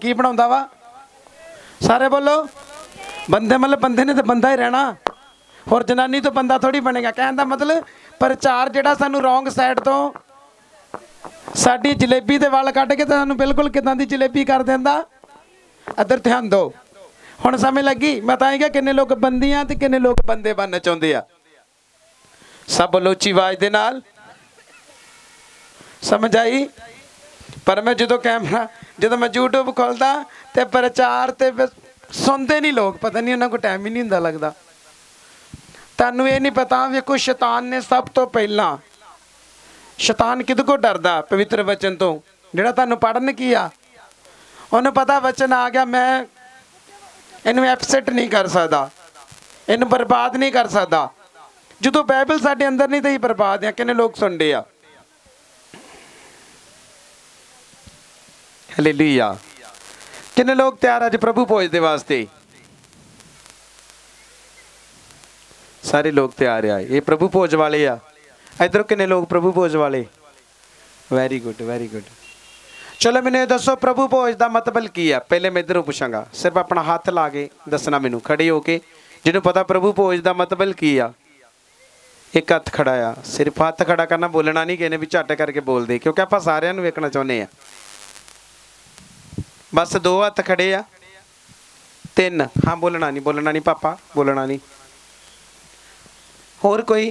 की बनाउंदा वा? सारे बोलो। बंदे मतलब बंदे ने तो बंदा ही रहना, और जनानी तो बंदा थोड़ी बनेगा। कहने का मतलब प्रचार जिहड़ा सानू रॉन्ग साइड तो साडी जलेबी दे वल कढ़ के सानू बिल्कुल किदां दी जलेबी कर देंदा। इधर ध्यान दो, हुण समझ लगी? मैं तां ही कहा किन्ने लोग बंदियां ते किन्ने लोग बंदे बनना चाहुंदे आ। सब बोलो उच्ची आवाज दे नाल। समझ आई? पर मैं जो कैमरा जो मैं यूट्यूब खोलदा तो प्रचार तो सुनते नहीं लोग, पता नहीं उन्होंने को टाइम ही नहीं हुंदा लगता। तुहानू ये नहीं पता, वेखो शैतान ने सब तो पहला, शैतान किद को डरदा? पवित्र वचन तो, जिहड़ा तुहानू पढ़न की आ, उन्हें पता वचन आ गया मैं इनू एपसेट नहीं कर सकता, इनू बर्बाद नहीं कर सकता। जो बाइबल साडे अंदर नहीं तो ही बर्बाद है। किन्ने लोग सुनते आ? हालेलुया। किन्ने लोग तैयार अज प्रभु भोज दे वास्ते? सारे लोग तैयार आ। ये प्रभु भोज वाले आ। इधरों किन्ने लोग प्रभु भोज वाले? Very good, very good. चलो मैंने दसो प्रभु भोज का मतलब की है? पहले मैं इधरों पूछांगा, सिर्फ अपना हाथ ला के दसना मैनू, खड़े होके जिन्होंने पता प्रभु भोज का मतलब की आ। एक हथ खड़ा आ, सिर्फ हथ खड़ा करना, बोलना नहीं, किसी ने भी झट करके बोल दे, क्योंकि आप सारिਆਂ ਨੂੰ ਵੇਖਣਾ ਚਾਹੁੰਦੇ ਆ। बस दो हथ खड़े आ, तीन, हाँ बोलना नहीं पापा, बोलना नहीं। होर कोई?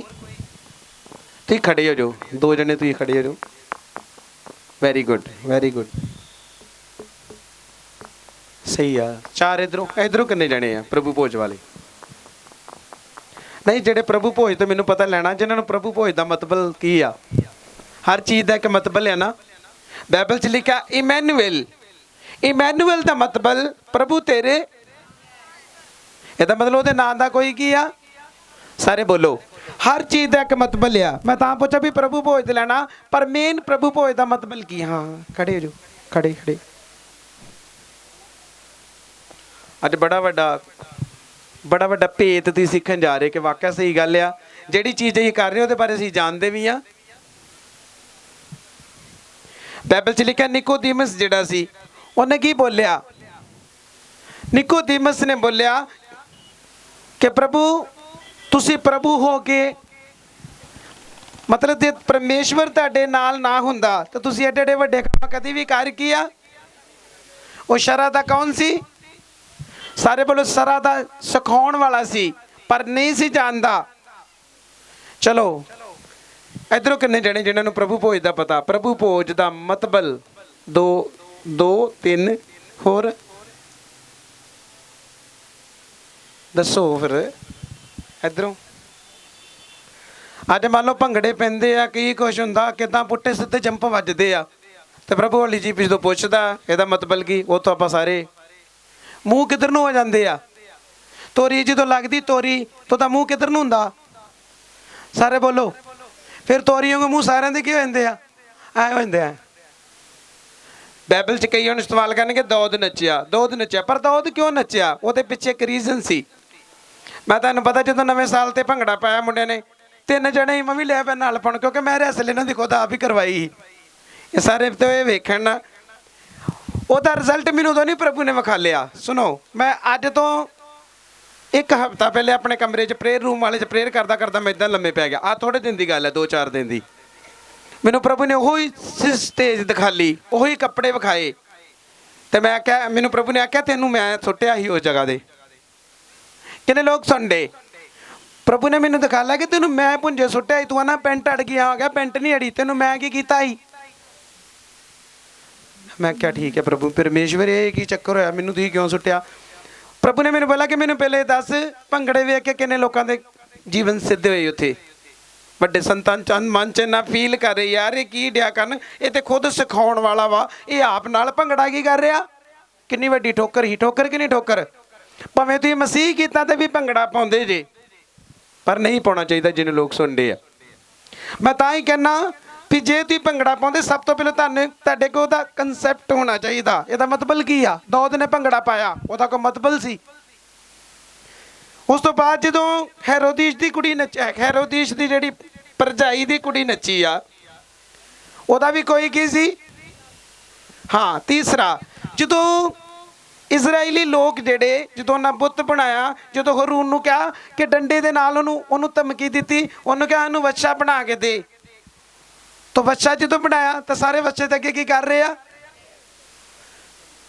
तुम खड़े हो जाओ, दो जने तुम खड़े हो जाओ। वेरी गुड, वेरी गुड, सही आ। चार इधरों, इधरों किन्ने जने आ प्रभु भोज वाले? नहीं, जेडे प्रभु भोज तो मैनू पता लेना, जिन्होंने प्रभु भोज का मतलब की आ। हर चीज़ का एक मतलब है ना। बाइबल च लिखा इमैनुअल, इमैनुअल का मतलब प्रभु तेरे, यदा मतलब वो नाम का कोई की आ? सारे बोलो। हर चीज़ का एक मतलब आ। मैं तां पूछा भी प्रभु भोज लेना, पर मेन प्रभु भोज का मतलब की? हाँ खड़े हो जाओ, खड़े खड़े। अज बड़ा वड्डा भेत तुसीं सीखण जा रहे कि वाकई सही गल आ। जिहड़ी चीज़ असीं कर रहे उहदे बारे असीं जानदे भी हाँ। बाइबल च लिखा निकोदेमुस जिहड़ा सी, उन्हें की बोलिया? निकोदेमुस ने बोलिया कि प्रभु तुसी प्रभु हो के, मतलब जे परमेश्वर तुहाडे नाल ना हुंदा तो तुसी एडे एडे वड्डे काम कदी भी कर किया? वो शरा दा कौन सी? सारे बोलो शरा दा सिखाउण वाला सी, पर नहीं सी जानदा। चलो इधरों किन्ने जने जिन्होंने प्रभु भोज का पता? प्रभु भोज का मतलब दो दो तीन, होर दसो फिर इधरों। अज मान लो भंगड़े पैंदे आ, की कुछ हुंदा, किदां पुट्ठे सीधे जंप वजदे आ, ते प्रभु हौली जी जो पुछदा इहदा मतलब की, वो तो आपां सारे मूँह किधर नूं हो जांदे आ। तोरी जो लगदी, तोरी तो मूँह किधर नूं हुंदा? सारे बोलो। फिर तोरियों के मूँह सारे के होंगे आ, ऐ होंगे आ। बाइबल च कई हम सवाल करनगे दाऊद नच्चिया, पर दाऊद क्यों नच्चिया? वो पिछे एक रीजन सी। मैं तुहानूं पता जो नवें साल ते भंगड़ा पाया मुंडे ने, तीन जने ही मैं भी लिया नाल पाउण, क्योंकि मैं रिहर्सल इन्हां दी खुद आप ही करवाई। ये सारे तो ये वेखण ना, ਉਹਦਾ रिजल्ट मैनूं उदों नहीं प्रभु ने विखा लिया। सुनो, मैं अज तो एक हफ्ता पहले अपने कमरे च प्रेयर रूम वाले च प्रेयर करदा करदा मैं इदां लम्मे पै गया। आ थोड़े दिन की गल है, 2-4 दिन की। मैनूं प्रभु ने उही स्टेज दिखा ली, उही कपड़े विखाए, तो मैं आख्या, मैनूं प्रभु ने आख्या तेनों मैं सुट्टिया ही उस जगह दे। किन्ने लोग सुनते? प्रभु ने मैनूं दिखा लिया कि तेनों मैं भुंजे सुट्टिया, तू आना पेंट अड़ गया। आ गया पेंट नहीं अड़ी, तेनों मैं की कीता ही? मैं क्या ठीक है प्रभु, परमेश्वर ये की चक्कर होया, मैनूं तुसीं क्यों सुट्टिया? प्रभु ने मैनूं बोला कि मैनूं पहले दस, भंगड़े वेख के किन्ने लोगों के जीवन सिद्ध होए उत्थे? ਵੱਡੇ ਸੰਤਾਂ ਚੰਦ ਮਨ ਚ ਨਾ ਫੀਲ ਕਰ ਰਹੇ ਯਾਰ ਇਹ ਕੀ ਡਿਆ ਕਰਨ, ਇਹ ਤੇ ਖੁਦ ਸਿਖਾਉਣ ਵਾਲਾ ਵਾ, ਇਹ ਆਪ ਨਾਲ ਭੰਗੜਾ ਕੀ ਕਰ ਰਿਹਾ? ਕਿੰਨੀ ਵੱਡੀ ਠੋਕਰ ਹੀ, ਠੋਕਰ ਕਿ ਨਹੀਂ ਠੋਕਰ? ਭਾਵੇਂ ਤੁਸੀਂ ਮਸੀਹ ਕੀਤਾ ਤੇ ਵੀ ਭੰਗੜਾ ਪਾਉਂਦੇ ਜੇ, ਪਰ ਨਹੀਂ ਪਾਉਣਾ ਚਾਹੀਦਾ ਜਿਹਨੂੰ ਲੋਕ ਸੁਣਦੇ ਆ। ਮੈਂ ਤਾਂ ਹੀ ਕਹਿੰਦਾ ਵੀ ਜੇ ਤੁਸੀਂ ਭੰਗੜਾ ਪਾਉਂਦੇ, ਸਭ ਤੋਂ ਪਹਿਲਾਂ ਤੁਹਾਡੇ ਕੋਲ ਉਹਦਾ ਕਨਸੈਪਟ ਹੋਣਾ ਚਾਹੀਦਾ, ਇਹਦਾ ਮਤਲਬ ਕੀ ਆ। ਦਾਊਦ ਨੇ ਭੰਗੜਾ ਪਾਇਆ, ਉਹਦਾ ਕੋਈ ਮਤਲਬ ਸੀ। उस तो बाद जो हेरोदीस की कुड़ी नच्ची, हेरोदीस की जी भरजाई की कुड़ी नच्ची आ, भी कोई की सी? हाँ तीसरा, ਜਦੋਂ ਇਜ਼ਰਾਈਲੀ ਲੋਕ ਜਿਹੜੇ ਜਦੋਂ ਉਹਨਾਂ ਬੁੱਤ ਬਣਾਇਆ, ਜਦੋਂ ਹਰੂਨ ਨੂੰ ਕਿਹਾ ਕਿ ਡੰਡੇ ਦੇ ਨਾਲ ਉਹਨੂੰ ਧਮਕੀ ਦਿੱਤੀ, ਉਹਨੂੰ ਕਿਹਾ ਇਹਨੂੰ ਵੱਛਾ ਬਣਾ ਕੇ ਦੇ, ਤਾਂ ਵੱਛਾ ਜਦੋਂ ਬਣਾਇਆ ਤਾਂ ਸਾਰੇ ਵੱਛੇ ਦੇ ਅੱਗੇ ਕੀ ਕਰ ਰਹੇ ਆ?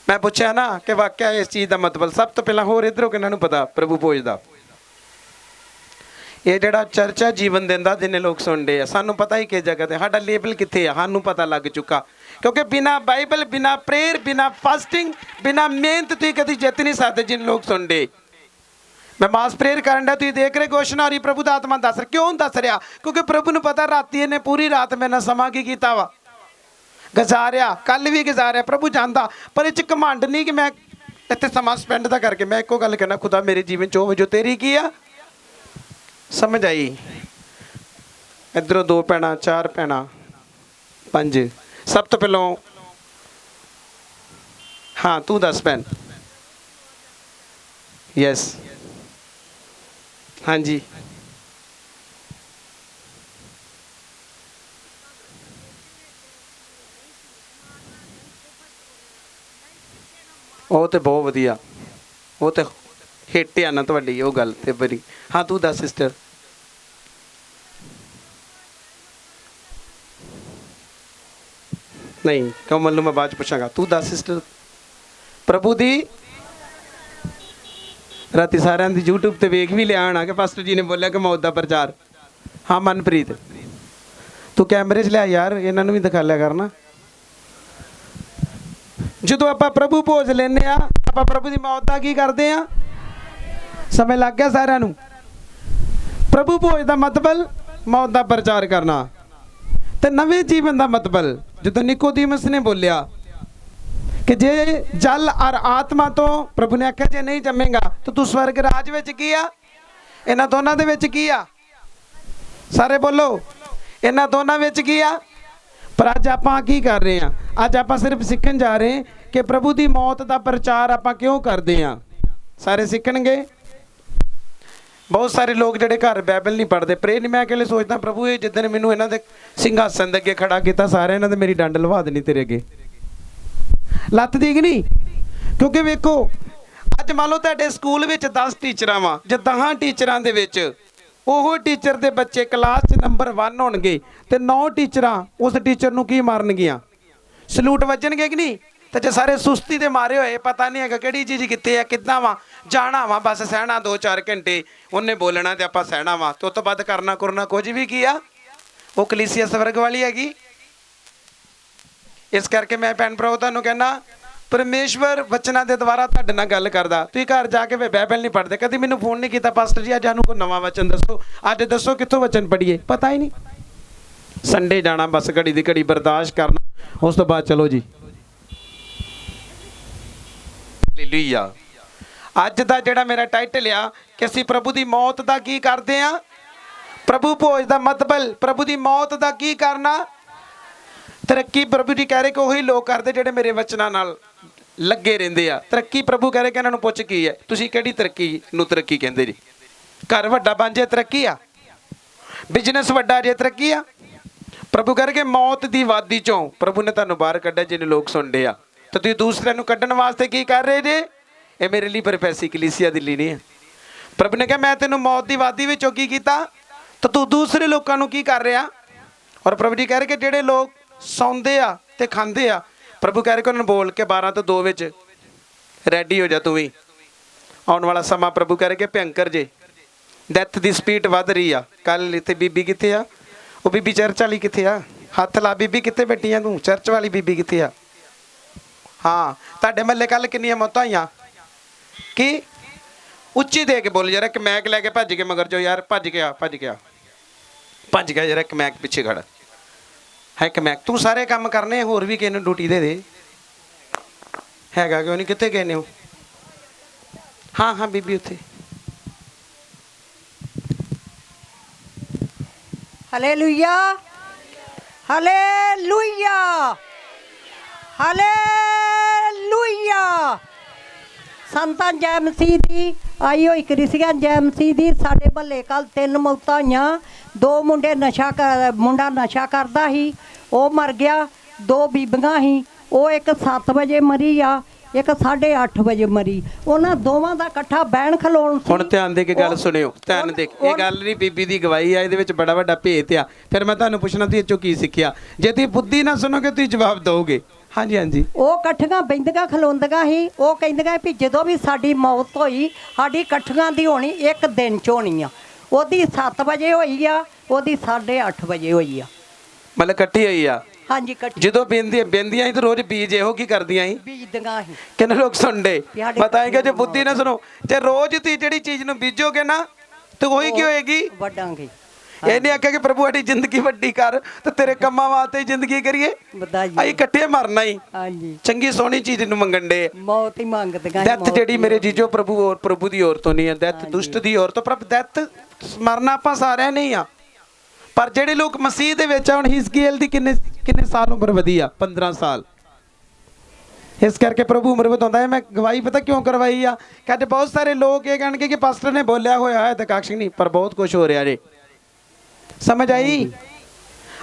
ਮੈਂ ਪੁੱਛਿਆ ਨਾ ਕਿ ਵਾਕਿਆ ਇਸ ਚੀਜ਼ ਦਾ ਮਤਲਬ, ਸਭ ਤੋਂ ਪਹਿਲਾਂ ਹੋਰ ਇੱਧਰੋਂ ਕਿਹਨਾਂ ਨੂੰ ਪਤਾ ਪ੍ਰਭੂ ਭੋਜ ਦਾ? ਇਹ ਜਿਹੜਾ ਚਰਚਾ ਜੀਵਨ ਦਿੰਦਾ ਜਿੰਨੇ ਲੋਕ ਸੁਣਦੇ ਆ, ਸਾਨੂੰ ਪਤਾ ਹੀ ਕਿਸ ਜਗ੍ਹਾ ਤੇ, ਸਾਡਾ ਲੇਬਲ ਕਿੱਥੇ ਆ ਸਾਨੂੰ ਪਤਾ ਲੱਗ ਚੁੱਕਾ। ਕਿਉਂਕਿ ਬਿਨਾ ਬਾਈਬਲ, ਬਿਨਾ ਪ੍ਰੇਅਰ, ਬਿਨਾ ਫਾਸਟਿੰਗ, ਬਿਨਾ ਮਿਹਨਤ ਤੁਸੀਂ ਕਦੀ ਜਿੱਤ ਨਹੀਂ ਸਕਦੇ। ਜਿਨ ਲੋਕ ਸੁਣਦੇ, ਮੈਂ ਮਾਸ ਪ੍ਰੇਅਰ ਕਰਨ ਦਾ, ਤੁਸੀਂ ਦੇਖ ਰਹੇ ਘੋਸ਼ਣਾ ਹੋ ਰਹੀ, ਪ੍ਰਭੂ ਦਾ ਆਤਮਾ ਦੱਸ ਰਿਹਾ। ਕਿਉਂ ਦੱਸ ਰਿਹਾ? ਕਿਉਂਕਿ ਪ੍ਰਭੂ ਨੂੰ ਪਤਾ ਰਾਤੀ ਇਹਨੇ ਪੂਰੀ ਰਾਤ ਮੇਰੇ ਨਾਲ ਸਮਾਂ ਕੀ ਕੀਤਾ ਵਾ, ਗੁਜ਼ਾਰਿਆ, ਕੱਲ ਵੀ ਗੁਜ਼ਾਰਿਆ। ਪ੍ਰਭੂ ਜਾਣਦਾ, ਪਰ ਇਹ 'ਚ ਘਮੰਡ ਨਹੀਂ ਕਿ ਮੈਂ ਇੱਥੇ ਸਮਾਂ ਸਪੈਂਡ ਦਾ ਕਰਕੇ। ਮੈਂ ਇੱਕੋ ਗੱਲ ਕਹਿਣਾ, ਖੁਦਾ ਮੇਰੇ ਜੀਵਨ 'ਚ ਉਹ ਜੋ ਤੇਰੀ ਕੀ ਆ, ਸਮਝ ਆਈ? ਇੱਧਰੋਂ 2 ਭੈਣਾਂ, 4 ਭੈਣਾਂ, 5। ਸਭ ਤੋਂ ਪਹਿਲਾਂ ਹਾਂ ਤੂੰ ਦੱਸ ਭੈਣ। ਯੈਸ, ਹਾਂਜੀ। ਉਹ ਤੇ ਬਹੁਤ ਵਧੀਆ, ਉਹ ਤੇ ਹਿੱਟ ਆ ਨਾ ਤੁਹਾਡੀ ਉਹ ਗੱਲ ਤੇ ਬੜੀ। ਹਾਂ ਤੂੰ ਦੱਸ ਸਿਸਟਰ। ਨਹੀਂ ਕਮਲ ਨੂੰ ਮੈਂ ਬਾਅਦ 'ਚ ਪੁੱਛਾਂਗਾ, ਤੂੰ ਦੱਸ ਸਿਸਟਰ। ਪ੍ਰਭੂ ਦੀ ਰਾਤੀ ਸਾਰਿਆਂ ਦੀ YouTube ਤੇ ਵੇਖ ਵੀ ਲਿਆ ਹੋਣਾ ਕਿ ਪਾਸਟਰ ਜੀ ਨੇ ਬੋਲਿਆ ਕਿ ਮੌਤ ਦਾ ਪ੍ਰਚਾਰ। ਹਾਂ ਮਨਪ੍ਰੀਤ, ਤੂੰ ਕੈਮਰੇ 'ਚ ਲਿਆ ਯਾਰ, ਇਹਨਾਂ ਨੂੰ ਵੀ ਦਿਖਾ ਲਿਆ ਕਰਨਾ। ਜਦੋਂ ਆਪਾਂ ਪ੍ਰਭੂ ਭੋਜ ਲੈਂਦੇ ਆ, ਆਪਾਂ ਪ੍ਰਭੂ ਦੀ ਮੌਤ ਦਾ ਕੀ ਕਰਦੇ ਆ? ਸਮਝ ਲੱਗ ਗਿਆ ਸਾਰਿਆਂ ਨੂੰ? ਪ੍ਰਭੂ ਭੋਜ ਦਾ ਮਤਲਬ ਮੌਤ ਦਾ ਪ੍ਰਚਾਰ ਕਰਨਾ, ਤੇ ਨਵੇਂ ਜੀਵਨ ਦਾ ਮਤਲਬ ਜਦੋਂ ਨਿਕੋਦੀਮਸ ਨੇ ਬੋਲਿਆ ਕਿ ਜੇ ਜਲ ਔਰ ਆਤਮਾ ਤੋਂ, ਪ੍ਰਭੂ ਨੇ ਆਖਿਆ ਜੇ ਨਹੀਂ ਜੰਮੇਗਾ ਤਾਂ ਤੂੰ ਸਵਰਗ ਰਾਜ ਵਿੱਚ ਕੀ ਆ? ਇਹਨਾਂ ਦੋਨਾਂ ਦੇ ਵਿੱਚ ਕੀ ਆ? ਸਾਰੇ ਬੋਲੋ, ਇਹਨਾਂ ਦੋਨਾਂ ਵਿੱਚ ਕੀ ਆ? ਪਰ ਅੱਜ ਆਪਾਂ ਕੀ ਕਰ ਰਹੇ ਹਾਂ? ਅੱਜ ਆਪਾਂ ਸਿਰਫ ਸਿੱਖਣ ਜਾ ਰਹੇ ਕਿ ਪ੍ਰਭੂ ਦੀ ਮੌਤ ਦਾ ਪ੍ਰਚਾਰ ਆਪਾਂ ਕਿਉਂ ਕਰਦੇ ਹਾਂ। ਸਾਰੇ ਸਿੱਖਣਗੇ। ਬਹੁਤ ਸਾਰੇ ਲੋਕ ਜਿਹੜੇ ਘਰ ਬਾਈਬਲ ਨਹੀਂ ਪੜ੍ਹਦੇ, ਪ੍ਰੇ ਨਹੀਂ। ਮੈਂ ਅਕੇਲੇ ਸੋਚਦਾ ਪ੍ਰਭੂ ਇਹ ਜਿੱਦਣ ਮੈਨੂੰ ਇਹਨਾਂ ਦੇ ਸਿੰਘਾਸਨ ਦੇ ਅੱਗੇ ਖੜਾ ਕੀਤਾ, ਸਾਰੇ ਇਹਨਾਂ ਦੇ ਮੇਰੀ ਡੰਡ ਲਵਾ ਦੇਣੀ ਤੇਰੇ ਅੱਗੇ, ਲੱਤ ਦੀ ਕਿ ਨਹੀਂ? ਕਿਉਂਕਿ ਵੇਖੋ ਅੱਜ ਮੰਨ ਲਓ ਤੁਹਾਡੇ ਸਕੂਲ ਵਿੱਚ 10 ਟੀਚਰਾਂ ਵਾ, ਜੇ 10 ਟੀਚਰਾਂ ਦੇ ਵਿੱਚ ਉਹ ਟੀਚਰ ਦੇ ਬੱਚੇ ਕਲਾਸ 'ਚ ਨੰਬਰ 1 ਹੋਣਗੇ ਤੇ 9 ਟੀਚਰਾਂ ਉਸ ਟੀਚਰ ਨੂੰ ਕੀ ਮਾਰਨਗੀਆਂ? ਸਲੂਟ ਵੱਜਣਗੇ ਕਿ ਨਹੀਂ? ਤੇ ਜੇ ਸਾਰੇ ਸੁਸਤੀ ਦੇ ਮਾਰੇ ਹੋਏ, ਪਤਾ ਨਹੀਂ ਹੈਗਾ ਕਿਹੜੀ ਚੀਜ਼ ਕਿੱਥੇ ਆ, ਕਿੱਦਾਂ ਵਾ, ਜਾਣਾ ਵਾ ਬਸ ਸਹਿਣਾ 2-4 ਘੰਟੇ ਉਹਨੇ ਬੋਲਣਾ ਤੇ ਆਪਾਂ ਸਹਿਣਾ ਵਾ, ਤੇ ਉਸ ਤੋਂ ਬਾਅਦ ਕਰਨਾ ਕੁਝ ਵੀ ਕੀ ਆ? ਉਹ ਕਲੀਸਿਆ ਸਵਰਗ ਵਾਲੀ ਹੈਗੀ। ਇਸ ਕਰਕੇ ਮੈਂ ਭੈਣ ਭਰਾ ਤੁਹਾਨੂੰ ਕਹਿੰਦਾ, ਪਰਮੇਸ਼ਵਰ ਵਚਨਾਂ ਦੇ ਦੁਆਰਾ ਤੁਹਾਡੇ ਨਾਲ ਗੱਲ ਕਰਦਾ। ਤੁਸੀਂ ਘਰ ਜਾ ਕੇ ਬਾਈਬਲ ਨਹੀਂ ਪੜ੍ਹਦੇ, ਕਦੀ ਮੈਨੂੰ ਫੋਨ ਨਹੀਂ ਕੀਤਾ ਪਾਸਟਰ ਜੀ ਅੱਜ ਸਾਨੂੰ ਕੋਈ ਨਵਾਂ ਵਚਨ ਦੱਸੋ, ਅੱਜ ਦੱਸੋ ਕਿੱਥੋਂ ਵਚਨ ਪੜ੍ਹੀਏ, ਪਤਾ ਹੀ ਨਹੀਂ। ਸੰਡੇ ਜਾਣਾ ਬਸ, ਘੜੀ ਦੀ ਘੜੀ ਬਰਦਾਸ਼ਤ ਕਰਨਾ, ਉਸ ਤੋਂ ਬਾਅਦ ਚਲੋ ਜੀ। ਹਾਲੇਲੂਇਆ। ਅੱਜ ਦਾ ਜਿਹੜਾ ਮੇਰਾ ਟਾਈਟਲ ਆ ਕਿ ਅਸੀਂ ਪ੍ਰਭੂ ਦੀ ਮੌਤ ਦਾ ਕੀ ਕਰਦੇ ਆ? ਪ੍ਰਭੂ ਭੋਜ ਦਾ ਮਤਲਬ ਪ੍ਰਭੂ ਦੀ ਮੌਤ ਦਾ ਕੀ ਕਰਨਾ? ਤਰੱਕੀ ਪ੍ਰਭੂ ਜੀ ਕਹਿ ਰਹੇ ਕਿ ਉਹੀ ਲੋਕ ਕਰਦੇ ਜਿਹੜੇ ਮੇਰੇ ਵਚਨਾਂ ਨਾਲ ਲੱਗੇ ਰਹਿੰਦੇ ਆ। ਤਰੱਕੀ ਪ੍ਰਭੂ ਕਹਿ ਰਹੇ ਕਿ ਇਹਨਾਂ ਨੂੰ ਪੁੱਛ ਕੀ ਹੈ, ਤੁਸੀਂ ਕਿਹੜੀ ਤਰੱਕੀ ਨੂੰ ਤਰੱਕੀ ਕਹਿੰਦੇ ਜੀ? ਘਰ ਵੱਡਾ ਬਣ ਜੇ ਤਰੱਕੀ ਆ? ਬਿਜ਼ਨਸ ਵੱਡਾ ਜੇ ਤਰੱਕੀ ਆ? ਪ੍ਰਭੂ ਕਹਿ ਰਹੇ ਕਿ ਮੌਤ ਦੀ ਵਾਦੀ ਚੋਂ ਪ੍ਰਭੂ ਨੇ ਤੁਹਾਨੂੰ ਬਾਹਰ ਕੱਢਿਆ। ਜਿਹਨੇ ਲੋਕ ਸੁਣਦੇ ਆ ਤਾਂ ਤੁਸੀਂ ਦੂਸਰਿਆਂ ਨੂੰ ਕੱਢਣ ਵਾਸਤੇ ਕੀ ਕਰ ਰਹੇ ਜੇ? ਇਹ ਮੇਰੇ ਲਈ ਪਰਫੈਸੀ ਕਲੀਸਿਆ ਦਿੱਲੀ ਨਹੀਂ ਹੈ। ਪ੍ਰਭੂ ਨੇ ਕਿਹਾ ਮੈਂ ਤੈਨੂੰ ਮੌਤ ਦੀ ਵਾਦੀ ਵਿੱਚੋਂ ਕੀ ਕੀਤਾ, ਤਾਂ ਤੂੰ ਦੂਸਰੇ ਲੋਕਾਂ ਨੂੰ ਕੀ ਕਰ ਰਿਹਾ? ਔਰ ਪ੍ਰਭੂ ਜੀ ਕਹਿ ਰਹੇ ਕਿ ਜਿਹੜੇ ਲੋਕ ਸੌਂਦੇ ਆ ਤੇ ਖਾਂਦੇ ਆ, ਪ੍ਰਭੂ ਕਹਿ ਰਹੇ ਕਿ ਉਹਨਾਂ ਨੂੰ ਬੋਲ ਕੇ 12 ਤੋਂ 2 ਵਿੱਚ ਰੈਡੀ ਹੋ ਜਾ ਤੂੰ ਵੀ। ਆਉਣ ਵਾਲਾ ਸਮਾਂ ਪ੍ਰਭੂ ਕਹਿ ਰਹੇ ਕਿ ਭਿਅੰਕਰ ਜੇ, ਡੈਥ ਦੀ ਸਪੀਡ ਵੱਧ ਰਹੀ ਆ। ਕੱਲ ਇੱਥੇ ਬੀਬੀ ਕਿੱਥੇ ਆ? ਉਹ ਬੀਬੀ ਚਰਚ ਵਾਲੀ ਕਿੱਥੇ ਆ? ਹੱਥ ਲਾ ਬੀਬੀ, ਕਿੱਥੇ ਬੈਠੀ ਆ ਤੂੰ? ਚਰਚ ਵਾਲੀ ਬੀਬੀ ਕਿੱਥੇ ਆ? ਹਾਂ ਤੁਹਾਡੇ ਮਹੱਲੇ ਕੱਲ ਕਿੰਨੀਆਂ ਮੌਤਾਂ ਹੋਈਆਂ? ਕੀ ਉੱਚੀ ਦੇ ਕੇ ਬੋਲ ਯਾਰ। ਇੱਕ ਮੈਕ ਲੈ ਕੇ ਭੱਜ ਕੇ ਮਗਰ ਜੋ ਯਾਰ, ਭੱਜ ਗਿਆ ਯਾਰ। ਇੱਕ ਮੈਕ ਪਿੱਛੇ ਖੜਾ ਹੈ, ਇੱਕ ਮੈਕ। ਤੂੰ ਸਾਰੇ ਕੰਮ ਕਰਨੇ, ਹੋਰ ਵੀ ਕਿਸੇ ਨੂੰ ਡਿਊਟੀ ਦੇ ਹੈਗਾ ਕਿਉਂ ਨਹੀਂ? ਕਿੱਥੇ ਗਏ ਨੇ ਉਹ? ਹਾਂ ਬੀਬੀ ਉੱਥੇ। Hallelujah, hallelujah, hallelujah. ਸੰਤਾਂ ਜੈ ਮਸੀਹ ਦੀ ਆਈ ਹੋਈ ਕ੍ਰਿਸਚਨ ਜੈ ਮਸੀਹ ਦੀ। ਸਾਡੇ ਮਹੱਲੇ ਕੱਲ 3 ਮੌਤਾਂ ਹੋਈਆਂ। 2 ਮੁੰਡੇ ਮੁੰਡਾ ਨਸ਼ਾ ਕਰਦਾ ਸੀ, ਉਹ ਮਰ ਗਿਆ। 2 ਬੀਬੀਆਂ ਸੀ, ਉਹ ਇੱਕ 7 ਵਜੇ ਮਰੀ ਆ, ਇੱਕ 8:30 ਵਜੇ ਮਰੀ। ਉਹਨਾਂ ਦੋਵਾਂ ਦਾ ਇਕੱਠਾ ਬਹਿਣ ਖਲੋਣ ਸੀ। ਹੁਣ ਧਿਆਨ ਦੇ ਕੇ ਗੱਲ ਸੁਣਿਓ, ਧਿਆਨ ਦੇ ਕੇ। ਇਹ ਗੱਲ ਨਹੀਂ ਬੀਬੀ ਦੀ ਗਵਾਹੀ ਆ, ਇਹਦੇ ਵਿੱਚ ਬੜਾ ਵੱਡਾ ਭੇਤ ਆ। ਫਿਰ ਮੈਂ ਤੁਹਾਨੂੰ ਪੁੱਛਣਾ ਤੁਸੀਂ ਇਹ ਚੋਂ ਕੀ ਸਿੱਖਿਆ? ਜੇ ਤੁਸੀਂ ਬੁੱਧੀ ਨਾ ਸੁਣੋਗੇ ਤੁਸੀਂ ਜਵਾਬ ਦਿਓਗੇ। ਹਾਂਜੀ ਹਾਂਜੀ। ਉਹ ਇਕੱਠੀਆਂ ਬਹਿੰਦੀਆਂ ਖਲੋਂਦੀਆਂ ਸੀ। ਉਹ ਕਹਿੰਦੀਆਂ ਵੀ ਜਦੋਂ ਵੀ ਸਾਡੀ ਮੌਤ ਹੋਈ ਸਾਡੀ ਇਕੱਠੀਆਂ ਦੀ ਹੋਣੀ ਇੱਕ ਦਿਨ 'ਚ ਹੋਣੀ ਆ। ਉਹਦੀ 7 ਵਜੇ ਹੋਈ ਆ, ਉਹਦੀ 8:30 ਵਜੇ ਹੋਈ ਆ। ਮਤਲਬ ਇਕੱਠੀ ਹੋਈ ਆ। ਹਾਂਜੀ ਇਕੱਠੀ ਜਦੋਂ ਬੇਂਦੀਆਂ ਸੀ ਤਾਂ ਰੋਜ਼ ਬੀਜ ਇਹੋ ਕੀ ਕਰਦੀਆਂ ਸੀ? ਬੀਜਦੀਆਂ ਸੀ। ਕਿੰਨੇ ਲੋਕ ਸੁਣਦੇ ਸਾਡੇ ਬਤਾਏਗਾ ਜੇ ਬੁੱਧੀ ਨਾ ਸੁਣੋ। ਜੇ ਰੋਜ਼ ਤੁਸੀਂ ਜਿਹੜੀ ਚੀਜ਼ ਨੂੰ ਬੀਜੋਗੇ ਨਾ ਤੇ ਉਹੀ ਕੀ ਹੋਏਗੀ? ਵੱਡਾਂਗੇ। ਇਹ ਨਹੀਂ ਆਖਿਆ ਕਿ ਪ੍ਰਭੂ ਸਾਡੀ ਜ਼ਿੰਦਗੀ ਵੱਡੀ ਕਰ ਤੇ ਤੇਰੇ ਕੰਮਾਂ ਵਾਸਤੇ ਹੀ ਜ਼ਿੰਦਗੀ ਕਰੀਏ। ਵਧਾਈ। ਅਸੀਂ ਇਕੱਠੇ ਮਰਨਾ ਹੀ। ਹਾਂਜੀ। ਚੰਗੀ ਸੋਹਣੀ ਚੀਜ਼ ਨੂੰ ਮੰਗਣ ਦੇ। ਮੌਤ ਹੀ ਮੰਗਦੀਆਂ। ਡੈਥ ਜਿਹੜੀ ਮੇਰੇ ਜੀਜੋ ਪ੍ਰਭੂ ਦੀ ਔਰ ਤੋਂ ਨਹੀਂ ਹੈ। ਡੈਥ ਦੁਸ਼ਟ ਦੀ ਔਰ ਤੋਂ। ਪ੍ਰਭ ਡੈਥ ਮਰਨਾ ਆਪਾਂ ਸਾਰਿਆਂ ਨੇ ਹੀ ਆ। ਪਰ ਜਿਹੜੇ ਲੋਕ ਮਸੀਹ ਦੇ ਵਿੱਚ ਆ, ਹੁਣ ਹਿਜ਼ਕੀਏਲ ਦੀ ਕਿੰਨੇ ਸਾਲ ਉਮਰ ਵਧੀ ਆ? 15 ਸਾਲ। ਇਸ ਕਰਕੇ ਪ੍ਰਭੂ ਉਮਰ ਵਧਾਉਂਦਾ ਹੈ। ਮੈਂ ਗਵਾਹੀ ਪਤਾ ਕਿਉਂ ਕਰਵਾਈ ਆ? ਕਹਿੰਦੇ ਬਹੁਤ ਸਾਰੇ ਲੋਕ ਇਹ ਕਹਿਣਗੇ ਕਿ ਪਾਸਟਰ ਨੇ ਬੋਲਿਆ ਹੋਇਆ ਹੈ ਤੇ ਕੱਖ ਨਹੀਂ, ਪਰ ਬਹੁਤ ਕੁਝ ਹੋ ਰਿਹਾ ਜੇ। ਸਮਝ ਆਈ?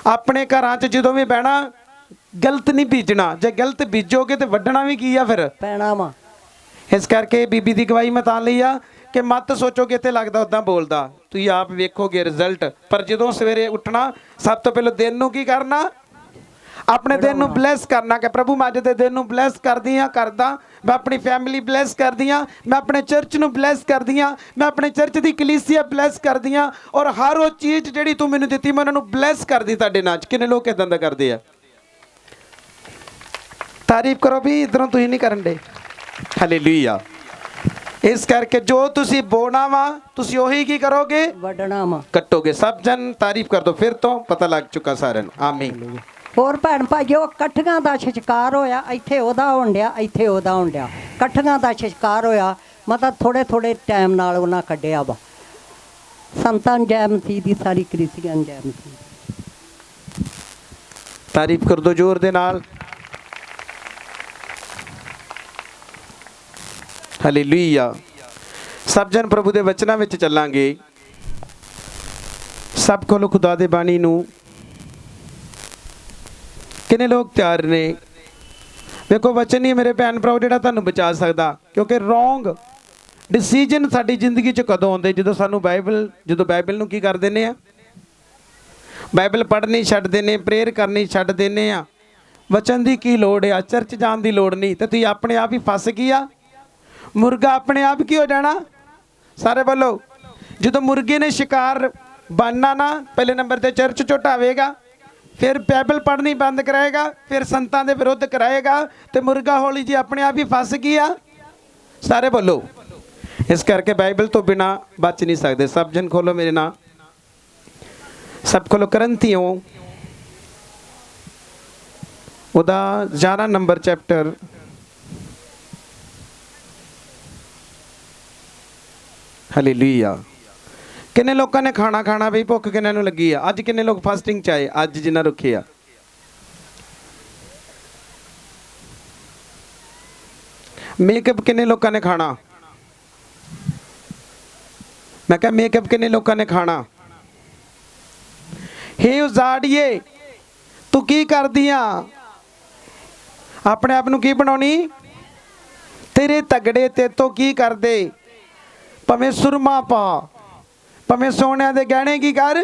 ਆਪਣੇ ਘਰਾਂ 'ਚ ਜਦੋਂ ਵੀ ਬਹਿਣਾ ਗਲਤ ਨਹੀਂ ਬੀਜਣਾ। ਜੇ ਗਲਤ ਬੀਜੋਗੇ ਤੇ ਵੱਢਣਾ ਵੀ ਕੀ ਆ ਫਿਰ? ਪੈਣਾ ਵਾ। ਇਸ ਕਰਕੇ ਬੀਬੀ ਦੀ ਗਵਾਹੀ ਮੈਂ ਤਾਂ ਲਈ ਆ ਕਿ ਮਤ ਸੋਚੋਗੇ ਇੱਥੇ ਲੱਗਦਾ ਉਦਾਂ ਬੋਲਦਾ, ਤੁਸੀਂ ਆਪ ਵੇਖੋਗੇ ਰਿਜ਼ਲਟ। ਪਰ ਜਦੋਂ ਸਵੇਰੇ ਉੱਠਣਾ ਸਭ ਤੋਂ ਪਹਿਲਾਂ ਦਿਨ ਨੂੰ ਕੀ ਕਰਨਾ? ਆਪਣੇ ਦਿਨ ਨੂੰ ਬਲੈਸ ਕਰਨਾ ਕਿ ਪ੍ਰਭੂ ਮੈਂ ਅੱਜ ਦੇ ਦਿਨ ਨੂੰ ਬਲੈਸ ਕਰਦੀ ਹਾਂ, ਕਰਦਾ। ਮੈਂ ਆਪਣੀ ਫੈਮਿਲੀ ਬਲੈਸ ਕਰਦੀ ਹਾਂ, ਮੈਂ ਆਪਣੇ ਚਰਚ ਨੂੰ ਬਲੈਸ ਕਰਦੀ ਹਾਂ, ਮੈਂ ਆਪਣੇ ਚਰਚ ਦੀ ਕਲੀਸਿਆ ਬਲੈਸ ਕਰਦੀ ਹਾਂ, ਔਰ ਹਰ ਉਹ ਚੀਜ਼ ਜਿਹੜੀ ਤੂੰ ਮੈਨੂੰ ਦਿੱਤੀ ਮੈਂ ਉਹਨਾਂ ਨੂੰ ਬਲੈਸ ਕਰਦੀ ਤੁਹਾਡੇ ਨਾਲ। ਕਿੰਨੇ ਲੋਕ ਇਦਾਂ ਦਾ ਕਰਦੇ ਆ? ਤਾਰੀਫ ਕਰੋ ਵੀ ਇਧਰੋਂ ਤੁਸੀਂ ਨਹੀਂ ਕਰਨ ਦੇ। ਹਾਲੇਲੂਇਆ। ਇਸ ਕਰਕੇ ਜੋ ਤੁਸੀਂ ਬੋਣਾ ਵਾ ਤੁਸੀਂ ਉਹੀ ਕੀ ਕਰੋਗੇ? ਵੱਢਣਾ ਵਾ। ਕੱਟੋਗੇ। ਸਭ ਜਨ ਤਾਰੀਫ ਕਰ ਦੋ। ਫਿਰ ਤੋਂ ਪਤਾ ਲੱਗ ਚੁੱਕਾ ਸਾਰਿਆਂ ਨੂੰ। ਆਮੀਨ। ਹੋਰ ਭੈਣ ਭਾਈਓ, ਇਕੱਠੀਆਂ ਦਾ ਸ਼ਿਕਾਰ ਹੋਇਆ। ਇੱਥੇ ਉਹਦਾ ਹੋਣ ਡਿਆ, ਇੱਥੇ ਉਹਦਾ ਹੋਣ ਡਿਆ। ਇਕੱਠੀਆਂ ਦਾ ਸ਼ਿਕਾਰ ਹੋਇਆ ਮਤਲਬ ਥੋੜੇ ਟਾਈਮ ਨਾਲ ਉਹਨਾਂ ਕੱਢਿਆ ਵਾ। ਸੰਤਾਂ ਜੈ ਮਸੀਹ ਦੀ, ਸਾਰੀ ਕਲੀਸਿਆ ਜੈ ਮਸੀਹ। ਤਾਰੀਫ ਕਰ ਦੋ ਜ਼ੋਰ ਦੇ ਨਾਲ। ਹਾਲੇਲੂਇਆ। ਸਭ ਜਨ ਪ੍ਰਭੂ ਦੇ ਵਚਨਾਂ ਵਿੱਚ ਚੱਲਾਂਗੇ। ਸਭ ਕੋਲੋਂ ਖੁਦਾ ਦੇ ਬਾਣੀ ਨੂੰ ਕਿੰਨੇ ਲੋਕ ਤਿਆਰ ਨੇ? ਵੇਖੋ ਵਚਨ ਹੀ ਮੇਰੇ ਭੈਣ ਭਰਾਓ ਜਿਹੜਾ ਤੁਹਾਨੂੰ ਬਚਾ ਸਕਦਾ। ਕਿਉਂਕਿ ਰੋਂਗ ਡਿਸੀਜਨ ਸਾਡੀ ਜ਼ਿੰਦਗੀ 'ਚ ਕਦੋਂ ਆਉਂਦੇ? ਜਦੋਂ ਸਾਨੂੰ ਬਾਈਬਲ ਨੂੰ ਕੀ ਕਰ ਦਿੰਦੇ ਆ? ਬਾਈਬਲ ਪੜ੍ਹਨੀ ਛੱਡ ਦਿੰਦੇ, ਪ੍ਰੇਅਰ ਕਰਨੀ ਛੱਡ ਦਿੰਦੇ ਆ। ਵਚਨ ਦੀ ਕੀ ਲੋੜ ਆ? ਚਰਚ ਜਾਣ ਦੀ ਲੋੜ ਨਹੀਂ। ਤੇ ਤੁਸੀਂ ਆਪਣੇ ਆਪ ਹੀ ਫਸ ਗਈ ਆ। ਮੁਰਗਾ ਆਪਣੇ ਆਪ ਕੀ ਹੋ ਜਾਣਾ? ਸਾਰੇ ਬੋਲੋ। ਜਦੋਂ ਮੁਰਗੇ ਨੇ ਸ਼ਿਕਾਰ ਬਣਨਾ ਨਾ, ਪਹਿਲੇ ਨੰਬਰ ਤੇ ਚਰਚ ਝੁਟਾਵੇਗਾ, ਫਿਰ ਬਾਈਬਲ ਪੜ੍ਹਨੀ ਬੰਦ ਕਰਾਏਗਾ, ਫਿਰ ਸੰਤਾਂ ਦੇ ਵਿਰੁੱਧ ਕਰਾਏਗਾ, ਤੇ ਮੁਰਗਾ ਹੌਲੀ ਜੀ ਆਪਣੇ ਆਪ ਹੀ ਫਸ ਗਈ ਆ। ਸਾਰੇ ਬੋਲੋ। ਇਸ ਕਰਕੇ ਬਾਈਬਲ ਤੋਂ ਬਿਨਾ ਬਚ ਨਹੀਂ ਸਕਦੇ। ਸਭ ਜਨ ਖੋਲੋ ਮੇਰੇ ਨਾਲ। ਸਭ ਖੋਲੋ ਕਰੰਥੀਓ ਉਹਦਾ 11 ਨੰਬਰ ਚੈਪਟਰ। ਹਾਲੇਲੂਇਆ। ਕਿੰਨੇ ਲੋਕਾਂ ਨੇ ਖਾਣਾ ਵੀ ਭੁੱਖ ਕਿੰਨਾਂ ਨੂੰ ਲੱਗੀ ਆ? ਅੱਜ ਕਿੰਨੇ ਲੋਕ ਫਾਸਟਿੰਗ ਚ ਆਏ? ਅੱਜ ਜਿੰਨਾ ਰੁਕੇ ਆ। ਮੇਕਅਪ ਕਿੰਨੇ ਲੋਕਾਂ ਨੇ ਖਾਣਾ? ਮੈਂ ਕਿਹਾ ਮੇਕਅਪ ਕਿੰਨੇ ਲੋਕਾਂ ਨੇ ਖਾਣਾ? ਹੇ ਉਜ਼ਾੜੀਏ ਤੂੰ ਕੀ ਕਰਦੀ ਆ? ਆਪਣੇ ਆਪ ਨੂੰ ਕੀ ਬਣਾਉਣੀ? ਤੇਰੇ ਤਗੜੇ ਤੇ ਤੋਂ ਕੀ ਕਰਦੇ? ਭਾਵੇਂ ਸੁਰਮਾ ਪਾ, ਭਾਵੇਂ ਸੋਨਿਆਂ ਦੇ ਗਹਿਣੇ ਕੀ ਕਰ।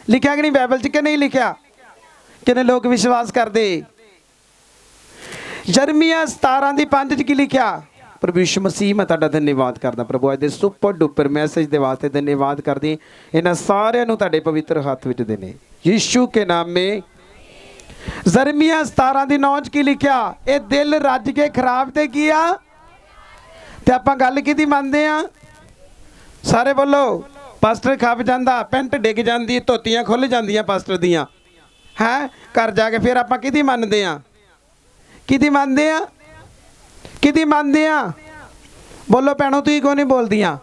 ਲਿਖਿਆ ਕਿ ਨਹੀਂ ਬਾਈਬਲ 'ਚ ਕਿ ਨਹੀਂ ਲਿਖਿਆ? ਕਿੰਨੇ ਲੋਕ ਵਿਸ਼ਵਾਸ ਕਰਦੇ? ਯਰਮੀਆ 17:5 'ਚ ਕੀ ਲਿਖਿਆ? ਪ੍ਰਭੂ ਯਿਸੂ ਮਸੀਹ ਮੈਂ ਤੁਹਾਡਾ ਧੰਨਵਾਦ ਕਰਦਾ। ਪ੍ਰਭੂ ਅੱਜ ਦੇ ਸੁਪਰ ਡੁਪਰ ਮੈਸੇਜ ਦੇ ਵਾਸਤੇ ਧੰਨਵਾਦ ਕਰਦੀ। ਇਹਨਾਂ ਸਾਰਿਆਂ ਨੂੰ ਤੁਹਾਡੇ ਪਵਿੱਤਰ ਹੱਥ ਵਿੱਚ ਦੇਣੇ ਯਿਸੂ ਕੇ ਨਾਮ ਮੇ। ਯਰਮੀਆ 17:9 'ਚ ਕੀ ਲਿਖਿਆ? ਇਹ ਦਿਲ ਰੱਜ ਕੇ ਖਰਾਬ ਤੇ ਕੀ ਆ? ਤੇ ਆਪਾਂ ਗੱਲ ਕਿਹਦੀ ਮੰਨਦੇ ਆ? ਸਾਰੇ ਬੋਲੋ। ਪਾਸਟਰ ਖੱਪ ਜਾਂਦਾ, ਪੈਂਟ ਡਿੱਗ ਜਾਂਦੀ, ਧੋਤੀਆਂ ਖੁੱਲ ਜਾਂਦੀਆਂ ਪਾਸਟਰ ਦੀਆਂ। ਹੈ ਘਰ ਜਾ ਕੇ ਫਿਰ ਆਪਾਂ ਕਿਹਦੀ ਮੰਨਦੇ ਆ? ਕਿਹਦੀ ਮੰਨਦੇ ਆ? ਕਿਹਦੀ ਮੰਨਦੇ ਆ? ਬੋਲੋ ਭੈਣੋ, ਤੁਸੀਂ ਕਿਉਂ ਨਹੀਂ ਬੋਲਦੀਆਂ?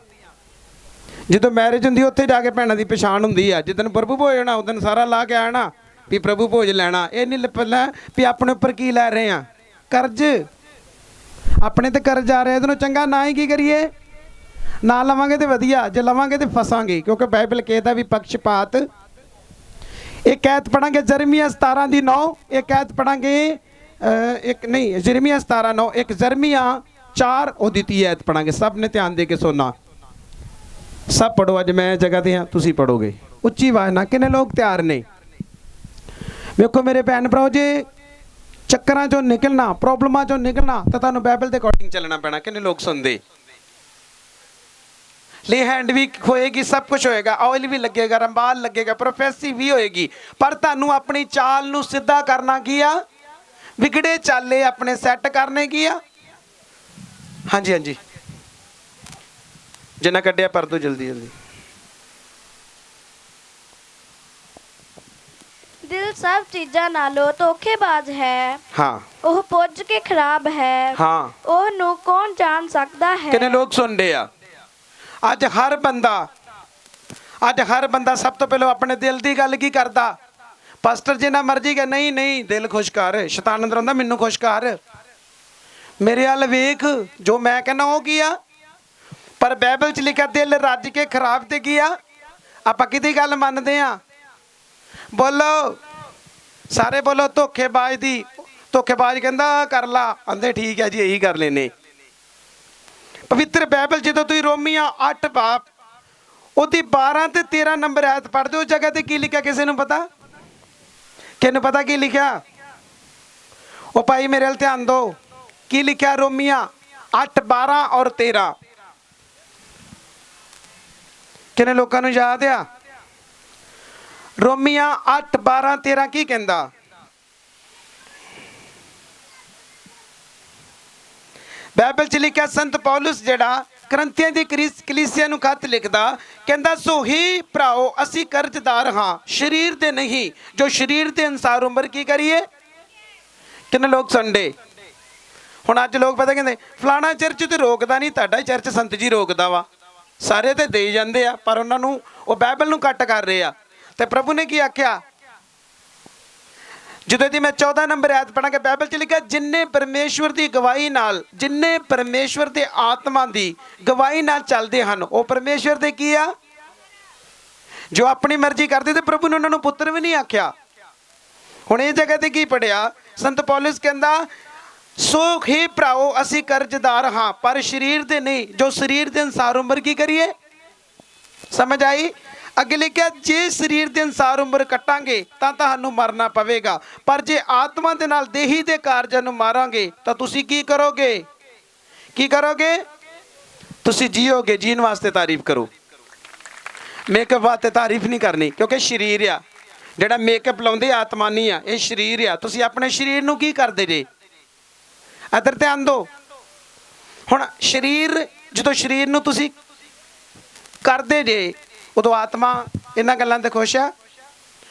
ਜਦੋਂ ਮੈਰਿਜ ਹੁੰਦੀ ਉੱਥੇ ਜਾ ਕੇ ਭੈਣਾਂ ਦੀ ਪਛਾਣ ਹੁੰਦੀ ਆ। ਜਿੱਦਣ ਪ੍ਰਭੂ ਭੋਜ ਹੋਣਾ ਉਦੋਂ ਸਾਰਾ ਲਾ ਕੇ ਆਣਾ ਵੀ ਪ੍ਰਭੂ ਭੋਜ ਲੈਣਾ। ਇਹ ਨਹੀਂ ਪਹਿਲਾਂ ਵੀ ਆਪਣੇ ਉੱਪਰ ਕੀ ਲੈ ਰਹੇ ਆ? ਕਰਜ਼। ਆਪਣੇ ਤੇ ਕਰਜ਼ ਆ ਰਿਹਾ। ਇਹਦੇ ਨੂੰ ਚੰਗਾ ਨਾ ਹੀ ਕੀ ਕਰੀਏ? ਨਾ ਲਵਾਂਗੇ ਤੇ ਵਧੀਆ, ਜੇ ਲਵਾਂਗੇ ਤੇ ਫਸਾਂਗੇ। ਕਿਉਂਕਿ ਬਾਈਬਲ ਕਹਿੰਦਾ ਵੀ ਪਕਸ਼ਪਾਤ। ਇੱਕ ਐਤ ਪੜਾਂਗੇ ਯਰਮੀਆ 17:9। ਇੱਕ ਐਤ ਪੜਾਂਗੇ एक नहीं जरमिया 17:9, एक जरमिया 4 ਉਹਦੀ 30 ਆਇਤ ਪੜਾਂਗੇ। ਸਭ ਨੇ ਧਿਆਨ ਦੇ ਕੇ ਸੁਣਨਾ। ਸਭ ਪੜੋ, ਅੱਜ ਮੈਂ ਜਗ੍ਹਾ ਤੇ ਹਾਂ, ਤੁਸੀਂ ਪੜੋਗੇ ਉੱਚੀ ਆਵਾਜ਼ ਨਾਲ। ਕਿੰਨੇ ਲੋਕ ਤਿਆਰ ਨੇ? ਵੇਖੋ ਮੇਰੇ ਭੈਣ ਭਰਾਓ, ਜੇ ਚੱਕਰਾਂ ਚੋਂ ਨਿਕਲਣਾ, ਪ੍ਰੋਬਲਮਾਂ ਚੋਂ ਨਿਕਲਣਾ ਤਾਂ ਤੁਹਾਨੂੰ ਬਾਈਬਲ ਦੇ ਅਕੋਰਡਿੰਗ ਚੱਲਣਾ ਪੈਣਾ। ਕਿੰਨੇ ਲੋਕ ਸੁਣਦੇ? ਲੇ हैंड भी होएगी, सब कुछ होएगा, ऑयल भी लगेगा, रंबाल लगेगा, प्रोफेसी भी होएगी, पर ਤੁਹਾਨੂੰ ਆਪਣੀ ਚਾਲ ਨੂੰ ਸਿੱਧਾ ਕਰਨਾ ਕੀ ਆ? ਵਿਗੜੇ ਚਾਲੇ ਆਪਣੇ ਸੈੱਟ ਕਰਨੇ ਕੀ ਆ? ਹਾਂਜੀ ਹਾਂਜੀ, ਜਿੰਨਾ ਕੱਢਿਆ ਪਰ ਦੋ ਜਲਦੀ ਜਲਦੀ। ਦਿਲ ਸਭ ਚੀਜ਼ਾਂ ਨਾਲੋਂ ਧੋਖੇਬਾਜ਼ ਹੈ। ਹਾਂ, ਉਹ ਪੁੱਜ ਕੇ ਖਰਾਬ ਹੈ। ਹਾਂ, ਉਹ ਨੂੰ ਕੌਣ ਜਾਣ ਸਕਦਾ ਹੈ? ਕਿੰਨੇ ਲੋਕ ਸੁਣਦੇ ਆ? ਅੱਜ ਹਰ ਬੰਦਾ ਸਭ ਤੋਂ ਪਹਿਲਾਂ ਆਪਣੇ ਦਿਲ ਦੀ ਗੱਲ ਕੀ ਕਰਦਾ? ਪਾਸਟਰ ਜਿੰਨਾ ਮਰਜ਼ੀ ਕਹੇ, ਨਹੀਂ ਨਹੀਂ ਦਿਲ ਖੁਸ਼ ਕਰ, ਸ਼ੈਤਾਨ ਅੰਦਰ ਆਉਂਦਾ, ਮੈਨੂੰ ਖੁਸ਼ ਕਰ, ਮੇਰੇ ਵੱਲ ਵੇਖ, ਜੋ ਮੈਂ ਕਹਿੰਦਾ ਉਹ ਕੀ ਆ? ਪਰ ਬਾਈਬਲ 'ਚ ਲਿਖਿਆ ਦਿਲ ਰੱਜ ਕੇ ਖਰਾਬ ਤੇ ਕੀ ਆ? ਆਪਾਂ ਕਿਹਦੀ ਗੱਲ ਮੰਨਦੇ ਆ? ਬੋਲੋ ਸਾਰੇ, ਬੋਲੋ ਧੋਖੇਬਾਜ਼ ਦੀ। ਧੋਖੇਬਾਜ਼ ਕਹਿੰਦਾ ਕਰ ਲਾ, ਆਂਦੇ ਠੀਕ ਹੈ ਜੀ ਇਹੀ ਕਰ ਲੈਨੇ। ਪਵਿੱਤਰ ਬਾਈਬਲ ਜਦੋਂ ਤੁਸੀਂ ਰੋਮੀਆਂ 8 ਬਾਬ ਉਹਦੀ 12 ਤੇ 13 ਨੰਬਰ ਆਇਤ ਪੜ੍ਹਦੇ ਹੋ, ਉਸ ਜਗ੍ਹਾ ਤੇ ਕੀ ਲਿਖਿਆ? ਕਿਸੇ ਨੂੰ ਪਤਾ? ਕਿਹਨੂੰ ਪਤਾ ਕੀ ਲਿਖਿਆ? ਉਹ ਭਾਈ ਮੇਰੇ ਵੱਲ ਧਿਆਨ ਦਿਓ, ਕੀ ਲਿਖਿਆ? ਰੋਮੀਆਂ 8, 12 ਔਰ 13। ਕਿੰਨੇ ਲੋਕਾਂ ਨੂੰ ਯਾਦ ਆ? ਰੋਮੀਆਂ 8, 12, 13 ਕੀ ਕਹਿੰਦਾ? ਬਾਈਬਲ 'ਚ ਲਿਖਿਆ, ਸੰਤ ਪੌਲੁਸ ਜਿਹੜਾ ਕਰੰਥੀਆਂ ਦੀ ਕਲੀਸਿਆ ਨੂੰ ਖਤ ਲਿਖਦਾ, ਕਹਿੰਦਾ ਸੋ ਹੀ ਭਰਾਓ ਅਸੀਂ ਕਰਜ਼ਦਾਰ ਹਾਂ, ਸਰੀਰ ਦੇ ਨਹੀਂ, ਜੋ ਸਰੀਰ ਦੇ ਅਨੁਸਾਰ ਉਮਰ ਕੀ ਕਰੀਏ। ਕਿੰਨੇ ਲੋਕ ਸੁਣਦੇ? ਹੁਣ ਅੱਜ ਲੋਕ ਪਤਾ ਕਹਿੰਦੇ ਫਲਾਣਾ ਚਰਚ ਤੇ ਰੋਕਦਾ ਨਹੀਂ, ਤੁਹਾਡਾ ਚਰਚ ਸੰਤ ਜੀ ਰੋਕਦਾ ਵਾ। ਸਾਰੇ ਤੇ ਦੇ ਜਾਂਦੇ ਆ, ਪਰ ਉਹਨਾਂ ਨੂੰ ਉਹ ਬਾਈਬਲ ਨੂੰ ਕੱਟ ਕਰ ਰਹੇ ਆ। ਤੇ ਪ੍ਰਭੂ ਨੇ ਕੀ ਆਖਿਆ? ਜਦੋਂ ਦੀ ਮੈਂ 14 ਨੰਬਰ ਆਇਤ ਪੜਾਂਗੇ, ਬਾਈਬਲ 'ਚ ਲਿਖਿਆ, ਜਿੰਨੇ ਪਰਮੇਸ਼ਵਰ ਦੀ ਗਵਾਹੀ ਨਾਲ, ਜਿੰਨੇ ਪਰਮੇਸ਼ਵਰ ਦੇ ਆਤਮਾ ਦੀ ਗਵਾਹੀ ਨਾਲ ਚੱਲਦੇ ਹਨ, ਉਹ ਪਰਮੇਸ਼ਵਰ ਦੇ ਕੀ ਆ? ਜੋ ਆਪਣੀ ਮਰਜ਼ੀ ਕਰਦੇ। ਤੇ ਪ੍ਰਭੂ ਨੇ ਉਹਨਾਂ ਨੂੰ ਪੁੱਤਰ ਵੀ ਨਹੀਂ ਆਖਿਆ। ਹੁਣ ਇਹ ਜਗ੍ਹਾ ਤੇ ਕੀ ਪੜਿਆ? ਸੰਤ ਪੌਲੁਸ ਕਹਿੰਦਾ ਸੋ ਹੀ ਭਰਾਓ ਅਸੀਂ ਕਰਜ਼ਦਾਰ ਹਾਂ, ਪਰ ਸਰੀਰ ਦੇ ਨਹੀਂ, ਜੋ ਸਰੀਰ ਦੇ ਅਨੁਸਾਰ ਉਮਰ ਕੀ ਕਰੀਏ। ਸਮਝ ਆਈ? ਅੱਗੇ ਲਿਖਿਆ, ਜੇ ਸਰੀਰ ਦੇ ਅਨੁਸਾਰ ਉਮਰ ਕੱਟਾਂਗੇ ਤਾਂ ਤੁਹਾਨੂੰ ਮਰਨਾ ਪਵੇਗਾ, ਪਰ ਜੇ ਆਤਮਾ ਦੇ ਨਾਲ ਦੇਹੀ ਦੇ ਕਾਰਜਾਂ ਨੂੰ ਮਾਰਾਂਗੇ ਤਾਂ ਤੁਸੀਂ ਕੀ ਕਰੋਗੇ? ਕੀ ਕਰੋਗੇ? ਤੁਸੀਂ ਜੀਓਗੇ। ਜੀਣ ਵਾਸਤੇ ਤਾਰੀਫ ਕਰੋ, ਮੇਕਅਪ ਵਾਸਤੇ ਤਾਰੀਫ ਨਹੀਂ ਕਰਨੀ, ਕਿਉਂਕਿ ਸਰੀਰ ਆ ਜਿਹੜਾ ਮੇਕਅਪ ਲਾਉਂਦੇ ਆਤਮਾ ਨਹੀਂ ਆ, ਇਹ ਸਰੀਰ ਆ। ਤੁਸੀਂ ਆਪਣੇ ਸਰੀਰ ਨੂੰ ਕੀ ਕਰਦੇ ਜੇ? ਇੱਧਰ ਧਿਆਨ ਦਿਓ। ਹੁਣ ਸਰੀਰ, ਜਦੋਂ ਸਰੀਰ ਨੂੰ ਤੁਸੀਂ ਕਰਦੇ ਜੇ, ਉਦੋਂ ਆਤਮਾ ਇਹਨਾਂ ਗੱਲਾਂ ਤੇ ਖੁਸ਼ ਆ।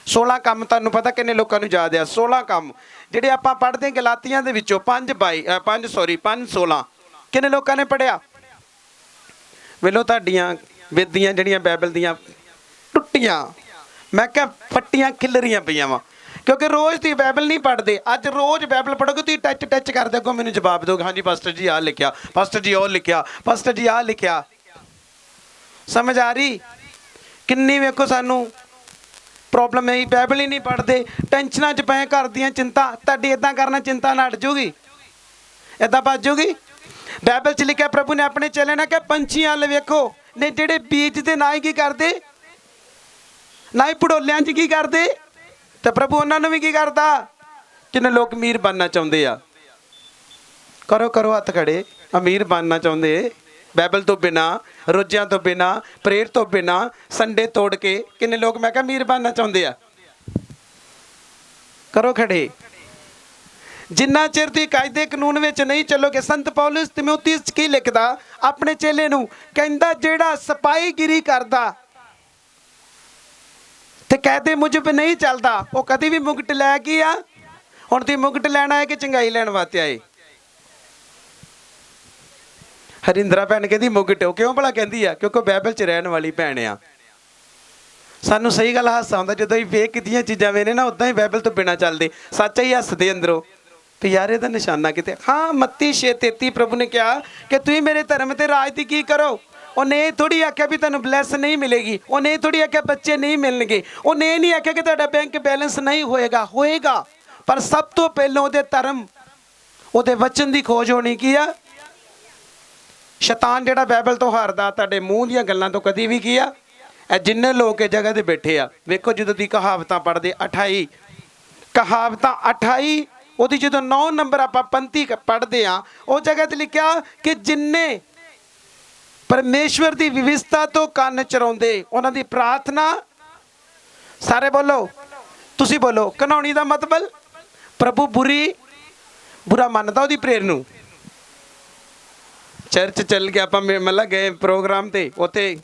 16 ਕੰਮ ਤੁਹਾਨੂੰ ਪਤਾ ਕਿੰਨੇ ਲੋਕਾਂ ਨੂੰ ਯਾਦ ਆ? 16 ਕੰਮ ਜਿਹੜੇ ਆਪਾਂ ਪੜ੍ਹਦੇ ਗਲਾਤੀਆਂ ਦੇ ਵਿੱਚੋਂ 5:16 ਕਿੰਨੇ ਲੋਕਾਂ ਨੇ ਪੜ੍ਹਿਆ? ਵੇਲੋ ਤੁਹਾਡੀਆਂ ਵਿਧੀਆਂ ਜਿਹੜੀਆਂ ਬਾਈਬਲ ਦੀਆਂ ਟੁੱਟੀਆਂ, ਮੈਂ ਕਿਹਾ ਫੱਟੀਆਂ ਖਿਲਰੀਆਂ ਪਈਆਂ ਵਾ, ਕਿਉਂਕਿ ਰੋਜ਼ ਤੁਸੀਂ ਬਾਈਬਲ ਨਹੀਂ ਪੜ੍ਹਦੇ। ਅੱਜ ਰੋਜ਼ ਬਾਈਬਲ ਪੜ੍ਹੋਗੇ, ਤੁਸੀਂ ਟੱਚ ਕਰਦੇ ਅੱਗੋਂ ਮੈਨੂੰ ਜਵਾਬ ਦਿਓਗੇ, ਹਾਂਜੀ ਪਾਸਟਰ ਜੀ ਆਹ ਲਿਖਿਆ, ਪਾਸਟਰ ਜੀ ਉਹ ਲਿਖਿਆ, ਪਾਸਟਰ ਜੀ ਆਹ ਲਿਖਿਆ। ਸਮਝ ਆ ਰਹੀ? ਕਿੰਨੀ ਵੇਖੋ ਸਾਨੂੰ ਪ੍ਰੋਬਲਮ ਹੈ, ਬਾਈਬਲ ਹੀ ਨਹੀਂ ਪੜ੍ਹਦੇ, ਟੈਨਸ਼ਨਾਂ 'ਚ ਪਏ, ਘਰ ਦੀਆਂ ਚਿੰਤਾ। ਤੁਹਾਡੀ ਇੱਦਾਂ ਕਰਨਾ ਚਿੰਤਾ ਨਾ ਹਟ ਜੂਗੀ, ਇੱਦਾਂ ਭੱਜ ਜੂਗੀ। ਬਾਈਬਲ 'ਚ ਲਿਖਿਆ, ਪ੍ਰਭੂ ਨੇ ਆਪਣੇ ਚੇਲਿਆਂ ਨੇ ਕਿਹਾ ਪੰਛੀਆਂ ਵੱਲ ਵੇਖੋ, ਨੇ ਜਿਹੜੇ ਬੀਜ ਦੇ ਨਾ ਹੀ ਕੀ ਕਰਦੇ, ਨਾ ਹੀ ਭੜੋਲਿਆਂ 'ਚ ਕੀ ਕਰਦੇ, ਤੇ ਪ੍ਰਭੂ ਉਹਨਾਂ ਨੂੰ ਵੀ ਕੀ ਕਰਦਾ? ਕਿੰਨੇ ਲੋਕ ਅਮੀਰ ਬਣਨਾ ਚਾਹੁੰਦੇ ਆ? ਕਰੋ ਹੱਥ ਖੜੇ। ਅਮੀਰ ਬਣਨਾ ਚਾਹੁੰਦੇ ਬਾਈਬਲ ਤੋਂ ਬਿਨਾ, ਰੋਜ਼ਿਆਂ ਤੋਂ ਬਿਨਾ, ਪ੍ਰੇਰ ਤੋਂ ਬਿਨਾ, ਸੰਡੇ ਤੋੜ ਕੇ। ਕਿੰਨੇ ਲੋਕ ਮੈਂ ਕਿਹਾ ਅਮੀਰ ਬਣਨਾ ਚਾਹੁੰਦੇ ਆ? ਕਰੋ ਖੜੇ। ਜਿੰਨਾ ਚਿਰ ਤੁਸੀਂ ਕਾਇਦੇ ਕਾਨੂੰਨ ਵਿੱਚ ਨਹੀਂ ਚੱਲੋਗੇ। ਸੰਤ ਪੌਲੁਸ ਤਿਮੋਥੀਉਸ 'ਚ ਕੀ ਲਿਖਦਾ ਆਪਣੇ ਚੇਲੇ ਨੂੰ? ਕਹਿੰਦਾ ਜਿਹੜਾ ਸਿਪਾਹੀਗਿਰੀ ਕਰਦਾ ਤੇ ਕਾਇਦੇ ਮੁਜਬ ਨਹੀਂ ਚੱਲਦਾ, ਉਹ ਕਦੀ ਵੀ ਮੁਕਟ ਲੈ ਕੇ ਆ। ਹੁਣ ਤੁਸੀਂ ਮੁਕਟ ਲੈਣਾ ਹੈ ਕਿ ਚੰਗਾਈ ਲੈਣ ਵਾਸਤੇ ਆਏ? ਹਰਿੰਦਰਾ ਭੈਣ ਕਹਿੰਦੀ ਮੁਕਟ। ਉਹ ਕਿਉਂ ਭਲਾ ਕਹਿੰਦੀ ਆ? ਕਿਉਂਕਿ ਬਾਈਬਲ 'ਚ ਰਹਿਣ ਵਾਲੀ ਭੈਣ ਆ। ਸਾਨੂੰ ਸਹੀ ਗੱਲ ਹਾਸਾ ਆਉਂਦਾ ਜਦੋਂ ਹੀ ਵੇਖ ਕੀਤੀਆਂ ਚੀਜ਼ਾਂ ਵੇਨੇ ਨਾ, ਉੱਦਾਂ ਹੀ ਬਾਈਬਲ ਤੋਂ ਬਿਨਾਂ ਚੱਲਦੇ। ਸੱਚ ਹੀ ਹੱਸਦੇ ਅੰਦਰੋਂ ਤੇ ਯਾਰ ਇਹਦਾ ਨਿਸ਼ਾਨਾ ਕਿਤੇ। ਹਾਂ, ਮੱਤੀ 6:33 ਪ੍ਰਭੂ ਨੇ ਕਿਹਾ ਕਿ ਤੁਸੀਂ ਮੇਰੇ ਧਰਮ ਤੇ ਰਾਜ ਦੀ ਕੀ ਕਰੋ। ਉਹਨੇ ਇਹ ਥੋੜ੍ਹੀ ਆਖਿਆ ਵੀ ਤੁਹਾਨੂੰ ਬਲੈਸ ਨਹੀਂ ਮਿਲੇਗੀ। ਉਹਨੇ ਇਹ ਥੋੜ੍ਹੀ ਆਖਿਆ ਬੱਚੇ ਨਹੀਂ ਮਿਲਣਗੇ। ਉਹਨੇ ਇਹ ਨਹੀਂ ਆਖਿਆ ਕਿ ਤੁਹਾਡਾ ਬੈਂਕ ਬੈਲੈਂਸ ਨਹੀਂ ਹੋਏਗਾ, ਹੋਏਗਾ। ਪਰ ਸਭ ਤੋਂ ਪਹਿਲਾਂ ਉਹਦੇ ਧਰਮ ਉਹਦੇ ਵਚਨ ਦੀ ਖੋਜ ਹੋਣੀ ਕੀ ਆ? ਸ਼ੈਤਾਨ ਜਿਹੜਾ ਬਾਈਬਲ ਤੋਂ ਹਾਰਦਾ ਤੁਹਾਡੇ ਮੂੰਹ ਦੀਆਂ ਗੱਲਾਂ ਤੋਂ ਕਦੀ ਵੀ ਕੀ ਆ? ਇਹ ਜਿੰਨੇ ਲੋਕ ਇਹ ਜਗ੍ਹਾ ਤੇ ਬੈਠੇ ਆ, ਵੇਖੋ ਜਦੋਂ ਦੀ ਕਹਾਵਤਾਂ ਪੜ੍ਹਦੇ 28 ਕਹਾਵਤਾਂ 28 ਉਹਦੀ ਜਦੋਂ 9 ਨੰਬਰ ਆਪਾਂ ਪੰਤੀ ਪੜ੍ਹਦੇ ਆ, ਉਹ ਜਗ੍ਹਾ ਤੇ ਲਿਖਿਆ ਕਿ ਜਿੰਨੇ ਪਰਮੇਸ਼ਵਰ ਦੀ ਵਿਵਸਥਾ ਤੋਂ ਕੰਨ ਚਰਾਉਂਦੇ ਉਹਨਾਂ ਦੀ ਪ੍ਰਾਰਥਨਾ, ਸਾਰੇ ਬੋਲੋ, ਤੁਸੀਂ ਬੋਲੋ, ਘਨਾਉਣੀ ਦਾ ਮਤਲਬ ਪ੍ਰਭੂ ਬੁਰਾ ਮੰਨਦਾ ਉਹਦੀ ਪ੍ਰੇਰ ਨੂੰ। ਚਰਚ ਚੱਲ ਕੇ ਆਪਾਂ ਮਤਲਬ ਗਏ ਪ੍ਰੋਗਰਾਮ ਤੇ, ਉੱਥੇ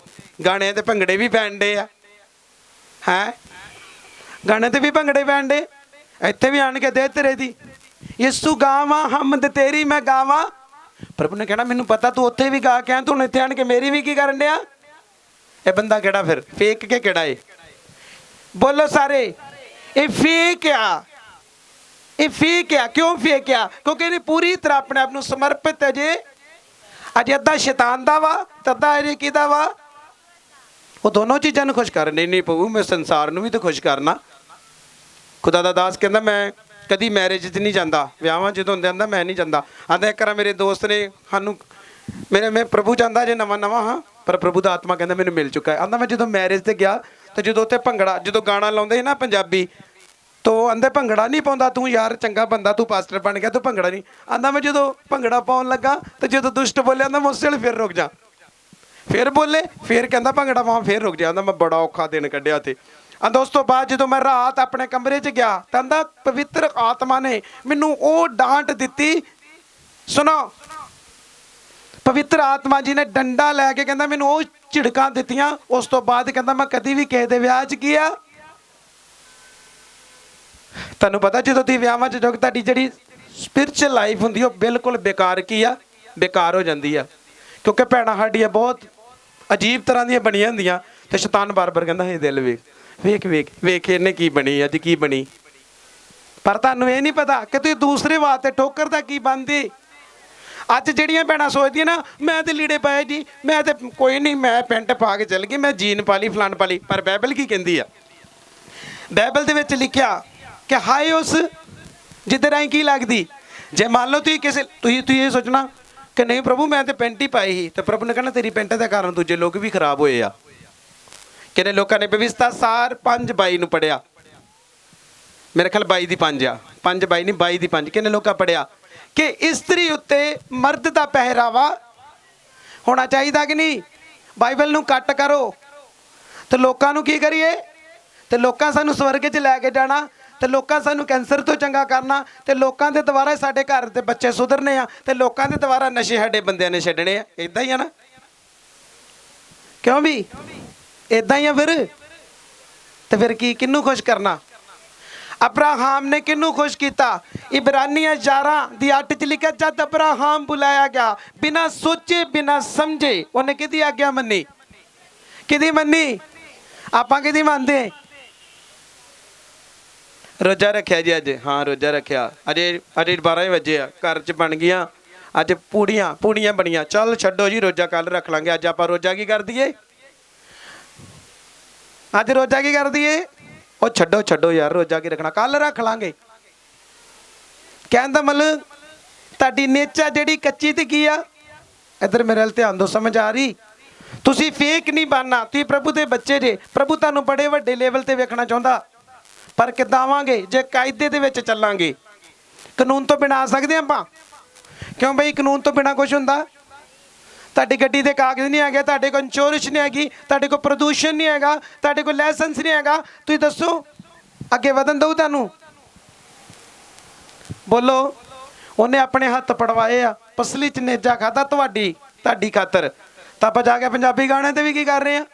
ਗਾਣੇ ਤੇ ਭੰਗੜੇ ਵੀ ਪੈਂਦੇ ਆ, ਹੈ ਗਾਣੇ ਤੇ ਵੀ ਭੰਗੜੇ ਪੈਂਦੇ, ਇੱਥੇ ਵੀ ਆਣ ਕੇ ਦੇ ਤੇਰੇ ਦੀ ਯਿਸੂ ਗਾਵਾਂ ਹਮਦ ਤੇਰੀ ਮੈਂ ਗਾਵਾਂ। ਪ੍ਰਭੂ ਨੇ ਕਹਿਣਾ ਮੈਨੂੰ ਪਤਾ ਤੂੰ ਉੱਥੇ ਵੀ ਗਾ ਕੇ ਆਇਆ, ਤੂੰ ਇੱਥੇ ਆਣ ਕੇ ਮੇਰੀ ਵੀ ਕੀ ਕਰਨ ਡਿਆ? ਇਹ ਬੰਦਾ ਕਿਹੜਾ ਫਿਰ ਫੇਕ ਕੇ ਕਿਹੜਾ ਏ? ਬੋਲੋ ਸਾਰੇ, ਇਹ ਫੇਕ ਆ, ਇਹ ਫੇਕ ਆ। ਕਿਉਂ ਫੇਕ ਆ? ਕਿਉਂਕਿ ਇਹਨੇ ਪੂਰੀ ਤਰ੍ਹਾਂ ਆਪਣੇ ਆਪ ਨੂੰ ਸਮਰਪਿਤ ਅਜੇ ਅੱਧਾ ਸ਼ੈਤਾਨ ਦਾ ਵਾ ਤੇ ਅੱਧਾ ਇਹ ਕਿਹਦਾ ਵਾ? ਉਹ ਦੋਨੋਂ ਚੀਜ਼ਾਂ ਨੂੰ ਖੁਸ਼ ਕਰਨ। ਨਹੀਂ ਪਊ, ਮੈਂ ਸੰਸਾਰ ਨੂੰ ਵੀ ਤਾਂ ਖੁਸ਼ ਕਰਨਾ। ਖੁਦਾ ਦਾ ਦਾਸ ਕਹਿੰਦਾ ਮੈਂ ਕਦੀ ਮੈਰਿਜ 'ਚ ਨਹੀਂ ਜਾਂਦਾ, ਵਿਆਹਾਂ ਜਦੋਂ ਹੁੰਦੇ ਆਂਦਾ ਮੈਂ ਨਹੀਂ ਜਾਂਦਾ। ਆਂਦਾ ਇੱਕ ਵਾਰ ਮੇਰੇ ਦੋਸਤ ਨੇ ਸਾਨੂੰ ਮੈਂ ਪ੍ਰਭੂ ਜਾਂਦਾ ਜੇ ਨਵਾਂ ਹਾਂ, ਪਰ ਪ੍ਰਭੂ ਦਾ ਆਤਮਾ ਕਹਿੰਦਾ ਮੈਨੂੰ ਮਿਲ ਚੁੱਕਾ ਹੈ। ਆਂਦਾ ਮੈਂ ਜਦੋਂ ਮੈਰਿਜ ਤੇ ਗਿਆ ਤੇ ਜਦੋਂ ਉੱਥੇ ਭੰਗੜਾ, ਜਦੋਂ ਗਾਣਾ ਲਾਉਂਦੇ ਸੀ ਨਾ ਪੰਜਾਬੀ, ਤੋ ਆਂਦੇ ਭੰਗੜਾ ਨਹੀਂ ਪਾਉਂਦਾ ਤੂੰ ਯਾਰ, ਚੰਗਾ ਬੰਦਾ ਤੂੰ, ਪਾਸਟਰ ਬਣ ਗਿਆ ਤੂੰ ਭੰਗੜਾ ਨਹੀਂ। ਆਂਦਾ ਮੈਂ ਜਦੋਂ ਭੰਗੜਾ ਪਾਉਣ ਲੱਗਾ ਤੇ ਜਦੋਂ ਦੁਸ਼ਟ ਬੋਲਿਆ ਆਂਦਾ ਮੈਂ ਉਸੇ ਵੇਲੇ ਫਿਰ ਰੁਕ ਜਾ, ਫਿਰ ਬੋਲੇ, ਫਿਰ ਕਹਿੰਦਾ ਭੰਗੜਾ ਪਾਵਾਂ, ਫਿਰ ਰੁਕ ਜਾ। ਆਂਦਾ ਮੈਂ ਬੜਾ ਔਖਾ ਦਿਨ ਕੱਢਿਆ ਤੇ। ਆਂਦਾ ਉਸ ਤੋਂ ਬਾਅਦ ਜਦੋਂ ਮੈਂ ਰਾਤ ਆਪਣੇ ਕਮਰੇ 'ਚ ਗਿਆ ਤਾਂ ਆਂਦਾ ਪਵਿੱਤਰ ਆਤਮਾ ਨੇ ਮੈਨੂੰ ਉਹ ਡਾਂਟ ਦਿੱਤੀ। ਸੁਣੋ, ਪਵਿੱਤਰ ਆਤਮਾ ਜੀ ਨੇ ਡੰਡਾ ਲੈ ਕੇ ਕਹਿੰਦਾ ਮੈਨੂੰ ਉਹ ਝਿੜਕਾਂ ਦਿੱਤੀਆਂ। ਉਸ ਤੋਂ ਬਾਅਦ ਕਹਿੰਦਾ ਮੈਂ ਕਦੀ ਵੀ ਕਿਸੇ ਦੇ ਵਿਆਹ 'ਚ ਗਿਆ। ਤੁਹਾਨੂੰ ਪਤਾ ਜਦੋਂ ਤੁਸੀਂ ਵਿਆਹਾਂ 'ਚ ਜਾਓਗੇ ਤੁਹਾਡੀ ਜਿਹੜੀ ਸਪਿਰਚੁਅਲ ਲਾਈਫ ਹੁੰਦੀ ਉਹ ਬਿਲਕੁਲ ਬੇਕਾਰ ਕੀ ਆ? ਬੇਕਾਰ ਹੋ ਜਾਂਦੀ ਆ। ਕਿਉਂਕਿ ਭੈਣਾਂ ਸਾਡੀਆਂ ਬਹੁਤ ਅਜੀਬ ਤਰ੍ਹਾਂ ਦੀਆਂ ਬਣੀਆਂ ਹੁੰਦੀਆਂ ਤੇ ਸ਼ੈਤਾਨ ਬਾਰ-ਬਾਰ ਕਹਿੰਦਾ ਹੈ ਦਿਲ ਵੇਖ ਇਹਨੇ ਕੀ ਬਣੀ, ਅੱਜ ਕੀ ਬਣੀ। ਪਰ ਤੁਹਾਨੂੰ ਇਹ ਨਹੀਂ ਪਤਾ ਕਿ ਤੁਸੀਂ ਦੂਸਰੇ ਵਾਸਤੇ ਠੋਕਰ ਦਾ ਕੀ ਬਣਦੇ। ਅੱਜ ਜਿਹੜੀਆਂ ਭੈਣਾਂ ਸੋਚਦੀਆਂ ਨਾ ਮੈਂ ਤੇ ਲੀੜੇ ਪਾਏ ਜੀ, ਮੈਂ ਤੇ ਕੋਈ ਨਹੀਂ, ਮੈਂ ਪੈਂਟ ਪਾ ਕੇ ਚੱਲ ਗਈ, ਮੈਂ ਜੀਨ ਪਾ ਲਈ, ਫਲਾਨ ਪਾ ਲਈ। ਪਰ ਬਾਈਬਲ ਕੀ ਕਹਿੰਦੀ ਆ? ਬਾਈਬਲ ਦੇ ਵਿੱਚ ਲਿਖਿਆ ਕਿ ਹਾਏ ਉਸ ਜਿਹਦੇ ਰਾਹੀਂ ਕੀ ਲੱਗਦੀ। ਜੇ ਮੰਨ ਲਓ ਤੁਸੀਂ ਇਹ ਸੋਚਣਾ ਕਿ ਨਹੀਂ ਪ੍ਰਭੂ ਮੈਂ ਤੇ ਪੈਂਟ ਹੀ ਪਾਈ ਸੀ, ਤੇ ਪ੍ਰਭੂ ਨੇ ਕਹਿਣਾ ਤੇਰੀ ਪੈਂਟ ਦੇ ਕਾਰਨ ਦੂਜੇ ਲੋਕ ਵੀ ਖਰਾਬ ਹੋਏ ਆ। ਕਿੰਨੇ ਲੋਕਾਂ ਨੇ ਵਿਵਸਥਾ ਸਾਰ 5:22 ਨੂੰ ਪੜਿਆ, ਮੇਰੇ ਖਿਆਲ 22 ਦੀ 5 ਆ, 5:22 ਨਹੀਂ 22 ਦੀ 5। ਕਿੰਨੇ ਲੋਕਾਂ ਪੜਿਆ ਕਿ ਇਸਤਰੀ ਉੱਤੇ ਮਰਦ ਦਾ ਪਹਿਰਾਵਾ ਹੋਣਾ ਚਾਹੀਦਾ ਕਿ ਨਹੀਂ? ਬਾਈਬਲ ਨੂੰ ਕੱਟ ਕਰੋ ਤੇ ਲੋਕਾਂ ਨੂੰ ਕੀ ਕਰੀਏ? ਤੇ ਲੋਕਾਂ ਸਾਨੂੰ ਸਵਰਗ 'ਚ ਲੈ ਕੇ ਜਾਣਾ, ਤੇ ਲੋਕਾਂ ਸਾਨੂੰ ਕੈਂਸਰ ਤੋਂ ਚੰਗਾ ਕਰਨਾ, ਤੇ ਲੋਕਾਂ ਦੇ ਦੁਆਰਾ ਸਾਡੇ ਘਰ ਦੇ ਬੱਚੇ ਸੁਧਰਨੇ ਆ, ਤੇ ਲੋਕਾਂ ਦੇ ਦੁਆਰਾ ਨਸ਼ੇ ਸਾਡੇ ਬੰਦਿਆਂ ਨੇ ਛੱਡਣੇ ਆ। ਇਦਾਂ ਹੀ ਆ ਨਾ? ਕਿਉਂ ਵੀ ਇਦਾਂ ਹੀ ਆ ਫਿਰ? ਤੇ ਫਿਰ ਕੀ ਕਿਹਨੂੰ ਖੁਸ਼ ਕਰਨਾ? ਅਬਰਾਹਾਮ ਨੇ ਕਿਹਨੂੰ ਖੁਸ਼ ਕੀਤਾ? ਇਬਰਾਨੀਆਂ 11 ਦੀ 8 'ਚ ਲਿਖਿਆ ਜਦ ਅਬਰਾਹਾਮ ਬੁਲਾਇਆ ਗਿਆ ਬਿਨਾਂ ਸੋਚੇ ਬਿਨਾਂ ਸਮਝੇ ਉਹਨੇ ਕਿਹਦੀ ਆਗਿਆ ਮੰਨੀ? ਕਿਹਦੀ ਮੰਨੀ? ਆਪਾਂ ਕਿਹਦੀ ਮੰਨਦੇ? ਰੋਜ਼ਾ ਰੱਖਿਆ ਜੀ ਅੱਜ, ਹਾਂ ਰੋਜ਼ਾ ਰੱਖਿਆ। ਅਜੇ 12 ਵਜੇ ਆ, ਘਰ 'ਚ ਬਣ ਗਈਆਂ ਅੱਜ ਪੂੜੀਆਂ ਬਣੀਆਂ। ਚੱਲ ਛੱਡੋ ਜੀ, ਰੋਜ਼ਾ ਕੱਲ ਰੱਖ ਲਾਂਗੇ। ਅੱਜ ਆਪਾਂ ਰੋਜ਼ਾ ਕੀ ਕਰ ਦਈਏ? ਅੱਜ ਰੋਜ਼ਾ ਕੀ ਕਰ ਦਈਏ? ਉਹ ਛੱਡੋ ਯਾਰ, ਰੋਜ਼ਾ ਕੀ ਰੱਖਣਾ, ਕੱਲ ਰੱਖ ਲਾਂਗੇ। ਕਹਿਣ ਦਾ ਮਤਲਬ ਤੁਹਾਡੀ ਨੇਚਰ ਜਿਹੜੀ ਕੱਚੀ ਤੇ ਕੀ ਆ? ਇੱਧਰ ਮੇਰੇ ਵੱਲ ਧਿਆਨ ਦਿਓ, ਸਮਝ ਆ ਰਹੀ? ਤੁਸੀਂ ਫੇਕ ਨਹੀਂ ਬਣਨਾ, ਤੁਸੀਂ ਪ੍ਰਭੂ ਦੇ ਬੱਚੇ ਜੇ। ਪ੍ਰਭੂ ਤੁਹਾਨੂੰ ਬੜੇ ਵੱਡੇ ਲੈਵਲ ਤੇ ਵੇਖਣਾ ਚਾਹੁੰਦਾ, ਪਰ ਕਿੱਦਾਂ ਆਵਾਂਗੇ? ਜੇ ਕਾਇਦੇ ਦੇ ਵਿੱਚ ਚੱਲਾਂਗੇ। ਕਾਨੂੰਨ ਤੋਂ ਬਿਨਾਂ ਆ ਸਕਦੇ ਆਪਾਂ? ਕਿਉਂ ਬਈ ਕਾਨੂੰਨ ਤੋਂ ਬਿਨਾਂ ਕੁਝ ਹੁੰਦਾ? ਤੁਹਾਡੀ ਗੱਡੀ ਦੇ ਕਾਗਜ਼ ਨਹੀਂ ਹੈਗੇ, ਤੁਹਾਡੇ ਕੋਲ ਇੰਸ਼ੋਰੈਂਸ ਨਹੀਂ ਹੈਗੀ, ਤੁਹਾਡੇ ਕੋਲ ਪ੍ਰਦੂਸ਼ਣ ਨਹੀਂ ਹੈਗਾ, ਤੁਹਾਡੇ ਕੋਲ ਲਾਇਸੈਂਸ ਨਹੀਂ ਹੈਗਾ, ਤੁਸੀਂ ਦੱਸੋ ਅੱਗੇ ਵਧਣ ਦਊ ਤੁਹਾਨੂੰ? ਬੋਲੋ। ਉਹਨੇ ਆਪਣੇ ਹੱਥ ਪੜਵਾਏ ਆ, ਪਸਲੀ 'ਚ ਨੇਜਾ ਖਾਦਾ ਤੁਹਾਡੀ ਖਾਤਰ। ਤਾਂ ਆਪਾਂ ਜਾ ਕੇ ਪੰਜਾਬੀ ਗਾਣੇ ਤੇ ਵੀ ਕੀ ਕਰ ਰਹੇ ਆ?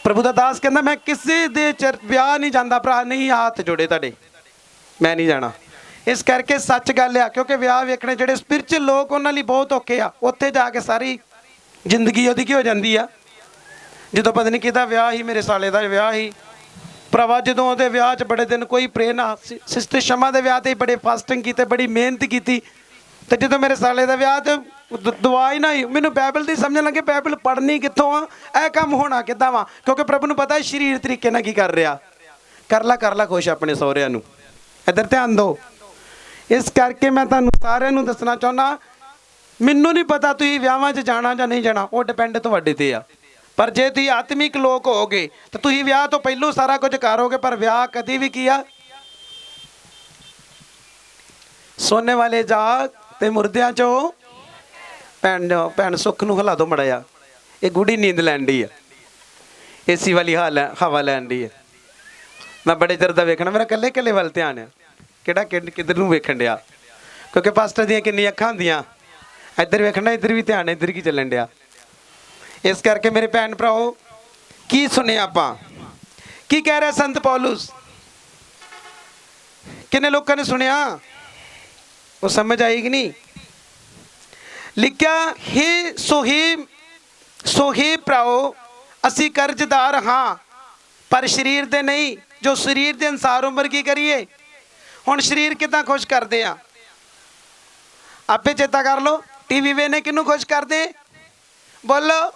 ਪ੍ਰਭੂ ਦਾ ਦਾਸ ਕਹਿੰਦਾ ਮੈਂ ਕਿਸੇ ਦੇ ਵਿਆਹ ਨਹੀਂ ਜਾਂਦਾ ਭਰਾ, ਨਹੀਂ ਹੱਥ ਜੋੜੇ ਤੁਹਾਡੇ, ਮੈਂ ਨਹੀਂ ਜਾਣਾ। ਇਸ ਕਰਕੇ ਸੱਚ ਗੱਲ ਆ, ਕਿਉਂਕਿ ਵਿਆਹ ਵੇਖਣੇ ਜਿਹੜੇ ਸਪਿਰਚੁਅਲ ਲੋਕ ਉਹਨਾਂ ਲਈ ਬਹੁਤ ਔਖੇ ਆ। ਉੱਥੇ ਜਾ ਕੇ ਸਾਰੀ ਜ਼ਿੰਦਗੀ ਉਹਦੀ ਕੀ ਹੋ ਜਾਂਦੀ ਆ? ਜਦੋਂ ਪਤਾ ਨਹੀਂ ਕਿਹਦਾ ਵਿਆਹ ਹੀ, ਮੇਰੇ ਸਾਲੇ ਦਾ ਵਿਆਹ ਹੀ ਭਰਾਵਾ, ਜਦੋਂ ਉਹਦੇ ਵਿਆਹ 'ਚ ਬੜੇ ਦਿਨ ਕੋਈ ਪ੍ਰੇ ਨਾ, ਸਿਸਟਰ ਸ਼ਮਾ ਦੇ ਵਿਆਹ 'ਤੇ ਬੜੇ ਫਾਸਟਿੰਗ ਕੀਤੇ, ਬੜੀ ਮਿਹਨਤ ਕੀਤੀ, ਤੇ ਜਦੋਂ ਮੇਰੇ ਸਾਲੇ ਦਾ ਵਿਆਹ 'ਚ ਦੁਆ ਹੀ ਨਾ ਹੋਈ। ਮੈਨੂੰ ਬਾਈਬਲ ਦੀ ਸਮਝਣ ਲੱਗੇ ਬਾਈਬਲ ਪੜ੍ਹਨੀ ਕਿੱਥੋਂ ਆ, ਇਹ ਕੰਮ ਹੋਣਾ ਕਿੱਦਾਂ ਵਾ? ਕਿਉਂਕਿ ਪ੍ਰਭੂ ਨੂੰ ਪਤਾ ਸਰੀਰ ਤਰੀਕੇ ਨਾਲ ਕੀ ਕਰ ਰਿਹਾ। ਕਰ ਲਾ ਖੁਸ਼ ਆਪਣੇ ਸਹੁਰਿਆਂ ਨੂੰ। ਇੱਧਰ ਧਿਆਨ ਦਿਓ, ਇਸ ਕਰਕੇ ਮੈਂ ਤੁਹਾਨੂੰ ਸਾਰਿਆਂ ਨੂੰ ਦੱਸਣਾ ਚਾਹੁੰਦਾ, ਮੈਨੂੰ ਨਹੀਂ ਪਤਾ ਤੁਸੀਂ ਵਿਆਹਾਂ 'ਚ ਜਾਣਾ ਜਾਂ ਨਹੀਂ ਜਾਣਾ, ਉਹ ਡਿਪੈਂਡ ਤੁਹਾਡੇ ਤੇ ਆ। ਪਰ ਜੇ ਤੁਸੀਂ ਆਤਮਿਕ ਲੋਕ ਹੋਗੇ ਤਾਂ ਤੁਸੀਂ ਵਿਆਹ ਤੋਂ ਪਹਿਲੋਂ ਸਾਰਾ ਕੁਝ ਕਰੋਗੇ। ਪਰ ਵਿਆਹ ਕਦੀ ਵੀ ਕੀ ਆ, ਸੋਨੇ ਵਾਲੇ ਜਾਗ ਤੇ ਮੁਰਦਿਆਂ 'ਚੋਂ ਭੈਣ ਸੁੱਖ ਨੂੰ ਹਿਲਾ ਦੋ ਮੜਾ ਜਾ, ਇਹ ਗੂੜੀ ਨੀਂਦ ਲੈਣ ਦੀ ਆ, ਏਸੀ ਵਾਲੀ ਹਵਾ ਲੈਣ ਦੀ ਆ। ਮੈਂ ਬੜੇ ਚਿਰ ਦਾ ਵੇਖਣਾ, ਮੇਰਾ ਇਕੱਲੇ ਇਕੱਲੇ ਵੱਲ ਧਿਆਨ ਆ, ਕਿਹੜਾ ਕਿੱਧਰ ਨੂੰ ਵੇਖਣ ਡਿਆ, ਕਿਉਂਕਿ ਪਾਸਟਰ ਦੀਆਂ ਕਿੰਨੀਆਂ ਅੱਖਾਂ ਹੁੰਦੀਆਂ, ਇੱਧਰ ਵੇਖਣਾ, ਇੱਧਰ ਵੀ ਧਿਆਨ, ਇੱਧਰ ਕੀ ਚੱਲਣ ਡਿਆ। ਇਸ ਕਰਕੇ ਮੇਰੇ ਭੈਣ ਭਰਾਓ, ਕੀ ਸੁਣਿਆ ਆਪਾਂ, ਕੀ ਕਹਿ ਰਿਹਾ ਸੰਤ ਪੌਲੁਸ, ਕਿੰਨੇ ਲੋਕਾਂ ਨੇ ਸੁਣਿਆ, ਉਹ ਸਮਝ ਆਈ ਕਿ ਨਹੀਂ? ਲਿਖਿਆ ਹੀ ਸੋਹੀ ਭਰਾਓ, ਅਸੀਂ ਕਰਜ਼ਦਾਰ ਹਾਂ ਪਰ ਸਰੀਰ ਦੇ ਨਹੀਂ, ਜੋ ਸਰੀਰ ਦੇ ਅਨਸਾਰ ਉਮਰ ਕੀ ਕਰੀਏ। ਹੁਣ ਸਰੀਰ ਕਿੱਦਾਂ ਖੁਸ਼ ਕਰਦੇ ਆ, ਆਪੇ ਚੇਤਾ ਕਰ ਲਓ। ਟੀਵੀ ਵੇਖਨੇ ਕਿਹਨੂੰ ਖੁਸ਼ ਕਰਦੇ, ਬੋਲੋ।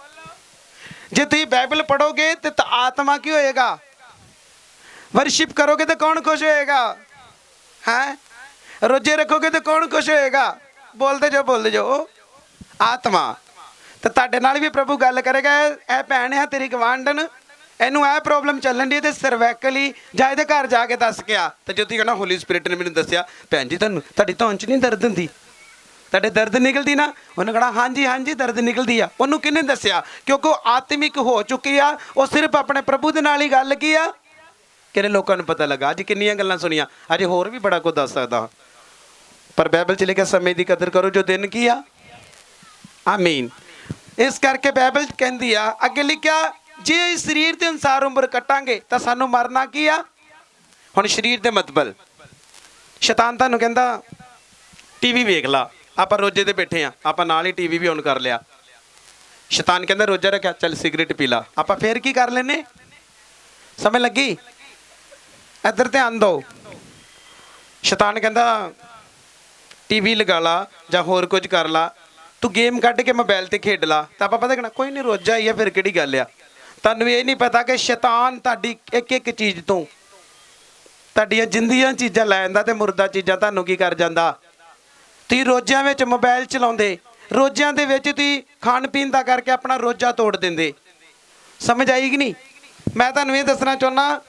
ਜੇ ਤੁਸੀਂ ਬਾਈਬਲ ਪੜੋਗੇ ਤੇ ਆਤਮਾ ਕੀ ਹੋਏਗਾ, ਵਰਸ਼ਿਪ ਕਰੋਗੇ ਤਾਂ ਕੌਣ ਖੁਸ਼ ਹੋਏਗਾ, ਹੈ ਰੋਜੇ ਰੱਖੋਗੇ ਤਾਂ ਕੌਣ ਖੁਸ਼ ਹੋਏਗਾ, ਬੋਲਦੇ ਜਾਓ ਆਤਮਾ। ਤੇ ਤੁਹਾਡੇ ਨਾਲ ਵੀ ਪ੍ਰਭੂ ਗੱਲ ਕਰੇਗਾ, ਇਹ ਭੈਣ ਹੈ ਤੇਰੀ ਗਵਾਂਢਣ, ਇਹਨੂੰ ਇਹ ਪ੍ਰੋਬਲਮ ਚੱਲਣ ਦੀ, ਤੇ ਸਰਵੈਕਲੀ ਜਾਂ ਇਹਦੇ ਘਰ ਜਾ ਕੇ ਦੱਸ ਕੇ ਆ। ਤੇ ਜਦੋਂ ਕਹਿੰਦਾ ਹੋਲੀ ਸਪਿਰਿਟ ਨੇ ਮੈਨੂੰ ਦੱਸਿਆ, ਭੈਣ ਜੀ ਤੁਹਾਨੂੰ ਤੁਹਾਡੀ ਧੌਣ 'ਚ ਨਹੀਂ ਦਰਦ ਹੁੰਦੀ, ਤੁਹਾਡੇ ਦਰਦ ਨਿਕਲਦੀ ਨਾ, ਉਹਨੇ ਕਹਣਾ ਹਾਂਜੀ ਦਰਦ ਨਿਕਲਦੀ ਆ। ਉਹਨੂੰ ਕਿਹਨੇ ਦੱਸਿਆ, ਕਿਉਂਕਿ ਉਹ ਆਤਮਿਕ ਹੋ ਚੁੱਕੀ ਆ, ਉਹ ਸਿਰਫ ਆਪਣੇ ਪ੍ਰਭੂ ਦੇ ਨਾਲ ਹੀ ਗੱਲ ਕੀ ਆ, ਕਿਹੜੇ ਲੋਕਾਂ ਨੂੰ ਪਤਾ ਲੱਗਾ। ਅੱਜ ਕਿੰਨੀਆਂ ਗੱਲਾਂ ਸੁਣੀਆਂ, ਅਜੇ ਹੋਰ ਵੀ ਬੜਾ ਕੁਝ ਦੱਸ ਸਕਦਾ, ਪਰ ਬਾਈਬਲ 'ਚ ਲਿਖਿਆ ਸਮੇਂ ਦੀ ਕਦਰ ਕਰੋ ਜੋ ਦਿਨ ਕੀ ਆ, ਆਮੀਨ। ਇਸ ਕਰਕੇ ਬਾਈਬਲ ਕਹਿੰਦੀ ਆ, ਅੱਗੇ ਲਿਖਿਆ ਜੇ ਸਰੀਰ ਦੇ ਅਨੁਸਾਰ ਉਮਰ ਕੱਟਾਂਗੇ ਤਾਂ ਸਾਨੂੰ ਮਰਨਾ ਕੀ ਆ। ਹੁਣ ਸਰੀਰ ਦੇ ਮਤਲਬ, ਸ਼ੈਤਾਨ ਤੁਹਾਨੂੰ ਕਹਿੰਦਾ ਟੀਵੀ ਵੇਖ ਲਾ, ਆਪਾਂ ਰੋਜੇ ਤੇ ਬੈਠੇ ਆ, ਆਪਾਂ ਨਾਲ ਹੀ ਟੀਵੀ ਵੀ ਔਨ ਕਰ ਲਿਆ। ਸ਼ੈਤਾਨ ਕਹਿੰਦਾ ਰੋਜਾ ਰੱਖਿਆ, ਚੱਲ ਸਿਗਰਟ ਪੀ ਲਾ, ਆਪਾਂ ਫੇਰ ਕੀ ਕਰ ਲੈਨੇ, ਸਮਝ ਲੱਗੀ? ਇੱਧਰ ਧਿਆਨ ਦਿਓ। ਸ਼ੈਤਾਨ ਕਹਿੰਦਾ ਟੀਵੀ ਲਗਾ ਲਾ ਜਾਂ ਹੋਰ ਕੁਝ ਕਰ ਲਾ, ਤੂੰ ਗੇਮ ਕੱਢ ਕੇ ਮੋਬਾਈਲ ਤੇ ਖੇਡ ਲਾ, ਤਾਂ ਆਪਾਂ ਪਤਾ ਕਹਿਣਾ ਕੋਈ ਨਹੀਂ ਰੋਜਾ ਹੀ ਆ, ਫਿਰ ਕਿਹੜੀ ਗੱਲ ਆ। ਤੁਹਾਨੂੰ ਇਹ ਨਹੀਂ ਪਤਾ ਕਿ ਸ਼ੈਤਾਨ ਤੁਹਾਡੀ ਇੱਕ ਇੱਕ ਚੀਜ਼ ਤੋਂ ਤੁਹਾਡੀਆਂ ਜਿੰਦੀਆਂ ਚੀਜ਼ਾਂ ਲੈ ਜਾਂਦਾ ਤੇ ਮੁਰਦਾ ਚੀਜ਼ਾਂ ਤੁਹਾਨੂੰ ਕੀ ਕਰ ਜਾਂਦਾ। ਤੁਸੀਂ ਰੋਜ਼ਿਆਂ ਵਿੱਚ ਮੋਬਾਈਲ ਚਲਾਉਂਦੇ, ਰੋਜ਼ਿਆਂ ਦੇ ਵਿੱਚ ਤੁਸੀਂ ਖਾਣ ਪੀਣ ਦਾ ਕਰਕੇ ਆਪਣਾ ਰੋਜ਼ਾ ਤੋੜ ਦਿੰਦੇ, ਸਮਝ ਆਈ ਕਿ ਨਹੀਂ? ਮੈਂ ਤੁਹਾਨੂੰ ਇਹ ਦੱਸਣਾ ਚਾਹੁੰਦਾ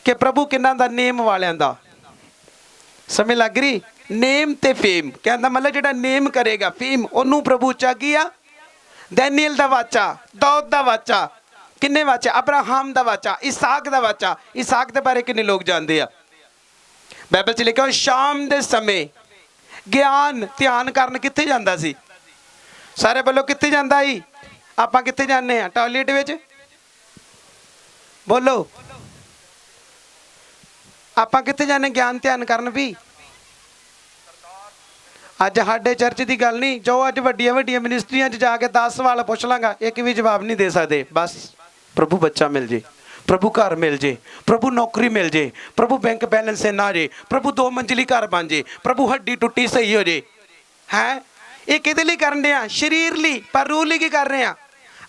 ਕਿ ਪ੍ਰਭੂ ਕਿੰਨਾ ਦਾ ਨੇਮ ਵਾਲਿਆਂ ਦਾ, ਸਮਝ ਲੱਗ ਰਹੀ? ਨੇਮ ਤੇ ਫੇਮ ਕਹਿੰਦਾ, ਮਤਲਬ ਜਿਹੜਾ ਨੇਮ ਕਰੇਗਾ ਫੇਮ, ਉਹਨੂੰ ਪ੍ਰਭੂ ਉੱਚਾ ਕੀਆ। ਦੈਨੀਅਲ ਦਾ ਵਾਚਾ, ਦਾਊਦ ਦਾ ਵਾਚਾ, ਕਿੰਨੇ ਵਾਚਾ, ਅਬਰਾਹਮ ਦਾ ਵਾਚਾ, ਇਸਾਕ ਦਾ ਵਾਚਾ। ਇਸਾਕ ਦੇ ਬਾਰੇ ਕਿੰਨੇ ਲੋਕ ਜਾਣਦੇ ਆ? ਬਾਈਬਲ 'ਚ ਲਿਖਿਆ ਸ਼ਾਮ ਦੇ ਸਮੇਂ ਗਿਆਨ ਧਿਆਨ ਕਰਨ ਕਿੱਥੇ ਜਾਂਦਾ ਸੀ, ਸਾਰੇ ਬੋਲੋ ਕਿੱਥੇ ਜਾਂਦਾ ਸੀ? ਆਪਾਂ ਕਿੱਥੇ ਜਾਂਦੇ ਆ, ਟਾਇਲਟ ਵਿੱਚ, ਬੋਲੋ ਆਪਾਂ ਕਿੱਥੇ ਜਾਂਦੇ ਗਿਆਨ ਧਿਆਨ ਕਰਨ ਵੀ? ਅੱਜ ਸਾਡੇ ਚਰਚ ਦੀ ਗੱਲ ਨਹੀਂ, ਜੋ ਅੱਜ ਵੱਡੀਆਂ ਵੱਡੀਆਂ ਮਿਨਿਸਟਰੀਆਂ 'ਚ ਜਾ ਕੇ 10 ਸਵਾਲ ਪੁੱਛ ਲਾਂਗਾ, ਇੱਕ ਵੀ ਜਵਾਬ ਨਹੀਂ ਦੇ ਸਕਦੇ। ਬਸ ਪ੍ਰਭੂ ਬੱਚਾ ਮਿਲ ਜੇ, ਪ੍ਰਭੂ ਘਰ ਮਿਲ ਜੇ, ਪ੍ਰਭੂ ਨੌਕਰੀ ਮਿਲ ਜੇ, ਪ੍ਰਭੂ ਬੈਂਕ ਬੈਲੈਂਸ ਨਾ ਜੇ, ਪ੍ਰਭੂ 2 ਮੰਜ਼ਿਲੀ ਘਰ ਬਣ ਜੇ, ਪ੍ਰਭੂ ਹੱਡੀ ਟੁੱਟੀ ਸਹੀ ਹੋ ਜੇ। ਹੈ ਇਹ ਕਿਹਦੇ ਲਈ ਕਰਨ ਦੇ ਆ? ਸਰੀਰ ਲਈ। ਪਰ ਰੂਹ ਲਈ ਕੀ ਕਰ ਰਹੇ ਆ?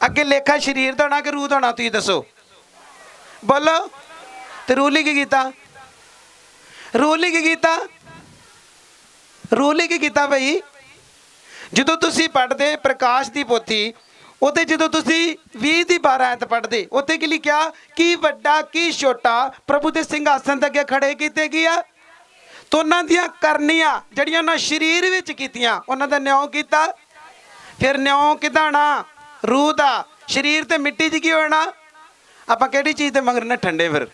ਅੱਗੇ ਲੇਖਾ ਸਰੀਰ ਦਾ ਹੋਣਾ ਕਿ ਰੂਹ ਦਾ ਹੋਣਾ, ਤੁਸੀਂ ਦੱਸੋ, ਬੋਲੋ। ਤੇ ਰੂਹ ਲਈ ਕੀ ਕੀਤਾ? ਰੂਹ ਲਈ ਕੀ ਕੀਤਾ? ਰੂਹ ਲਈ ਕੀ ਕੀਤਾ ਭਾਈ? ਜਦੋਂ ਤੁਸੀਂ ਪੜ੍ਹਦੇ ਪ੍ਰਕਾਸ਼ ਦੀ ਪੋਥੀ, ਉਹਦੇ ਜਦੋਂ ਤੁਸੀਂ 20 ਦੀ 12 ਐਤ ਪੜ੍ਹਦੇ, ਉੱਥੇ ਕੀ ਲਿਖਿਆ? ਕੀ ਵੱਡਾ ਕੀ ਛੋਟਾ ਪ੍ਰਭੂ ਦੇ ਸਿੰਘਾਸਨ ਦੇ ਅੱਗੇ ਖੜੇ ਕੀਤੇ ਗਿਆ। ਤਾਂ ਉਹਨਾਂ ਦੀਆਂ ਕਰਨੀਆਂ ਜਿਹੜੀਆਂ ਉਹਨਾਂ ਸਰੀਰ ਵਿੱਚ ਕੀਤੀਆਂ, ਉਹਨਾਂ ਦਾ ਨਿਉ ਕੀਤਾ। ਫਿਰ ਨਿਉ ਕਿੱਦਾਂ ਹੋਣਾ? ਰੂਹ ਦਾ। ਸਰੀਰ ਤੇ ਮਿੱਟੀ 'ਚ ਕੀ ਹੋਣਾ? ਆਪਾਂ ਕਿਹੜੀ ਚੀਜ਼ ਤੇ ਮਗਰ ਨਾ ਠੰਡੇ? ਫਿਰ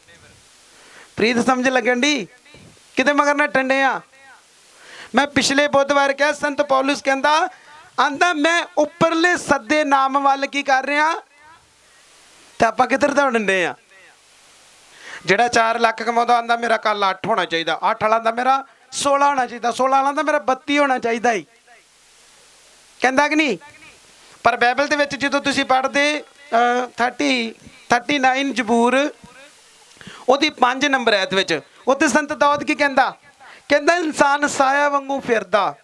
ਪ੍ਰੀਤ ਸਮਝ ਲੱਗਣ ਦੀ, ਕਿਤੇ ਮਗਰ ਨਾ ਠੰਡੇ ਆ। ਮੈਂ ਪਿਛਲੇ ਬੁੱਧਵਾਰ ਕਿਹਾ, ਸੰਤ ਪੌਲੁਸ ਕਹਿੰਦਾ ਆਂਦਾ ਮੈਂ ਉੱਪਰਲੇ ਸੱਦੇ ਨਾਮ ਵੱਲ ਕੀ ਕਰ ਰਿਹਾ, ਤੇ ਆਪਾਂ ਕਿੱਧਰ ਦੌੜਨ ਦੇ ਆ? ਜਿਹੜਾ 4 ਲੱਖ ਕਮਾਉਂਦਾ ਆਂਦਾ ਮੇਰਾ ਕੱਲ 8 ਹੋਣਾ ਚਾਹੀਦਾ, 8 ਵਾਲਾ ਦਾ ਮੇਰਾ 16 ਹੋਣਾ ਚਾਹੀਦਾ, 16 ਵਾਲਾ ਦਾ ਮੇਰਾ 32 ਹੋਣਾ ਚਾਹੀਦਾ ਹੀ, ਕਹਿੰਦਾ ਕਿ ਨਹੀਂ? ਪਰ ਬਾਈਬਲ ਦੇ ਵਿੱਚ ਜਦੋਂ ਤੁਸੀਂ ਪੜ੍ਹਦੇ 39 ਜ਼ਬੂਰ ਉਹਦੀ 5 ਨੰਬਰ ਐਤ ਵਿੱਚ, ਉੱਥੇ ਸੰਤ ਦਾਊਦ ਕੀ ਕਹਿੰਦਾ? ਕਹਿੰਦਾ ਇਨਸਾਨ ਸਾਇਆ ਵਾਂਗੂ ਫਿਰਦਾ,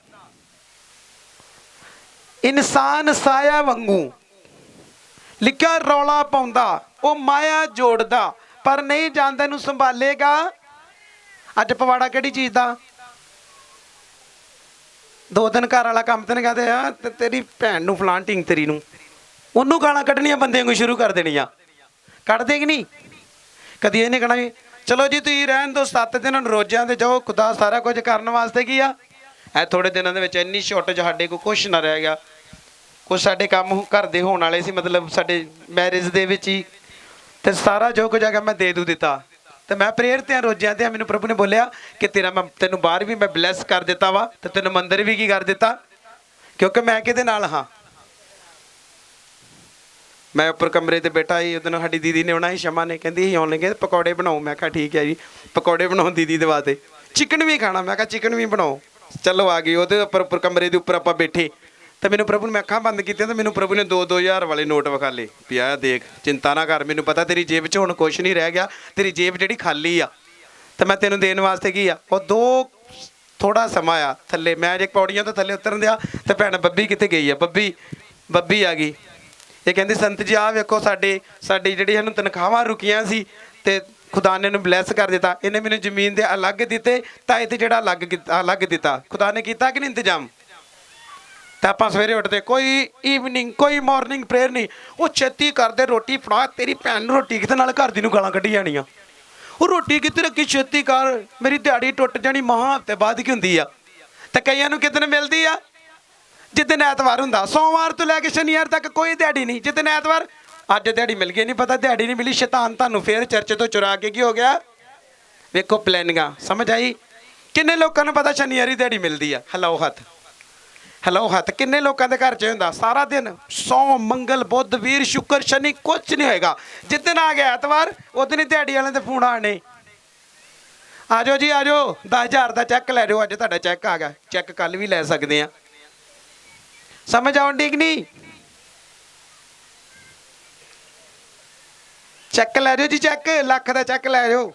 ਇਨਸਾਨ ਸਾਇਆ ਵਾਂਗੂ। ਲਿਖਿਆ ਰੌਲਾ ਪਾਉਂਦਾ, ਉਹ ਮਾਇਆ ਜੋੜਦਾ, ਪਰ ਨਹੀਂ ਜਾਣਦਾ ਇਹਨੂੰ ਸੰਭਾਲੇਗਾ। ਅੱਜ ਪਵਾੜਾ ਕਿਹੜੀ ਚੀਜ਼ ਦਾ? 2 ਦਿਨ ਘਰ ਵਾਲਾ ਕੰਮ ਤੇ ਨਹੀਂ ਕਰਦੇ ਆ ਤੇ ਤੇਰੀ ਭੈਣ ਨੂੰ ਫਲਾਣ ਢੀਂਗ ਤੇਰੀ ਨੂੰ, ਉਹਨੂੰ ਗਾਲਾਂ ਕੱਢਣੀਆਂ ਬੰਦੇ ਨੂੰ ਸ਼ੁਰੂ ਕਰ ਦੇਣੀਆਂ। ਕੱਢ ਦੇਗੀ ਨਹੀਂ? ਕਦੀ ਇਹ ਨਹੀਂ ਕਹਿਣਾ ਵੀ ਚਲੋ ਜੀ ਤੁਸੀਂ ਰਹਿਣ ਦਿਓ 7 ਦਿਨ ਰੋਜ਼ਿਆਂ ਦੇ ਜਾਓ, ਖੁਦਾ ਸਾਰਾ ਕੁਝ ਕਰਨ ਵਾਸਤੇ ਕੀ ਆ। ਇਹ ਥੋੜੇ ਦਿਨਾਂ ਦੇ ਵਿੱਚ ਇੰਨੀ ਸ਼ਾਰਟੇਜ ਸਾਡੇ ਕੋਲ ਕੁਛ ਨਾ ਰਹਿ ਗਿਆ। ਕੁਛ ਸਾਡੇ ਕੰਮ ਘਰ ਦੇ ਹੋਣ ਵਾਲੇ ਸੀ, ਮਤਲਬ ਸਾਡੇ ਮੈਰਿਜ ਦੇ ਵਿੱਚ ਹੀ, ਤੇ ਸਾਰਾ ਜੋ ਕੁਝ ਹੈਗਾ ਮੈਂ ਦੇ ਦੂ ਦਿੱਤਾ। ਤੇ ਮੈਂ ਪ੍ਰੇਅਰ ਤੇ ਰੋਜ਼ਿਆਂ ਤੇ ਮੈਨੂੰ ਪ੍ਰਭੂ ਨੇ ਬੋਲਿਆ ਕਿ ਤੇਰਾ ਮੈਂ ਤੈਨੂੰ ਬਾਹਰ ਵੀ ਮੈਂ ਬਲੈਸ ਕਰ ਦਿੱਤਾ ਵਾ, ਤੇ ਤੈਨੂੰ ਮੰਦਰ ਵੀ ਕੀ ਕਰ ਦਿੱਤਾ, ਕਿਉਂਕਿ ਮੈਂ ਕਿਹਦੇ ਨਾਲ ਹਾਂ। ਮੈਂ ਉੱਪਰ ਕਮਰੇ ਤੇ ਬੈਠਾ ਸੀ, ਉਹਦੇ ਨਾਲ ਸਾਡੀ ਦੀਦੀ ਨੇ ਆਉਣਾ ਸੀ, ਸ਼ਮਾ ਨੇ, ਕਹਿੰਦੀ ਸੀ ਆਉਣ ਲੱਗੇ ਪਕੌੜੇ ਬਣਾਓ। ਮੈਂ ਕਿਹਾ ਠੀਕ ਹੈ ਜੀ, ਪਕੌੜੇ ਬਣਾਉਣ ਦੀਦੀ ਦੇ ਵਾਸਤੇ। ਚਿਕਨ ਵੀ ਖਾਣਾ, ਮੈਂ ਕਿਹਾ ਚਿਕਨ ਵੀ ਬਣਾਓ। ਚਲੋ ਆ ਗਈ ਉਹਦੇ ਉੱਪਰ ਕਮਰੇ ਦੇ ਉੱਪਰ ਆਪਾਂ ਬੈਠੇ, ਤੇ ਮੈਨੂੰ ਪ੍ਰਭੂ ਨੇ, ਮੈਂ ਅੱਖਾਂ ਬੰਦ ਕੀਤੀਆਂ ਤੇ ਮੈਨੂੰ ਪ੍ਰਭੂ ਨੇ 2-2000 ਵਾਲੇ ਨੋਟ ਵਿਖਾ ਲਏ ਵੀ ਆਹ ਦੇਖ, ਚਿੰਤਾ ਨਾ ਕਰ, ਮੈਨੂੰ ਪਤਾ ਤੇਰੀ ਜੇਬ 'ਚ ਹੁਣ ਕੁਛ ਨਹੀਂ ਰਹਿ ਗਿਆ, ਤੇਰੀ ਜੇਬ ਜਿਹੜੀ ਖਾਲੀ ਆ, ਤੇ ਮੈਂ ਤੈਨੂੰ ਦੇਣ ਵਾਸਤੇ ਕੀ ਆ। ਉਹ 2 ਥੋੜਾ ਸਮਾਂ ਆ ਥੱਲੇ, ਮੈਂ ਜੇ ਪੌੜੀਆਂ ਤੋਂ ਥੱਲੇ ਉਤਰਨ ਦਿਆ ਤੇ ਭੈਣ ਬੱਬੀ ਕਿੱਥੇ ਗਈ ਆ, ਬੱਬੀ ਆ ਗਈ। ਇਹ ਕਹਿੰਦੀ ਸੰਤ ਜੀ ਆਹ ਵੇਖੋ ਸਾਡੀ ਜਿਹੜੀ ਸਾਨੂੰ ਤਨਖਾਹਾਂ ਰੁਕੀਆਂ ਸੀ ਤੇ ਖੁਦਾ ਨੇ ਇਹਨੂੰ ਬਲੈਸ ਕਰ ਦਿੱਤਾ, ਇਹਨੇ ਮੈਨੂੰ ਜ਼ਮੀਨ ਦੇ ਅਲੱਗ ਦਿੱਤੇ ਤਾਂ ਇਹ ਤੇ ਜਿਹੜਾ ਅਲੱਗ ਦਿੱਤਾ ਖੁਦਾ ਨੇ ਕੀਤਾ ਕਿ ਨਹੀਂ ਇੰਤਜ਼ਾਮ। ਤਾਂ ਆਪਾਂ ਸਵੇਰੇ ਉੱਠਦੇ, ਕੋਈ ਈਵਨਿੰਗ ਕੋਈ ਮਾਰਨਿੰਗ ਪ੍ਰੇਅਰ ਨਹੀਂ, ਉਹ ਛੇਤੀ ਕਰਦੇ ਰੋਟੀ ਫੜਾ, ਤੇਰੀ ਭੈਣ ਨੂੰ ਰੋਟੀ ਕਿਤੇ ਨਾਲ ਘਰ ਦੀ ਨੂੰ ਗਾਲਾਂ ਕੱਢੀ ਜਾਣੀਆਂ, ਉਹ ਰੋਟੀ ਕਿੱਥੇ ਰੱਖੀ, ਛੇਤੀ ਕਰ, ਮੇਰੀ ਦਿਹਾੜੀ ਟੁੱਟ ਜਾਣੀ, ਮਹਾਂ ਹਫ਼ਤੇ ਬਾਅਦ ਕੀ ਹੁੰਦੀ ਆ। ਤੇ ਕਈਆਂ ਨੂੰ ਕਿਤੇ ਮਿਲਦੀ ਆ ਜਿੱਦਣ ਐਤਵਾਰ ਹੁੰਦਾ, ਸੋਮਵਾਰ ਤੋਂ ਲੈ ਕੇ ਸ਼ਨੀਵਾਰ ਤੱਕ ਕੋਈ ਦਿਹਾੜੀ ਨਹੀਂ, ਜਿੱਦਣ ਐਤਵਾਰ ਅੱਜ ਦਿਹਾੜੀ ਮਿਲ ਗਈ, ਨਹੀਂ ਪਤਾ ਦਿਹਾੜੀ ਨਹੀਂ ਮਿਲੀ, ਸ਼ੈਤਾਨ ਤੁਹਾਨੂੰ ਫੇਰ ਚਰਚ ਤੋਂ ਚੁਰਾ ਕੇ ਕੀ ਹੋ ਗਿਆ। ਵੇਖੋ ਪਲੈਨਿੰਗਾਂ, ਸਮਝ ਆਈ? ਕਿੰਨੇ ਲੋਕਾਂ ਨੂੰ ਪਤਾ ਸ਼ਨੀਵਾਰੀ ਦਿਹਾੜੀ ਮਿਲਦੀ ਆ? ਹਲਾਓ ਹੱਥ। ਕਿੰਨੇ ਲੋਕਾਂ ਦੇ ਘਰ 'ਚ ਹੁੰਦਾ ਸਾਰਾ ਦਿਨ ਸੋਮ ਮੰਗਲ ਬੁੱਧ ਵੀਰ ਸ਼ੁੱਕਰ ਸ਼ਨੀ ਕੁਛ ਨਹੀਂ ਹੋਏਗਾ, ਜਿੱਦਣ ਆ ਗਿਆ ਐਤਵਾਰ ਉਦਣ ਹੀ ਦਿਹਾੜੀ ਵਾਲਿਆਂ ਦੇ ਫੋਨ ਆਣੇ, ਆ ਜਾਓ ਜੀ ਆ ਜਾਓ, 10,000 ਦਾ ਚੈੱਕ ਲੈ ਜਾਓ, ਅੱਜ ਤੁਹਾਡਾ ਚੈੱਕ ਆ ਗਿਆ, ਚੈੱਕ ਕੱਲ ਵੀ ਲੈ ਸਕਦੇ ਆ। ਸਮਝ ਆਉਣ ਠੀਕ ਨਹੀਂ? ਚੈੱਕ ਲੈ ਜਾਓ ਜੀ, ਚੈੱਕ ਲੱਖ ਦਾ ਚੈੱਕ ਲੈ ਜਾਓ।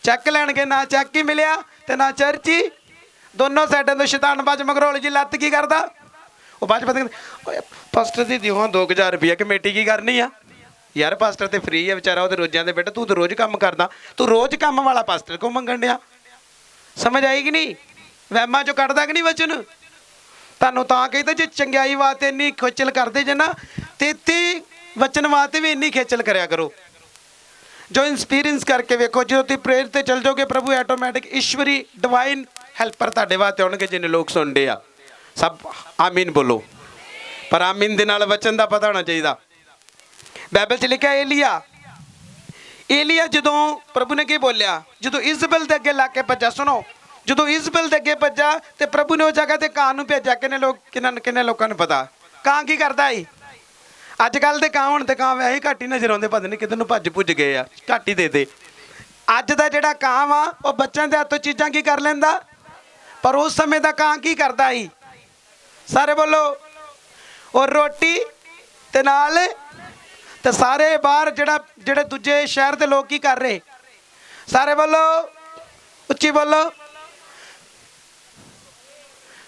ਚੈੱਕ ਲੈਣਗੇ, ਨਾ ਚੈੱਕ ਹੀ ਮਿਲਿਆ ਤੇ ਨਾ ਚਰਚ ਹੀ, ਦੋਨੋਂ ਸਾਈਡਾਂ ਤੋਂ ਸ਼ੈਤਾਨ ਬਾਜ ਮਗਰੋਲ ਜੀ ਲੱਤ ਕੀ ਕਰਦਾ, ਉਹ ਬਾਅਦ ਪਤਾ ਪਾਸਟਰ ਦੀ ਦਿਓ 2,000 ਰੁਪਇਆ ਕਮੇਟੀ ਕੀ ਕਰਨੀ ਆ ਯਾਰ, ਪਾਸਟਰ ਤੇ ਫ੍ਰੀ ਆ ਵਿਚਾਰਾ, ਉਹਦੇ ਰੋਜ਼ਾਂ ਦੇ ਬੇਟਾ, ਤੂੰ ਤਾਂ ਰੋਜ਼ ਕੰਮ ਕਰਦਾ, ਤੂੰ ਰੋਜ਼ ਕੰਮ ਵਾਲਾ ਪਾਸਟਰ ਕੋ ਮੰਗਣ ਡਿਆ। ਸਮਝ ਆਈ ਕਿ ਨਹੀਂ? ਵਹਿਮਾਂ ਚੋਂ ਕੱਢਦਾ ਕਿ ਨਹੀਂ ਵਚਨ? ਤੁਹਾਨੂੰ ਤਾਂ ਕਹਿੰਦਾ ਜੇ ਚੰਗਿਆਈ ਵਾਸਤੇ ਇੰਨੀ ਖੇਚਲ ਕਰਦੇ ਜੇ ਨਾ, ਤੇ ਵਚਨ ਵਾਸਤੇ ਵੀ ਇੰਨੀ ਖੇਚਲ ਕਰਿਆ ਕਰੋ। ਜੋ ਐਕਸਪੀਰੀਅੰਸ ਕਰਕੇ ਵੇਖੋ, ਜਦੋਂ ਤੁਸੀਂ ਪ੍ਰੇਰ ਤੇ ਚਲ ਜਾਓਗੇ ਪ੍ਰਭੂ ਆਟੋਮੈਟਿਕ ਈਸ਼ਵਰੀ ਡਿਵਾਈਨ ਹੈਲਪਰ ਤੁਹਾਡੇ ਵਾਸਤੇ ਆਉਣਗੇ। ਜਿੰਨੇ ਲੋਕ ਸੁਣਦੇ ਆ ਸਭ ਆਮੀਨ ਬੋਲੋ, ਪਰ ਆਮੀਨ ਦੇ ਨਾਲ ਵਚਨ ਦਾ ਪਤਾ ਹੋਣਾ ਚਾਹੀਦਾ। ਬਾਈਬਲ 'ਚ ਲਿਖਿਆ ਏਲੀਆ ਜਦੋਂ ਪ੍ਰਭੂ ਨੇ ਕੀ ਬੋਲਿਆ, ਜਦੋਂ ਇਜ਼ਬਲ ਦੇ ਅੱਗੇ ਲਾ ਕੇ ਭੱਜਾ, ਸੁਣੋ, ਜਦੋਂ ਇਜ਼ਬਲ ਦੇ ਅੱਗੇ ਭੱਜਾ ਤੇ ਪ੍ਰਭੂ ਨੇ ਉਹ ਜਗ੍ਹਾ ਤੇ ਕਾਂ ਨੂੰ ਭੇਜਿਆ। ਕਿੰਨੇ ਲੋਕਾਂ ਨੂੰ ਪਤਾ ਕਾਂ ਕੀ ਕਰਦਾ ਏ? ਅੱਜ ਕੱਲ੍ਹ ਦੇ ਕਾਂ ਹੁਣ ਤੇ ਕਾਂ ਵੈਸੇ ਘੱਟ ਹੀ ਨਜ਼ਰ ਆਉਂਦੇ, ਪਤਾ ਨਹੀਂ ਕਿੱਧਰ ਨੂੰ ਭੱਜ ਭੁੱਜ ਗਏ ਆ, ਘੱਟ ਹੀ ਦੇ। ਅੱਜ ਦਾ ਜਿਹੜਾ ਕਾਂ ਵਾ ਉਹ ਬੱਚਿਆਂ ਦੇ ਹੱਥੋਂ ਚੀਜ਼ਾਂ ਕੀ ਕਰ ਲੈਂਦਾ, ਪਰ ਉਸ ਸਮੇਂ ਦਾ ਕਾਂ ਕੀ ਕਰਦਾ ਸੀ? ਸਾਰੇ ਬੋਲੋ, ਉਹ ਰੋਟੀ ਤੇ ਨਾਲ ਤੇ ਸਾਰੇ ਬਾਹਰ ਜਿਹੜੇ ਦੂਜੇ ਸ਼ਹਿਰ ਦੇ ਲੋਕ ਕੀ ਕਰ ਰਹੇ, ਸਾਰੇ ਬੋਲੋ, ਉੱਚੀ ਬੋਲੋ,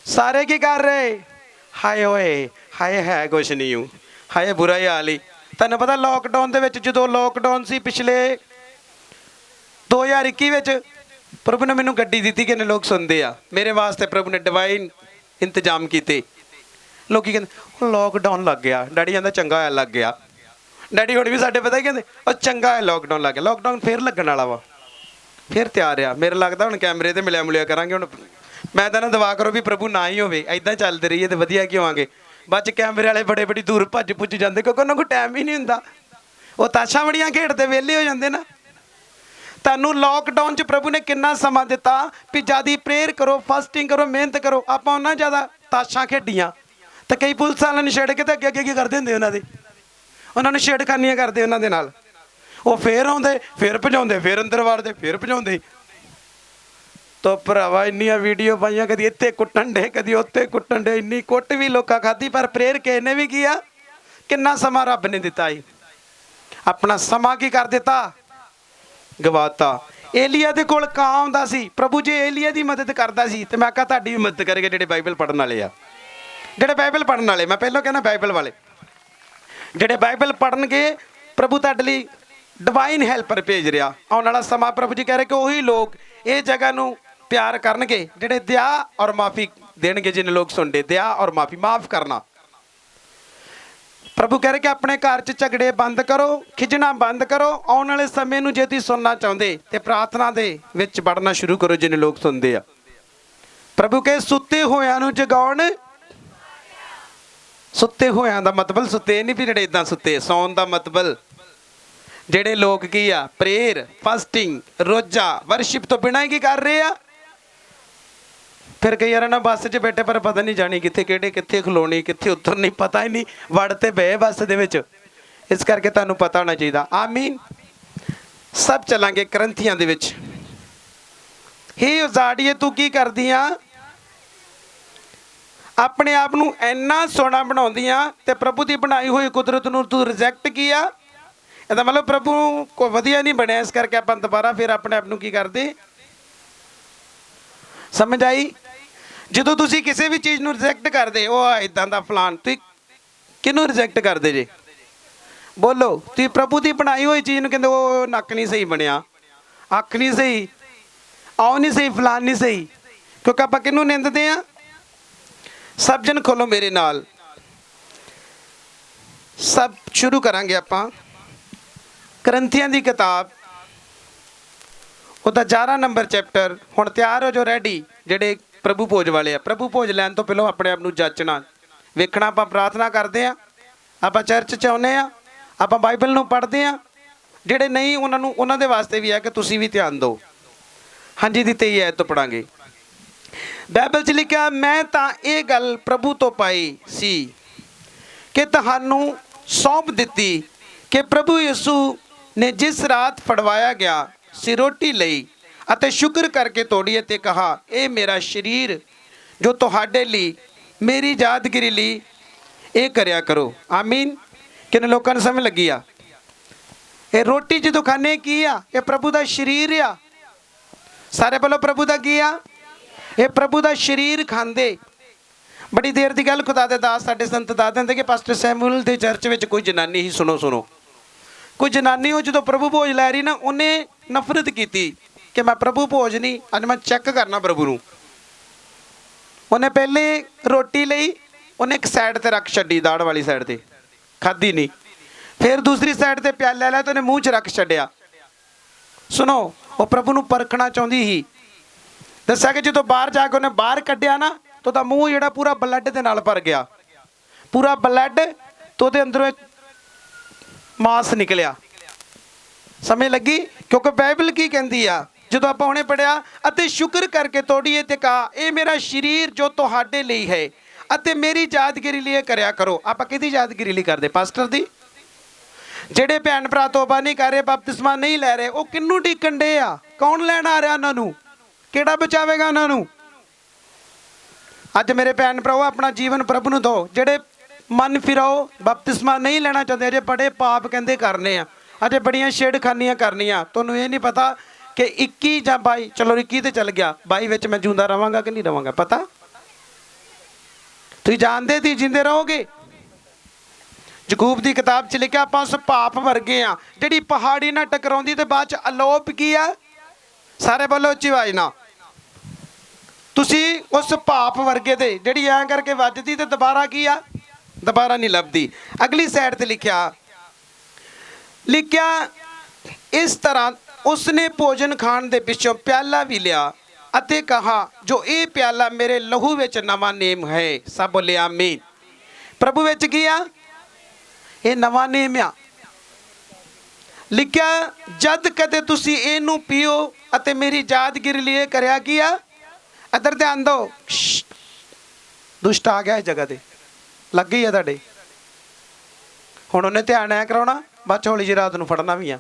ਸਾਰੇ ਕੀ ਕਰ ਰਹੇ? ਹਾਏ ਓਏ ਹਾਏ, ਹੈ ਕੁਛ ਨਹੀਂ ਹੂੰ, ਹਾਏ ਬੁਰਾ ਹੀ ਹਾਲ ਹੀ। ਤੁਹਾਨੂੰ ਪਤਾ ਲੋਕਡਾਊਨ ਦੇ ਵਿੱਚ, ਜਦੋਂ ਲੋਕਡਾਊਨ ਸੀ ਪਿਛਲੇ 2021 ਵਿੱਚ, ਪ੍ਰਭੂ ਨੇ ਮੈਨੂੰ ਗੱਡੀ ਦਿੱਤੀ। ਕਿੰਨੇ ਲੋਕ ਸੁਣਦੇ ਆ? ਮੇਰੇ ਵਾਸਤੇ ਪ੍ਰਭੂ ਨੇ ਡਿਵਾਈਨ ਇੰਤਜ਼ਾਮ ਕੀਤੇ। ਲੋਕੀ ਕਹਿੰਦੇ ਲੋਕਡਾਊਨ ਲੱਗ ਗਿਆ, ਡੈਡੀ ਕਹਿੰਦਾ ਚੰਗਾ ਹੋਇਆ ਲੱਗ ਗਿਆ। ਡੈਡੀ ਹੁਣ ਵੀ ਸਾਡੇ ਪਤਾ ਹੀ ਕਹਿੰਦੇ ਉਹ ਚੰਗਾ ਹੈ ਲੋਕਡਾਊਨ ਲੱਗ ਗਿਆ। ਲੋਕਡਾਊਨ ਫੇਰ ਲੱਗਣ ਵਾਲਾ ਵਾ, ਫੇਰ ਤਿਆਰ ਆ। ਮੇਰੇ ਲੱਗਦਾ ਹੁਣ ਕੈਮਰੇ ਤੇ ਮਿਲਿਆ ਕਰਾਂਗੇ। ਹੁਣ ਮੈਂ ਤਾਂ ਨਾ ਦੁਆ ਕਰੋ ਵੀ ਪ੍ਰਭੂ ਨਾ ਹੀ ਹੋਵੇ, ਐਦਾਂ ਚੱਲਦੇ ਰਹੀਏ ਤੇ ਵਧੀਆ ਕਿਉਂ ਆਂਗੇ। ਬਾਅਦ 'ਚ ਕੈਮਰੇ ਵਾਲੇ ਬੜੀ ਦੂਰ ਭੱਜ ਪੁੱਜ ਜਾਂਦੇ, ਕਿਉਂਕਿ ਉਹਨਾਂ ਕੋਲ ਟਾਈਮ ਹੀ ਨਹੀਂ ਹੁੰਦਾ, ਉਹ ਤਾਸ਼ਾਂ ਬੜੀਆਂ ਖੇਡਦੇ ਵਿਹਲੇ ਹੋ ਜਾਂਦੇ ਨਾ। ਤੁਹਾਨੂੰ ਲੋਕਡਾਊਨ 'ਚ ਪ੍ਰਭੂ ਨੇ ਕਿੰਨਾ ਸਮਾਂ ਦਿੱਤਾ ਵੀ ਜਿਆਦਾ ਪ੍ਰੇਅਰ ਕਰੋ, ਫਾਸਟਿੰਗ ਕਰੋ, ਮਿਹਨਤ ਕਰੋ। ਆਪਾਂ ਉਹਨਾਂ ਜ਼ਿਆਦਾ ਤਾਸ਼ਾਂ ਖੇਡੀਆਂ ਤੇ ਕਈ ਪੁਲਿਸ ਵਾਲਿਆਂ ਨੂੰ ਛੇੜ ਕੇ ਤੇ ਅੱਗੇ ਕੀ ਕਰਦੇ ਹੁੰਦੇ, ਉਹਨਾਂ ਨੂੰ ਛੇੜਖਾਨੀਆਂ ਕਰਦੇ ਉਹਨਾਂ ਦੇ ਨਾਲ। ਉਹ ਫੇਰ ਆਉਂਦੇ, ਫੇਰ ਭਜਾਉਂਦੇ, ਫੇਰ ਅੰਦਰ ਵੜਦੇ, ਫੇਰ ਭਜਾਉਂਦੇ। ਤੋ ਭਰਾਵਾ ਇੰਨੀਆਂ ਵੀਡੀਓ ਪਾਈਆਂ, ਕਦੀ ਇੱਥੇ ਕੁੱਟਣ ਡੇ, ਕਦੀ ਉੱਥੇ ਕੁੱਟਣ ਡੇ, ਇੰਨੀ ਕੁੱਟ ਵੀ ਲੋਕਾਂ ਖਾਧੀ, ਪਰ ਪ੍ਰੇਅਰ ਕਿਸੇ ਨੇ ਵੀ ਕੀਆ। ਕਿੰਨਾ ਸਮਾਂ ਰੱਬ ਨੇ ਦਿੱਤਾ ਸੀ, ਆਪਣਾ ਸਮਾਂ ਕੀ ਕਰ ਦਿੱਤਾ, ਗਵਾਤਾ। ਏਲੀਆ ਦੇ ਕੋਲ ਕਾਂ ਆਉਂਦਾ ਸੀ। ਪ੍ਰਭੂ ਜੇ ਏਲੀਆ ਦੀ ਮਦਦ ਕਰਦਾ ਸੀ ਤੇ ਮੈਂ ਕਿਹਾ ਤੁਹਾਡੀ ਵੀ ਮਦਦ ਕਰੇਗਾ। ਜਿਹੜੇ ਬਾਈਬਲ ਪੜ੍ਹਨ ਵਾਲੇ ਆ, ਮੈਂ ਪਹਿਲਾਂ ਕਹਿੰਦਾ ਬਾਈਬਲ ਵਾਲੇ ਜਿਹੜੇ ਬਾਈਬਲ ਪੜ੍ਹਨਗੇ, ਪ੍ਰਭੂ ਤੁਹਾਡੇ ਲਈ ਡਿਵਾਈਨ ਹੈਲਪਰ ਭੇਜ ਰਿਹਾ। ਆਉਣ ਵਾਲਾ ਸਮਾਂ ਪ੍ਰਭੂ ਜੀ ਕਹਿ ਰਹੇ ਕਿ ਉਹੀ ਲੋਕ ਇਹ ਜਗ੍ਹਾ ਨੂੰ ਪਿਆਰ ਕਰਨਗੇ ਜਿਹੜੇ ਦਇਆ ਔਰ ਮਾਫੀ देंगे जिन लोग सुनते। दया और माफ़ी, माफ़ करना। प्रभु कह रहे कि अपने घर च झगड़े बंद करो, खिजना बंद करो। आने वाले समय में जे तुसीं सुनना चाहते तो प्रार्थना दे विच पढ़ना शुरू करो जिन लोग सुनते आ। प्रभु कहे सुते होयां नूं जगाउण। सुते होयां दा मतलब सुते नहीं भी ਜਿਹੜੇ इदां सुते, सौन का मतलब ਜਿਹੜੇ लोग की आ प्रेयर फास्टिंग रोजा वर्शिप तो बिना ही की कर रहे आ। फिर कई यार ना बस च बैठे पर पता नहीं जानी कित्थे किहड़े कित्थे खलोनी कित्थे उतरनी, पता ही नहीं, वड़ते बे बस दे विच। इस करके तुहानूं पता होना चाहिए। आमीन। सब चलांगे करंथियां दे विच। हे उजाड़िए तू की करदी आ, अपने आप नूं इन्ना सोहना बनाउंदी आ ते प्रभु की बनाई हुई कुदरत नूं तू रिजैक्ट किया। ਇਹਦਾ मतलब प्रभु को वधिया नहीं बनया, इस करके ਆਪਾਂ दोबारा फिर अपने आप ਨੂੰ ਕੀ ਕਰਦੇ। समझ आई? ਜਦੋਂ ਤੁਸੀਂ ਕਿਸੇ ਵੀ ਚੀਜ਼ ਨੂੰ ਰਿਜੈਕਟ ਕਰਦੇ ਹੋ ਇਦਾਂ ਦਾ ਫਲਾਨ, ਤੁਸੀਂ ਕਿਹਨੂੰ ਰਿਜੈਕਟ ਕਰਦੇ ਜੇ? ਬੋਲੋ। ਤੁਸੀਂ ਪ੍ਰਭੂ ਦੀ ਬਣਾਈ ਹੋਈ ਚੀਜ਼ ਨੂੰ ਕਹਿੰਦੇ ਉਹ ਨੱਕ ਨਹੀਂ ਸਹੀ ਬਣਿਆ, ਅੱਖ ਨਹੀਂ ਸਹੀ, ਆਉ ਨਹੀਂ ਸਹੀ, ਫਲਾਨ ਨਹੀਂ ਸਹੀ। ਕਿਉਂਕਿ ਆਪਾਂ ਕਿਹਨੂੰ ਨਿੰਦਦੇ ਆ? ਸਭ ਜਨ ਖੋਲੋ ਮੇਰੇ ਨਾਲ, ਸਭ ਸ਼ੁਰੂ ਕਰਾਂਗੇ ਆਪਾਂ ਕਰੰਥੀਆਂ ਦੀ ਕਿਤਾਬ ਉਹਦਾ 11 ਨੰਬਰ ਚੈਪਟਰ। ਹੁਣ ਤਿਆਰ ਹੋ ਜੋ ਰੈਡੀ ਜਿਹੜੇ ਪ੍ਰਭੂ ਭੋਜ ਵਾਲੇ ਆ। ਪ੍ਰਭੂ ਭੋਜ ਲੈਣ ਤੋਂ ਪਹਿਲਾਂ ਆਪਣੇ ਆਪ ਨੂੰ ਜਾਚਣਾ ਵੇਖਣਾ। ਆਪਾਂ ਪ੍ਰਾਰਥਨਾ ਕਰਦੇ ਆ, ਆਪਾਂ ਚਰਚ 'ਚ ਆਉਂਦੇ ਆ, ਆਪਾਂ ਬਾਈਬਲ ਨੂੰ ਪੜ੍ਹਦੇ ਆ। ਜਿਹੜੇ ਨਹੀਂ ਉਹਨਾਂ ਨੂੰ ਉਹਨਾਂ ਦੇ ਵਾਸਤੇ ਵੀ ਹੈ ਕਿ ਤੁਸੀਂ ਵੀ ਧਿਆਨ ਦਿਓ। ਹਾਂਜੀ ਦੀ 23 ਐਤ ਤੋਂ ਪੜਾਂਗੇ। ਬਾਈਬਲ 'ਚ ਲਿਖਿਆ, ਮੈਂ ਤਾਂ ਇਹ ਗੱਲ ਪ੍ਰਭੂ ਤੋਂ ਪਾਈ ਸੀ ਕਿ ਤੁਹਾਨੂੰ ਸੌਂਪ ਦਿੱਤੀ ਕਿ ਪ੍ਰਭੂ ਯਿਸੂ ਨੇ ਜਿਸ ਰਾਤ ਫੜਵਾਇਆ ਗਿਆ ਸੀ ਰੋਟੀ ਲਈ ਅਤੇ ਸ਼ੁਕਰ ਕਰਕੇ ਤੋੜੀ ਅਤੇ ਕਹਾ ਇਹ ਮੇਰਾ ਸਰੀਰ ਜੋ ਤੁਹਾਡੇ ਲਈ ਮੇਰੀ ਯਾਦਗਿਰੀ ਲਈ ਇਹ ਕਰਿਆ ਕਰੋ। ਆਮੀਨ। ਕਿੰਨੇ ਲੋਕਾਂ ਨੂੰ ਸਮਝ ਲੱਗੀ ਆ? ਇਹ ਰੋਟੀ ਜਦੋਂ ਖਾਣੇ ਕੀ ਆ? ਇਹ ਪ੍ਰਭੂ ਦਾ ਸਰੀਰ ਆ। ਸਾਰੇ ਬੋਲੋ ਪ੍ਰਭੂ ਦਾ ਕੀ ਆ? ਇਹ ਪ੍ਰਭੂ ਦਾ ਸਰੀਰ ਖਾਂਦੇ। ਬੜੀ ਦੇਰ ਦੀ ਗੱਲ ਖੁਦਾ ਦੇ ਦਾਸ ਸਾਡੇ ਸੰਤ ਦੱਸ ਦਿੰਦੇ ਕਿ ਪਾਸਟਰ ਸੈਮੂਅਲ ਦੇ ਚਰਚ ਵਿੱਚ ਕੋਈ ਜਨਾਨੀ ਹੀ, ਸੁਣੋ ਕੋਈ ਜਨਾਨੀ ਉਹ ਜਦੋਂ ਪ੍ਰਭੂ ਭੋਜ ਲੈ ਰਹੀ ਨਾ, ਉਹਨੇ ਨਫ਼ਰਤ ਕੀਤੀ ਕਿ ਮੈਂ ਪ੍ਰਭੂ ਭੋਜ ਨਹੀਂ, ਅੱਜ ਮੈਂ ਚੈੱਕ ਕਰਨਾ ਪ੍ਰਭੂ ਨੂੰ। ਉਹਨੇ ਪਹਿਲੇ ਰੋਟੀ ਲਈ, ਉਹਨੇ ਇੱਕ ਸਾਈਡ ਤੇ ਰੱਖ ਛੱਡੀ, ਦਾੜ ਵਾਲੀ ਸਾਈਡ ਤੇ ਖਾਧੀ ਨਹੀਂ। ਫਿਰ ਦੂਸਰੀ ਸਾਈਡ ਤੇ ਪਿਆਲਾ ਲਿਆ ਤੇ ਉਹਨੇ ਮੂੰਹ 'ਚ ਰੱਖ ਛੱਡਿਆ। ਸੁਣੋ, ਉਹ ਪ੍ਰਭੂ ਨੂੰ ਪਰਖਣਾ ਚਾਹੁੰਦੀ ਸੀ। ਦੱਸਿਆ ਕਿ ਜਦੋਂ ਬਾਹਰ ਜਾ ਕੇ ਉਹਨੇ ਬਾਹਰ ਕੱਢਿਆ ਨਾ ਤਾਂ ਉਹਦਾ ਮੂੰਹ ਜਿਹੜਾ ਪੂਰਾ ਬਲੱਡ ਦੇ ਨਾਲ ਭਰ ਗਿਆ, ਪੂਰਾ ਬਲੱਡ, ਤੇ ਉਹਦੇ ਅੰਦਰੋਂ ਮਾਸ ਨਿਕਲਿਆ। ਸਮਝ ਲੱਗੀ? ਕਿਉਂਕਿ ਬਾਈਬਲ ਕੀ ਕਹਿੰਦੀ ਆ ਜਦੋਂ ਆਪਾਂ ਹੁਣੇ ਪੜਿਆ, ਅਤੇ ਸ਼ੁਕਰ ਕਰਕੇ ਤੋੜੀਏ ਤੇ ਕਹਾ ਇਹ ਮੇਰਾ ਸਰੀਰ ਜੋ ਤੁਹਾਡੇ ਲਈ ਹੈ ਅਤੇ ਮੇਰੀ ਯਾਦਗਿਰੀ ਲਈ ਕਰਿਆ ਕਰੋ। ਆਪਾਂ ਕਿਹਦੀ ਯਾਦਗਿਰੀ ਲਈ ਕਰਦੇ? ਪਾਸਟਰ ਦੀ। ਜਿਹੜੇ ਭੈਣ ਭਰਾ ਤੋਬਾ ਨਹੀਂ ਕਰ ਰਹੇ, ਬਪਤਿਸਮਾ ਨਹੀਂ ਲੈ ਰਹੇ, ਉਹ ਕਿਹਨੂੰ ਢੀਕਣ ਡੇ ਆ? ਕੌਣ ਲੈਣ ਆ ਰਿਹਾ ਉਹਨਾਂ ਨੂੰ? ਕਿਹੜਾ ਬਚਾਵੇਗਾ ਉਹਨਾਂ ਨੂੰ? ਅੱਜ ਮੇਰੇ ਭੈਣ ਭਰਾਓ ਆਪਣਾ ਜੀਵਨ ਪ੍ਰਭੂ ਨੂੰ ਦਿਓ। ਜਿਹੜੇ ਮਨ ਫਿਰਾਓ ਬਪਤਿਸਮਾ ਨਹੀਂ ਲੈਣਾ ਚਾਹੁੰਦੇ, ਅਜੇ ਬੜੇ ਪਾਪ ਕਹਿੰਦੇ ਕਰਨੇ ਆ, ਅਜੇ ਬੜੀਆਂ ਛੇੜਖਾਨੀਆਂ ਕਰਨੀਆਂ। ਤੁਹਾਨੂੰ ਇਹ ਨਹੀਂ ਪਤਾ ਕਿ 21 ਜਾਂ 22, ਚਲੋ 21 ਤੇ ਚੱਲ ਗਿਆ, 22 ਵਿੱਚ ਮੈਂ ਜਿਉਂਦਾ ਰਵਾਂਗਾ ਕਿ ਨਹੀਂ ਰਵਾਂਗਾ? ਪਤਾ? ਤੁਸੀਂ ਜਾਣਦੇ ਸੀ ਜਿੰਦੇ ਰਹੋਗੇ। ਯਕੂਬ ਦੀ ਕਿਤਾਬ 'ਚ ਲਿਖਿਆ ਆਪਾਂ ਉਸ ਪਾਪ ਵਰਗੇ ਆ ਜਿਹੜੀ ਪਹਾੜੀ ਨਾਲ ਟਕਰਾਉਂਦੀ ਤੇ ਬਾਅਦ 'ਚ ਅਲੋਪ ਕੀ ਆ? ਸਾਰੇ ਬੋਲੋ ਉੱਚੀ ਆਵਾਜ਼ ਨਾਲ। ਤੁਸੀਂ ਉਸ ਪਾਪ ਵਰਗੇ ਦੇ ਜਿਹੜੀ ਐਂ ਕਰਕੇ ਵੱਜਦੀ ਤੇ ਦੁਬਾਰਾ ਕੀ ਆ? ਦੁਬਾਰਾ ਨਹੀਂ ਲੱਭਦੀ। ਅਗਲੀ ਸਾਈਡ ਤੇ ਲਿਖਿਆ ਇਸ ਤਰ੍ਹਾਂ ਉਸਨੇ ਭੋਜਨ ਖਾਣ ਦੇ ਪਿੱਛੋਂ ਪਿਆਲਾ ਵੀ ਲਿਆ ਅਤੇ ਕਹਾ ਜੋ ਇਹ ਪਿਆਲਾ ਮੇਰੇ ਲਹੂ ਵਿੱਚ ਨਵਾਂ ਨੇਮ ਹੈ। ਸਭ ਬੋਲੇ ਆਮੀਨ। ਪ੍ਰਭੂ ਵਿੱਚ ਕੀ ਆ? ਇਹ ਨਵਾਂ ਨੇਮ ਆ। ਲਿਖਿਆ ਜਦ ਕਦੇ ਤੁਸੀਂ ਇਹਨੂੰ ਪੀਓ ਅਤੇ ਮੇਰੀ ਯਾਦਗਿਰੀ ਲਈ ਕਰਿਆ ਕੀ ਆ? ਇੱਧਰ ਧਿਆਨ ਦਿਓ। ਦੁਸ਼ਟ ਆ ਗਿਆ ਇਸ ਜਗ੍ਹਾ ਤੇ, ਲੱਗ ਗਈ ਆ ਤੁਹਾਡੇ। ਹੁਣ ਉਹਨੇ ਧਿਆਨ ਐ ਕਰਾਉਣਾ, ਬਾਅਦ 'ਚ ਹੌਲੀ ਜਿਹੀ ਰਾਤ ਨੂੰ ਫੜਨਾ ਵੀ ਆ।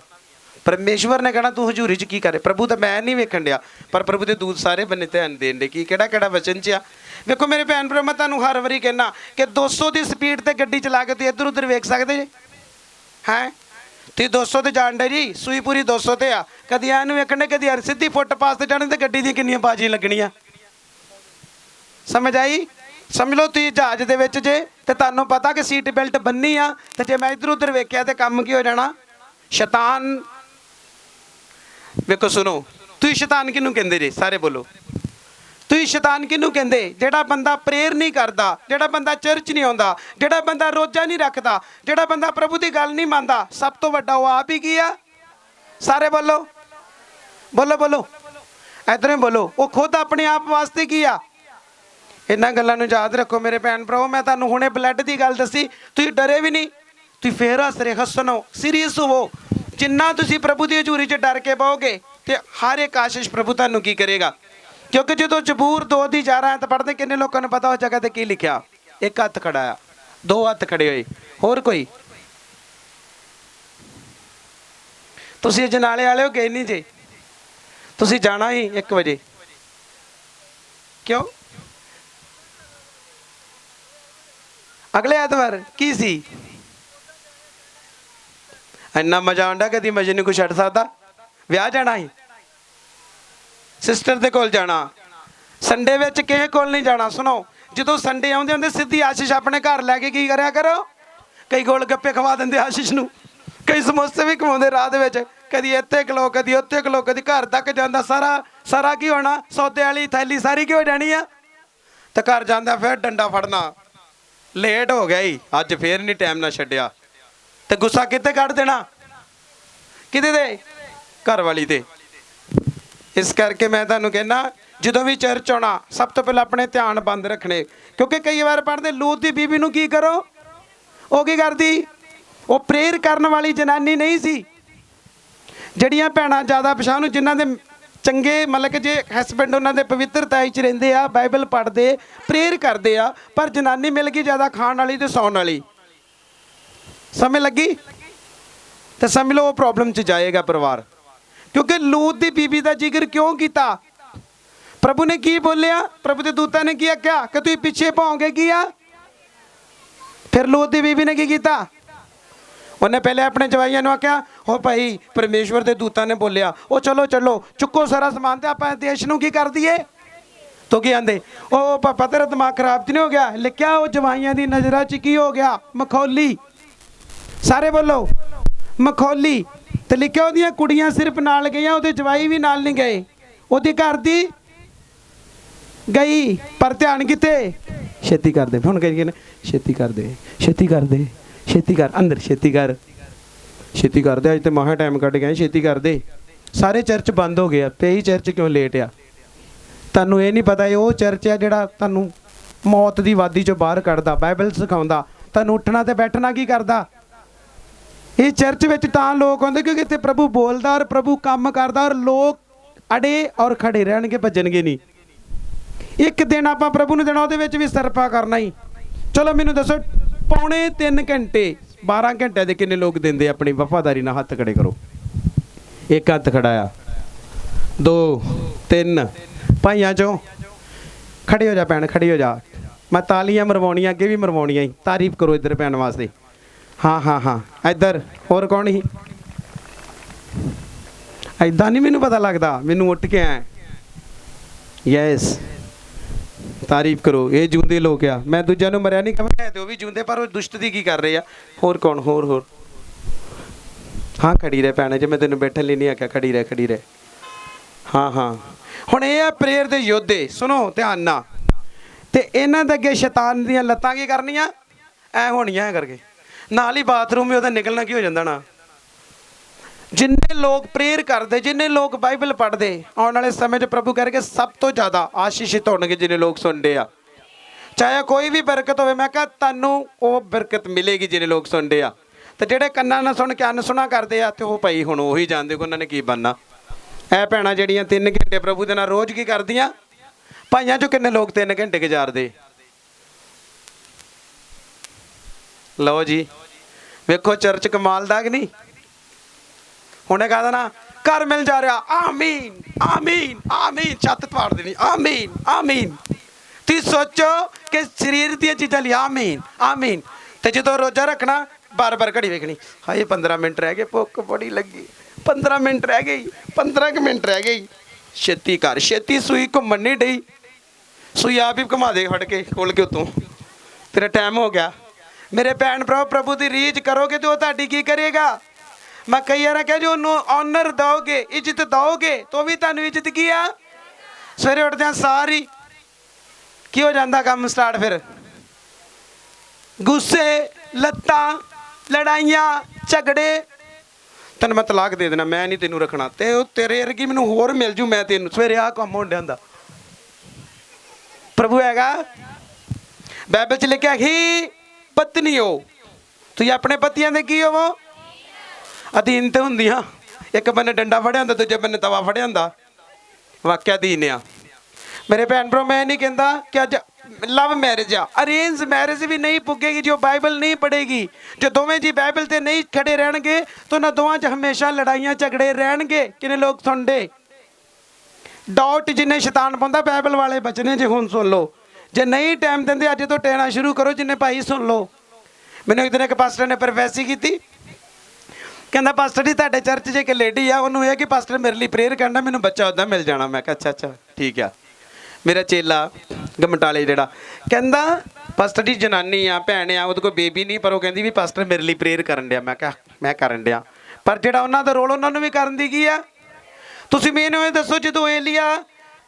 ਪਰਮੇਸ਼ਵਰ ਨੇ ਕਹਿਣਾ ਤੂੰ ਹਜ਼ੂਰੀ 'ਚ ਕੀ ਕਰੇ? ਪ੍ਰਭੂ ਤਾਂ ਮੈਂ ਨਹੀਂ ਵੇਖਣ ਡਿਆ, ਪਰ ਪ੍ਰਭੂ ਦੇ ਦੂਤ ਸਾਰੇ ਬੰਨੇ ਧਿਆਨ ਦੇਣ ਦੇ ਕੀ ਕਿਹੜਾ ਵਚਨ 'ਚ ਆ। ਵੇਖੋ ਮੇਰੇ ਭੈਣ ਭਰਾ, ਮੈਂ ਤੁਹਾਨੂੰ ਹਰ ਵਾਰੀ ਕਹਿਣਾ ਕਿ 200 ਦੀ ਸਪੀਡ ਤੇ ਗੱਡੀ ਚਲਾ ਕੇ ਤੁਸੀਂ ਇੱਧਰ ਉੱਧਰ ਵੇਖ ਸਕਦੇ ਜੇ? ਹੈ ਤੁਸੀਂ 200 ਤੇ ਜਾਣ ਡੇ ਜੀ, ਸੂਈ ਪੂਰੀ 200 ਤੇ ਆ। ਕਦੀ ਐਨੂੰ ਵੇਖਣ ਡੇ, ਕਦੀ ਯਾਰ ਸਿੱਧੀ ਫੁੱਟਪਾਥ ਤੇ ਜਾਣੇ ਤੇ ਗੱਡੀ ਦੀਆਂ ਕਿੰਨੀਆਂ ਬਾਜੀਆਂ ਲੱਗਣੀਆਂ। ਸਮਝ ਆਈ? ਸਮਝ ਲਓ ਤੁਸੀਂ ਜਹਾਜ਼ ਦੇ ਵਿੱਚ ਜੇ ਤੇ ਤੁਹਾਨੂੰ ਪਤਾ ਕਿ ਸੀਟ ਬੈਲਟ ਬੰਨੀ ਆ, ਤੇ ਜੇ ਮੈਂ ਇੱਧਰ ਉੱਧਰ ਵੇਖਿਆ ਤੇ ਕੰਮ ਕੀ ਹੋ ਜਾਣਾ? ਸ਼ੈਤਾਨ। ਵੇਖੋ ਸੁਣੋ, ਤੁਸੀਂ ਸ਼ੈਤਾਨ ਕਿਹਨੂੰ ਕਹਿੰਦੇ ਜੇ? ਸਾਰੇ ਬੋਲੋ। ਤੁਸੀਂ ਸ਼ੈਤਾਨ ਕਿਹਨੂੰ ਕਹਿੰਦੇ? ਜਿਹੜਾ ਬੰਦਾ ਪ੍ਰੇਅਰ ਨਹੀਂ ਕਰਦਾ, ਜਿਹੜਾ ਬੰਦਾ ਚਰਚ ਨਹੀਂ ਆਉਂਦਾ, ਜਿਹੜਾ ਬੰਦਾ ਰੋਜ਼ਾ ਨਹੀਂ ਰੱਖਦਾ, ਜਿਹੜਾ ਬੰਦਾ ਪ੍ਰਭੂ ਦੀ ਗੱਲ ਨਹੀਂ ਮੰਨਦਾ, ਸਭ ਤੋਂ ਵੱਡਾ ਉਹ ਆਪ ਹੀ ਕੀ ਆ? ਸਾਰੇ ਬੋਲੋ ਬੋਲੋ ਬੋਲੋ, ਇਧਰ ਬੋਲੋ। ਉਹ ਖੁਦ ਆਪਣੇ ਆਪ ਵਾਸਤੇ ਕੀ ਆ? ਇਹਨਾਂ ਗੱਲਾਂ ਨੂੰ ਯਾਦ ਰੱਖੋ ਮੇਰੇ ਭੈਣ ਭਰਾਓ। ਮੈਂ ਤੁਹਾਨੂੰ ਹੁਣੇ ਬਲੱਡ ਦੀ ਗੱਲ ਦੱਸੀ, ਤੁਸੀਂ ਡਰੇ ਵੀ ਨਹੀਂ, ਤੁਸੀਂ ਫੇਰ ਹੱਸ ਰਹੇ, ਹੱਸਣੋ, ਸੀਰੀਅਸ ਹੋਵੋ। ਜਿੰਨਾ ਤੁਸੀਂ ਪ੍ਰਭੂ ਦੀ ਹਜ਼ੂਰੀ 'ਚ ਡਰ ਕੇ ਪਾਓਗੇ ਤੇ ਹਰ ਇੱਕ ਆਸ਼ੀਸ਼ ਪ੍ਰਭੂ ਤੁਹਾਨੂੰ ਕੀ ਕਰੇਗਾ। ਕਿਉਂਕਿ ਜਦੋਂ ਜ਼ਬੂਰ 2 ਦੀ 11 ਤਾਂ ਪੜ੍ਹਦੇ, ਕਿੰਨੇ ਲੋਕਾਂ ਨੂੰ ਪਤਾ ਉਸ ਜਗ੍ਹਾ ਤੇ ਕੀ ਲਿਖਿਆ? ਇੱਕ ਹੱਥ ਖੜਾ ਆ, 2 ਹੱਥ ਖੜੇ ਹੋਏ, ਹੋਰ ਕੋਈ? ਤੁਸੀਂ ਅਜਨਾਲੇ ਵਾਲੇ ਹੋ ਗਏ ਨਹੀਂ ਜੇ, ਤੁਸੀਂ ਜਾਣਾ ਹੀ 1 ਵਜੇ। ਕਿਉਂ? ਅਗਲੇ ਐਤਵਾਰ ਕੀ ਸੀ? ਇੰਨਾ ਮਜ਼ਾ ਆਉਂਦਾ, ਕਦੀ ਮਜ਼ੇ ਨੂੰ ਕੋਈ ਛੱਡ ਸਕਦਾ? ਵਿਆਹ ਜਾਣਾ ਸੀ, ਸਿਸਟਰ ਦੇ ਕੋਲ ਜਾਣਾ, ਸੰਡੇ ਵਿੱਚ ਕਿਸੇ ਕੋਲ ਨਹੀਂ ਜਾਣਾ। ਸੁਣੋ, ਜਦੋਂ ਸੰਡੇ ਆਉਂਦੇ ਹੁੰਦੇ ਸਿੱਧੀ ਆਸ਼ੀਸ਼ ਆਪਣੇ ਘਰ ਲੈ ਕੇ ਕੀ ਕਰਿਆ ਕਰੋ? ਕਈ ਗੋਲ ਗੱਪੇ ਖਵਾ ਦਿੰਦੇ ਆਸ਼ੀਸ਼ ਨੂੰ, ਕਈ ਸਮੋਸੇ ਵੀ ਖਵਾਉਂਦੇ ਰਾਹ ਦੇ ਵਿੱਚ, ਕਦੀ ਇੱਥੇ ਖਲੋ, ਕਦੀ ਉੱਥੇ ਖਲੋ, ਕਦੀ ਘਰ ਤੱਕ ਜਾਂਦਾ। ਸਾਰਾ ਕੀ ਹੋਣਾ? ਸੌਦੇ ਵਾਲੀ ਥੈਲੀ ਸਾਰੀ ਕੀ ਹੋ ਜਾਣੀ ਆ? ਤੇ ਘਰ ਜਾਂਦਾ ਫਿਰ ਡੰਡਾ ਫੜਨਾ, ਲੇਟ ਹੋ ਗਿਆ ਹੀ, ਅੱਜ ਫੇਰ ਨਹੀਂ ਟਾਈਮ ਨਾਲ ਛੱਡਿਆ। ਤੇ ਗੁੱਸਾ ਕਿੱਥੇ ਕੱਢ ਦੇਣਾ? ਕਿਹਦੇ ਤੇ? ਘਰ ਵਾਲੀ ਤੇ। ਇਸ ਕਰਕੇ ਮੈਂ ਤੁਹਾਨੂੰ ਕਹਿੰਦਾ, ਜਦੋਂ ਵੀ ਚਰਚ ਆਉਣਾ ਸਭ ਤੋਂ ਪਹਿਲਾਂ ਆਪਣੇ ਧਿਆਨ ਬੰਦ ਰੱਖਣੇ। ਕਿਉਂਕਿ ਕਈ ਵਾਰ ਪੜ੍ਹਦੇ, ਲੂਤ ਦੀ ਬੀਬੀ ਨੂੰ ਕੀ ਕਰੋ? ਉਹ ਕੀ ਕਰਦੀ? ਉਹ ਪ੍ਰੇਅਰ ਕਰਨ ਵਾਲੀ ਜਨਾਨੀ ਨਹੀਂ ਸੀ। ਜਿਹੜੀਆਂ ਭੈਣਾਂ ਜ਼ਿਆਦਾ ਪਛਾਣ ਨੂੰ, ਜਿਨ੍ਹਾਂ ਦੇ ਚੰਗੇ ਮਤਲਬ ਕਿ ਜੇ ਹਸਬੈਂਡ ਉਹਨਾਂ ਦੇ ਪਵਿੱਤਰਤਾ 'ਚ ਰਹਿੰਦੇ ਆ, ਬਾਈਬਲ ਪੜ੍ਹਦੇ, ਪ੍ਰੇਅਰ ਕਰਦੇ ਆ, ਪਰ ਜਨਾਨੀ ਮਿਲ ਗਈ ਜ਼ਿਆਦਾ ਖਾਣ ਵਾਲੀ ਤੇ ਸੌਣ ਵਾਲੀ, ਸਮਝ ਲੱਗੀ? ਤੇ ਸਮਝ ਲਓ ਉਹ ਪ੍ਰੋਬਲਮ 'ਚ ਜਾਏਗਾ ਪਰਿਵਾਰ। ਕਿਉਂਕਿ ਲੂਤ ਦੀ ਬੀਬੀ ਦਾ ਜ਼ਿਕਰ ਕਿਉਂ ਕੀਤਾ? ਪ੍ਰਭੂ ਨੇ ਕੀ ਬੋਲਿਆ? ਪ੍ਰਭੂ ਦੇ ਦੂਤਾਂ ਨੇ ਕੀ ਆਖਿਆ ਕਿ ਤੁਸੀਂ ਪਿੱਛੇ ਪਾਓਗੇ? ਕੀ ਆ? ਫਿਰ ਲੂਤ ਦੀ ਬੀਬੀ ਨੇ ਕੀ ਕੀਤਾ? ਉਹਨੇ ਪਹਿਲੇ ਆਪਣੇ ਜਵਾਈਆਂ ਨੂੰ ਆਖਿਆ, ਹੋ ਭਾਈ ਪਰਮੇਸ਼ਵਰ ਦੇ ਦੂਤਾਂ ਨੇ ਬੋਲਿਆ, ਉਹ ਚਲੋ ਚੁੱਕੋ ਸਾਰਾ ਸਮਾਨ ਤੇ ਆਪਾਂ ਦੇਸ਼ ਨੂੰ ਕੀ ਕਰ ਦਈਏ। ਤੋ ਕੀ ਆਂਦੇ? ਉਹ ਪਾਪਾ ਤੇਰਾ ਦਿਮਾਗ ਖਰਾਬ ਤੇ ਨਹੀਂ ਹੋ ਗਿਆ? ਲਿਖਿਆ ਉਹ ਜਵਾਈਆਂ ਦੀ ਨਜ਼ਰਾਂ 'ਚ ਕੀ ਹੋ ਗਿਆ? ਮਖੌਲੀ। ਸਾਰੇ ਬੋਲੋ ਮਖੌਲੀ। ਤੇ ਲਿਖਿਆ ਉਹਦੀਆਂ ਕੁੜੀਆਂ ਸਿਰਫ ਨਾਲ ਗਈਆਂ, ਉਹਦੇ ਜਵਾਈ ਵੀ ਨਾਲ ਨਹੀਂ ਗਏ, ਉਹਦੀ ਘਰ ਦੀ ਗਈ, ਪਰ ਧਿਆਨ ਕਿੱਥੇ? ਛੇਤੀ ਕਰਦੇ। ਹੁਣ ਕਹੀਏ ਨਾ, ਛੇਤੀ ਕਰਦੇ, ਛੇਤੀ ਕਰਦੇ, ਛੇਤੀ ਕਰ, ਅੰਦਰ ਛੇਤੀ ਕਰ, ਛੇਤੀ ਕਰਦੇ। ਅੱਜ ਤੇ ਮਹਾ ਟਾਈਮ ਕੱਢ ਗਏ, ਛੇਤੀ ਕਰਦੇ। ਸਾਰੇ ਚਰਚ ਬੰਦ ਹੋ ਗਏ ਆ, ਤੇ ਇਹ ਚਰਚ ਕਿਉਂ ਲੇਟ ਆ? ਤੁਹਾਨੂੰ ਇਹ ਨਹੀਂ ਪਤਾ ਇਹ ਉਹ ਚਰਚ ਆ ਜਿਹੜਾ ਤੁਹਾਨੂੰ ਮੌਤ ਦੀ ਵਾਦੀ 'ਚੋਂ ਬਾਹਰ ਕੱਢਦਾ, ਬਾਈਬਲ ਸਿਖਾਉਂਦਾ, ਤੁਹਾਨੂੰ ਉੱਠਣਾ ਤੇ ਬੈਠਣਾ ਕੀ ਕਰਦਾ। ਇਹ ਚਰਚ ਵਿੱਚ ਤਾਂ ਲੋਕ ਆਉਂਦੇ ਕਿਉਂਕਿ ਇੱਥੇ ਪ੍ਰਭੂ ਬੋਲਦਾ ਔਰ ਪ੍ਰਭੂ ਕੰਮ ਕਰਦਾ, ਔਰ ਲੋਕ ਅੜੇ ਔਰ ਖੜੇ ਰਹਿਣਗੇ, ਭੱਜਣਗੇ ਨਹੀਂ। ਇੱਕ ਦਿਨ ਆਪਾਂ ਪ੍ਰਭੂ ਨੂੰ ਦੇਣਾ, ਉਹਦੇ ਵਿੱਚ ਵੀ ਸਰਪਾ ਕਰਨਾ ਹੀ। ਚਲੋ ਮੈਨੂੰ ਦੱਸੋ, ਪੌਣੇ 3 ਘੰਟੇ 12 ਘੰਟੇ ਦੇ ਕਿੰਨੇ ਲੋਕ ਦਿੰਦੇ ਆਪਣੀ ਵਫਾਦਾਰੀ ਨਾਲ? ਹੱਥ ਖੜੇ ਕਰੋ। ਇੱਕ ਹੱਥ ਖੜਾ ਆ, 2 3 ਭਾਈਆਂ ਚੋਂ ਖੜੇ ਹੋ ਜਾ ਭੈਣ, ਖੜੀ ਹੋ ਜਾ। ਮੈਂ ਤਾਲੀਆਂ ਮਰਵਾਉਣੀਆਂ, ਅੱਗੇ ਵੀ ਮਰਵਾਉਣੀਆਂ ਹੀ। ਤਾਰੀਫ ਕਰੋ ਇੱਧਰ ਭੈਣ ਵਾਸਤੇ। ਹਾਂ ਇੱਧਰ। ਹੋਰ ਕੌਣ ਸੀ? ਐਦਾਂ ਨਹੀਂ ਮੈਨੂੰ ਪਤਾ ਲੱਗਦਾ, ਮੈਨੂੰ ਉੱਠ ਕੇ ਆਇਆ। ਯੈਸ, ਤਾਰੀਫ ਕਰੋ। ਇਹ ਜੂੰਦੇ ਲੋਕ ਆ, ਮੈਂ ਦੂਜਿਆਂ ਨੂੰ ਮਰਿਆ ਨਹੀਂ ਕਹਾਂ, ਤੇ ਉਹ ਵੀ ਜੂੰਦੇ, ਪਰ ਉਹ ਦੁਸ਼ਟ ਦੀ ਕੀ ਕਰ ਰਹੇ ਆ। ਹੋਰ ਕੌਣ? ਹੋਰ ਹਾਂ ਖੜੀ ਰਹਿ ਭੈਣ, ਜੇ ਮੈਂ ਤੈਨੂੰ ਬੈਠਣ ਲਈ ਨਹੀਂ ਆਖਿਆ, ਖੜੀ ਰਹਿ। ਹਾਂ ਹੁਣ ਇਹ ਆ ਪ੍ਰੇਅਰ ਦੇ ਯੋਧੇ। ਸੁਣੋ ਧਿਆਨ ਨਾਲ। ਤੇ ਇਹਨਾਂ ਦੇ ਅੱਗੇ ਸ਼ੈਤਾਨ ਦੀਆਂ ਲੱਤਾਂ ਕੀ ਕਰਨੀਆਂ? ਐ ਹੋਣੀਆਂ ਐ ਕਰਕੇ, ਨਾਲ ਹੀ ਬਾਥਰੂਮ ਵੀ ਉਹਦਾ ਨਿਕਲਣਾ ਕੀ ਹੋ ਜਾਂਦਾ ਨਾ। ਜਿੰਨੇ ਲੋਕ ਪ੍ਰੇਅਰ ਕਰਦੇ, ਜਿੰਨੇ ਲੋਕ ਬਾਈਬਲ ਪੜ੍ਹਦੇ, ਆਉਣ ਵਾਲੇ ਸਮੇਂ 'ਚ ਪ੍ਰਭੂ ਕਰਕੇ ਸਭ ਤੋਂ ਜ਼ਿਆਦਾ ਆਸ਼ੀਸ਼ਿਤ ਹੋਣਗੇ ਜਿੰਨੇ ਲੋਕ ਸੁਣਦੇ ਆ। ਚਾਹੇ ਕੋਈ ਵੀ ਬਰਕਤ ਹੋਵੇ, ਮੈਂ ਕਿਹਾ ਤੁਹਾਨੂੰ ਉਹ ਬਰਕਤ ਮਿਲੇਗੀ ਜਿੰਨੇ ਲੋਕ ਸੁਣਦੇ ਆ। ਤੇ ਜਿਹੜੇ ਕੰਨਾਂ ਨਾਲ ਸੁਣ ਕੇ ਅਨਸੁਣਾ ਕਰਦੇ ਆ, ਤੇ ਉਹ ਭਾਈ ਹੁਣ ਉਹੀ ਜਾਣਦੇ ਕਿ ਉਹਨਾਂ ਨੇ ਕੀ ਬਣਨਾ। ਇਹ ਭੈਣਾਂ ਜਿਹੜੀਆਂ 3 ਘੰਟੇ ਪ੍ਰਭੂ ਦੇ ਨਾਲ ਰੋਜ਼ ਕੀ ਕਰਦੀਆਂ? ਭਾਈਆਂ 'ਚੋਂ ਕਿੰਨੇ ਲੋਕ 3 ਘੰਟੇ ਗੁਜ਼ਾਰਦੇ? ਲਓ ਜੀ, ਵੇਖੋ ਚਰਚ ਕਮਾਲ ਦਾ ਕਿ ਨਹੀਂ। ਹੁਣੇ ਕਹਾ ਦੇਣਾ ਘਰ ਮਿਲ ਜਾ ਰਿਹਾ, ਆਮੀਨ ਆਮੀਨ ਆਮੀਨ, ਛੱਤ ਪਾੜ ਦੇਣੀ, ਆਮੀਨ ਆਮੀਨ। ਤੁਸੀਂ ਸੋਚੋ ਕਿ ਸਰੀਰ ਦੀਆਂ ਚੀਜ਼ਾਂ ਲਈ ਆਮੀਨ ਆਮੀਨ। ਤੇ ਜਦੋਂ ਰੋਜ਼ਾ ਰੱਖਣਾ, ਬਾਰ-ਬਾਰ ਘੜੀ ਵੇਖਣੀ, ਹਾਏ 15 ਮਿੰਟ ਰਹਿ ਗਏ, ਭੁੱਖ ਬੜੀ ਲੱਗੀ, 15 ਮਿੰਟ ਰਹਿ ਗਈ, 15 ਮਿੰਟ ਰਹਿ ਗਈ, ਛੇਤੀ ਕਰ, ਛੇਤੀ। ਸੂਈ ਘੁੰਮਣ ਨਹੀਂ ਡਈ, ਸੂਈ ਆਪ ਹੀ ਘੁਮਾ ਦੇ ਫੜ ਕੇ, ਖੋਲ ਕੇ ਉੱਤੋਂ, ਤੇਰਾ ਟਾਈਮ ਹੋ ਗਿਆ। ਮੇਰੇ ਭੈਣ ਭਰਾ, ਪ੍ਰਭੂ ਦੀ ਰੀਝ ਕਰੋਗੇ ਤੇ ਉਹ ਤੁਹਾਡੀ ਕੀ ਕਰੇਗਾ? ਮੈਂ ਕਈ ਵਾਰ ਕਿਹਾ, ਜੋ ਉਹਨੂੰ ਆਨਰ ਦਿਓਗੇ, ਇੱਜ਼ਤ ਦਿਓਗੇ, ਤਾਂ ਵੀ ਤੁਹਾਨੂੰ ਇੱਜ਼ਤ ਕੀ ਆ? ਸਵੇਰੇ ਉੱਠਦਿਆਂ ਸਾਰੀ ਕੀ ਹੋ ਜਾਂਦਾ ਕੰਮ ਸਟਾਰਟ ਫਿਰ? ਗੁੱਸੇ, ਲੱਤਾਂ, ਲੜਾਈਆਂ, ਝਗੜੇ। ਤੈਨੂੰ ਮੈਂ ਤਲਾਕ ਦੇ ਦੇਣਾ, ਮੈਂ ਨਹੀਂ ਤੈਨੂੰ ਰੱਖਣਾ, ਤੇ ਉਹ ਤੇਰੇ ਵਰਗੀ ਮੈਨੂੰ ਹੋਰ ਮਿਲ ਜੂ, ਮੈਂ ਤੈਨੂੰ ਸਵੇਰੇ ਆਹ ਕੰਮ ਹੋਣ ਡਿਆ ਹੁੰਦਾ। ਪ੍ਰਭੂ ਹੈਗਾ, ਬਾਈਬਲ 'ਚ ਲਿਖਿਆ ਹੀ ਪਤਨੀ ਹੋ, ਤੁਸੀਂ ਆਪਣੇ ਪਤੀਆਂ ਦੇ ਕੀ ਹੋਵੋ? ਅਧੀਨ ਤੇ ਹੁੰਦੀਆਂ। ਇੱਕ ਬੰਨੇ ਡੰਡਾ ਫੜਿਆ ਹੁੰਦਾ, ਦੂਜੇ ਬੰਨੇ ਤਵਾ ਫੜਿਆ ਹੁੰਦਾ। ਵਾਕਿਆ ਅਧੀਨ ਆ। ਮੇਰੇ ਭੈਣ ਭਰਾ, ਮੈਂ ਨਹੀਂ ਕਹਿੰਦਾ ਕਿ ਅੱਜ ਲਵ ਮੈਰਿਜ ਆ, ਅਰੇਂਜ ਮੈਰਿਜ ਵੀ ਨਹੀਂ ਪੁੱਗੇਗੀ ਜੋ ਬਾਈਬਲ ਨਹੀਂ ਪੜ੍ਹੇਗੀ। ਜੋ ਦੋਵੇਂ ਜੀ ਬਾਈਬਲ ਤੇ ਨਹੀਂ ਖੜੇ ਰਹਿਣਗੇ ਤਾਂ ਉਹਨਾਂ ਦੋਵਾਂ 'ਚ ਹਮੇਸ਼ਾ ਲੜਾਈਆਂ ਝਗੜੇ ਰਹਿਣਗੇ। ਕਿੰਨੇ ਲੋਕ ਸੁਣਦੇ? ਡਾਊਟ ਜਿੰਨੇ ਸ਼ੈਤਾਨ ਪਾਉਂਦਾ, ਬਾਈਬਲ ਵਾਲੇ ਬਚਨੇ ਜੇ ਹੁਣ ਸੁਣ ਲਓ। ਜੇ ਨਹੀਂ ਟਾਈਮ ਦਿੰਦੇ ਅੱਜ ਤੋਂ ਟਹਿਣਾ ਸ਼ੁਰੂ ਕਰੋ। ਜਿੰਨੇ ਭਾਈ ਸੁਣ ਲਓ। ਮੈਨੂੰ ਇੱਕ ਦਿਨ ਇੱਕ ਪਾਸਟਰ ਨੇ ਪ੍ਰੋਫੈਸੀ ਕੀਤੀ, ਕਹਿੰਦਾ ਪਾਸਟਰ ਜੀ ਤੁਹਾਡੇ ਚਰਚ 'ਚ ਇੱਕ ਲੇਡੀ ਆ, ਉਹਨੂੰ ਇਹ ਕਿ ਪਾਸਟਰ ਮੇਰੇ ਲਈ ਪ੍ਰੇਅਰ ਕਰਨਾ, ਮੈਨੂੰ ਬੱਚਾ ਉੱਦਾਂ ਮਿਲ ਜਾਣਾ। ਮੈਂ ਕਿਹਾ ਅੱਛਾ ਅੱਛਾ ਠੀਕ ਆ। ਮੇਰਾ ਚੇਲਾ ਗਮਟਾਲੇ ਜਿਹੜਾ ਕਹਿੰਦਾ ਪਾਸਟਰ ਜੀ ਜਨਾਨੀ ਆ, ਭੈਣ ਆ, ਉਹਦੇ ਕੋਲ ਬੇਬੀ ਨਹੀਂ, ਪਰ ਉਹ ਕਹਿੰਦੀ ਵੀ ਪਾਸਟਰ ਮੇਰੇ ਲਈ ਪ੍ਰੇਅਰ ਕਰਨ ਡਿਆ। ਮੈਂ ਕਿਹਾ ਮੈਂ ਕਰਨ ਡਿਆ, ਪਰ ਜਿਹੜਾ ਉਹਨਾਂ ਦਾ ਰੋਲ ਉਹਨਾਂ ਨੂੰ ਵੀ ਕਰਨ ਦੀ ਕੀ ਆ? ਤੁਸੀਂ ਮੈਨੂੰ ਇਹ ਦੱਸੋ,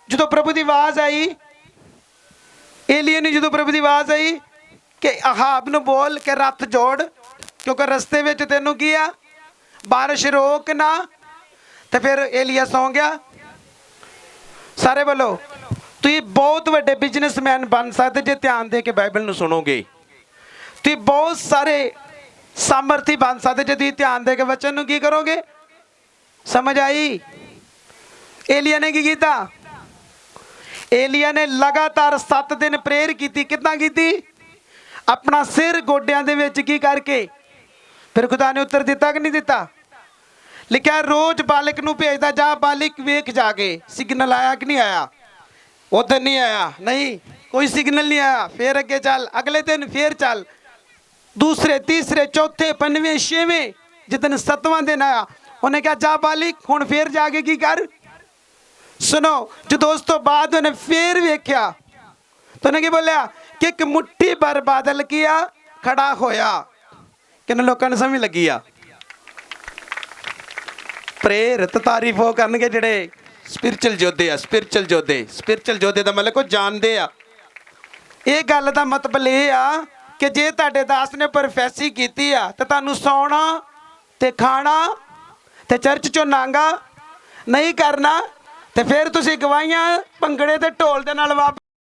ਜਦੋਂ ਪ੍ਰਭੂ ਦੀ ਆਵਾਜ਼ ਆਈ, ਏਲੀਆ ਨੇ ਜਦੋਂ ਪ੍ਰਭੂ ਦੀ ਆਵਾਜ਼ ਆਈ ਕਿ ਅਹਾਬ ਨੂੰ ਬੋਲ ਕੇ ਰੱਥ ਜੋੜ, ਕਿਉਂਕਿ ਰਸਤੇ ਵਿੱਚ ਤੈਨੂੰ ਕੀ ਆ? ਬਾਰਿਸ਼ ਰੋਕ ਨਾ। ਤੇ ਫਿਰ ਏਲੀਆ ਸੌਂ ਗਿਆ। ਸਾਰੇ ਬੋਲੋ, ਤੁਸੀਂ ਬਹੁਤ ਵੱਡੇ ਬਿਜ਼ਨਸਮੈਨ ਬਣ ਸਕਦੇ ਜੇ ਧਿਆਨ ਦੇ ਕੇ ਬਾਈਬਲ ਨੂੰ ਸੁਣੋਗੇ। ਤੁਸੀਂ ਬਹੁਤ ਸਾਰੇ ਸਾਮਰਥੀ ਬਣ ਸਕਦੇ ਜੇ ਤੁਸੀਂ ਧਿਆਨ ਦੇ ਕੇ ਵਚਨ ਨੂੰ ਕੀ ਕਰੋਗੇ। ਸਮਝ ਆਈ? ਏਲੀਆ ਨੇ ਕੀ ਕੀਤਾ? ਏਲੀਆ ਨੇ ਲਗਾਤਾਰ 7 ਦਿਨ ਪ੍ਰੇਅਰ ਕੀਤੀ। ਕਿੱਦਾਂ ਕੀਤੀ? ਆਪਣਾ ਸਿਰ ਗੋਡਿਆਂ ਦੇ ਵਿੱਚ ਕੀ ਕਰਕੇ। ਫਿਰ ਖੁਦਾ ਨੇ ਉੱਤਰ ਦਿੱਤਾ ਕਿ ਨਹੀਂ ਦਿੱਤਾ? ਲਿਖਿਆ ਰੋਜ਼ ਬਾਲਕ ਨੂੰ ਭੇਜਦਾ, ਜਾ ਬਾਲਕ ਵੇਖ ਜਾ ਕੇ ਸਿਗਨਲ ਆਇਆ ਕਿ ਨਹੀਂ ਆਇਆ। ਉਧਰ ਨਹੀਂ ਆਇਆ, ਨਹੀਂ ਕੋਈ ਸਿਗਨਲ ਨਹੀਂ ਆਇਆ। ਫਿਰ ਅੱਗੇ ਚੱਲ, ਅਗਲੇ ਦਿਨ ਫਿਰ ਚੱਲ, ਦੂਸਰੇ ਤੀਸਰੇ ਚੌਥੇ ਪੰਜਵੇਂ ਛੇਵੇਂ, ਜਿੱਦਣ 7ਵਾਂ ਦਿਨ ਆਇਆ ਉਹਨੇ ਕਿਹਾ ਜਾ ਬਾਲਕ ਹੁਣ ਫਿਰ ਜਾ ਕੇ ਕੀ ਕਰ। ਸੁਣੋ, ਜਦੋਂ ਉਸ ਤੋਂ ਬਾਅਦ ਉਹਨੇ ਫਿਰ ਵੇਖਿਆ ਤਾਂ ਉਹਨੇ ਕੀ ਬੋਲਿਆ ਕਿ ਇੱਕ ਮੁੱਠੀ ਭਰ ਬਾਦਲ ਕੀਆ ਖੜਾ ਹੋਇਆ। ਕਿੰਨੇ ਲੋਕਾਂ ਨੂੰ ਸਮਝ ਲੱਗੀ ਆ? ਪ੍ਰੇਅਰ ਤੇ ਤਾਰੀਫ ਉਹ ਕਰਨਗੇ ਜਿਹੜੇ ਸਪਿਰਚੁਅਲ ਯੋਧੇ ਆ। ਸਪਿਰਚੁਅਲ ਯੋਧੇ ਦਾ ਮਤਲਬ ਉਹ ਜਾਣਦੇ ਆ। ਇਹ ਗੱਲ ਦਾ ਮਤਲਬ ਇਹ ਆ ਕਿ ਜੇ ਤੁਹਾਡੇ ਦਾਸ ਨੇ ਪ੍ਰੋਫੈਸੀ ਕੀਤੀ ਆ ਤਾਂ ਤੁਹਾਨੂੰ ਸੌਣਾ ਤੇ ਖਾਣਾ ਤੇ ਚਰਚ ਚੋਂ ਨਾਂਗਾ ਨਹੀਂ ਕਰਨਾ, ਤੇ ਫਿਰ ਤੁਸੀਂ ਗਵਾਹੀਆਂ ਭੰਗੜੇ ਤੇ ਢੋਲ ਦੇ ਨਾਲ ਵਾਪਸ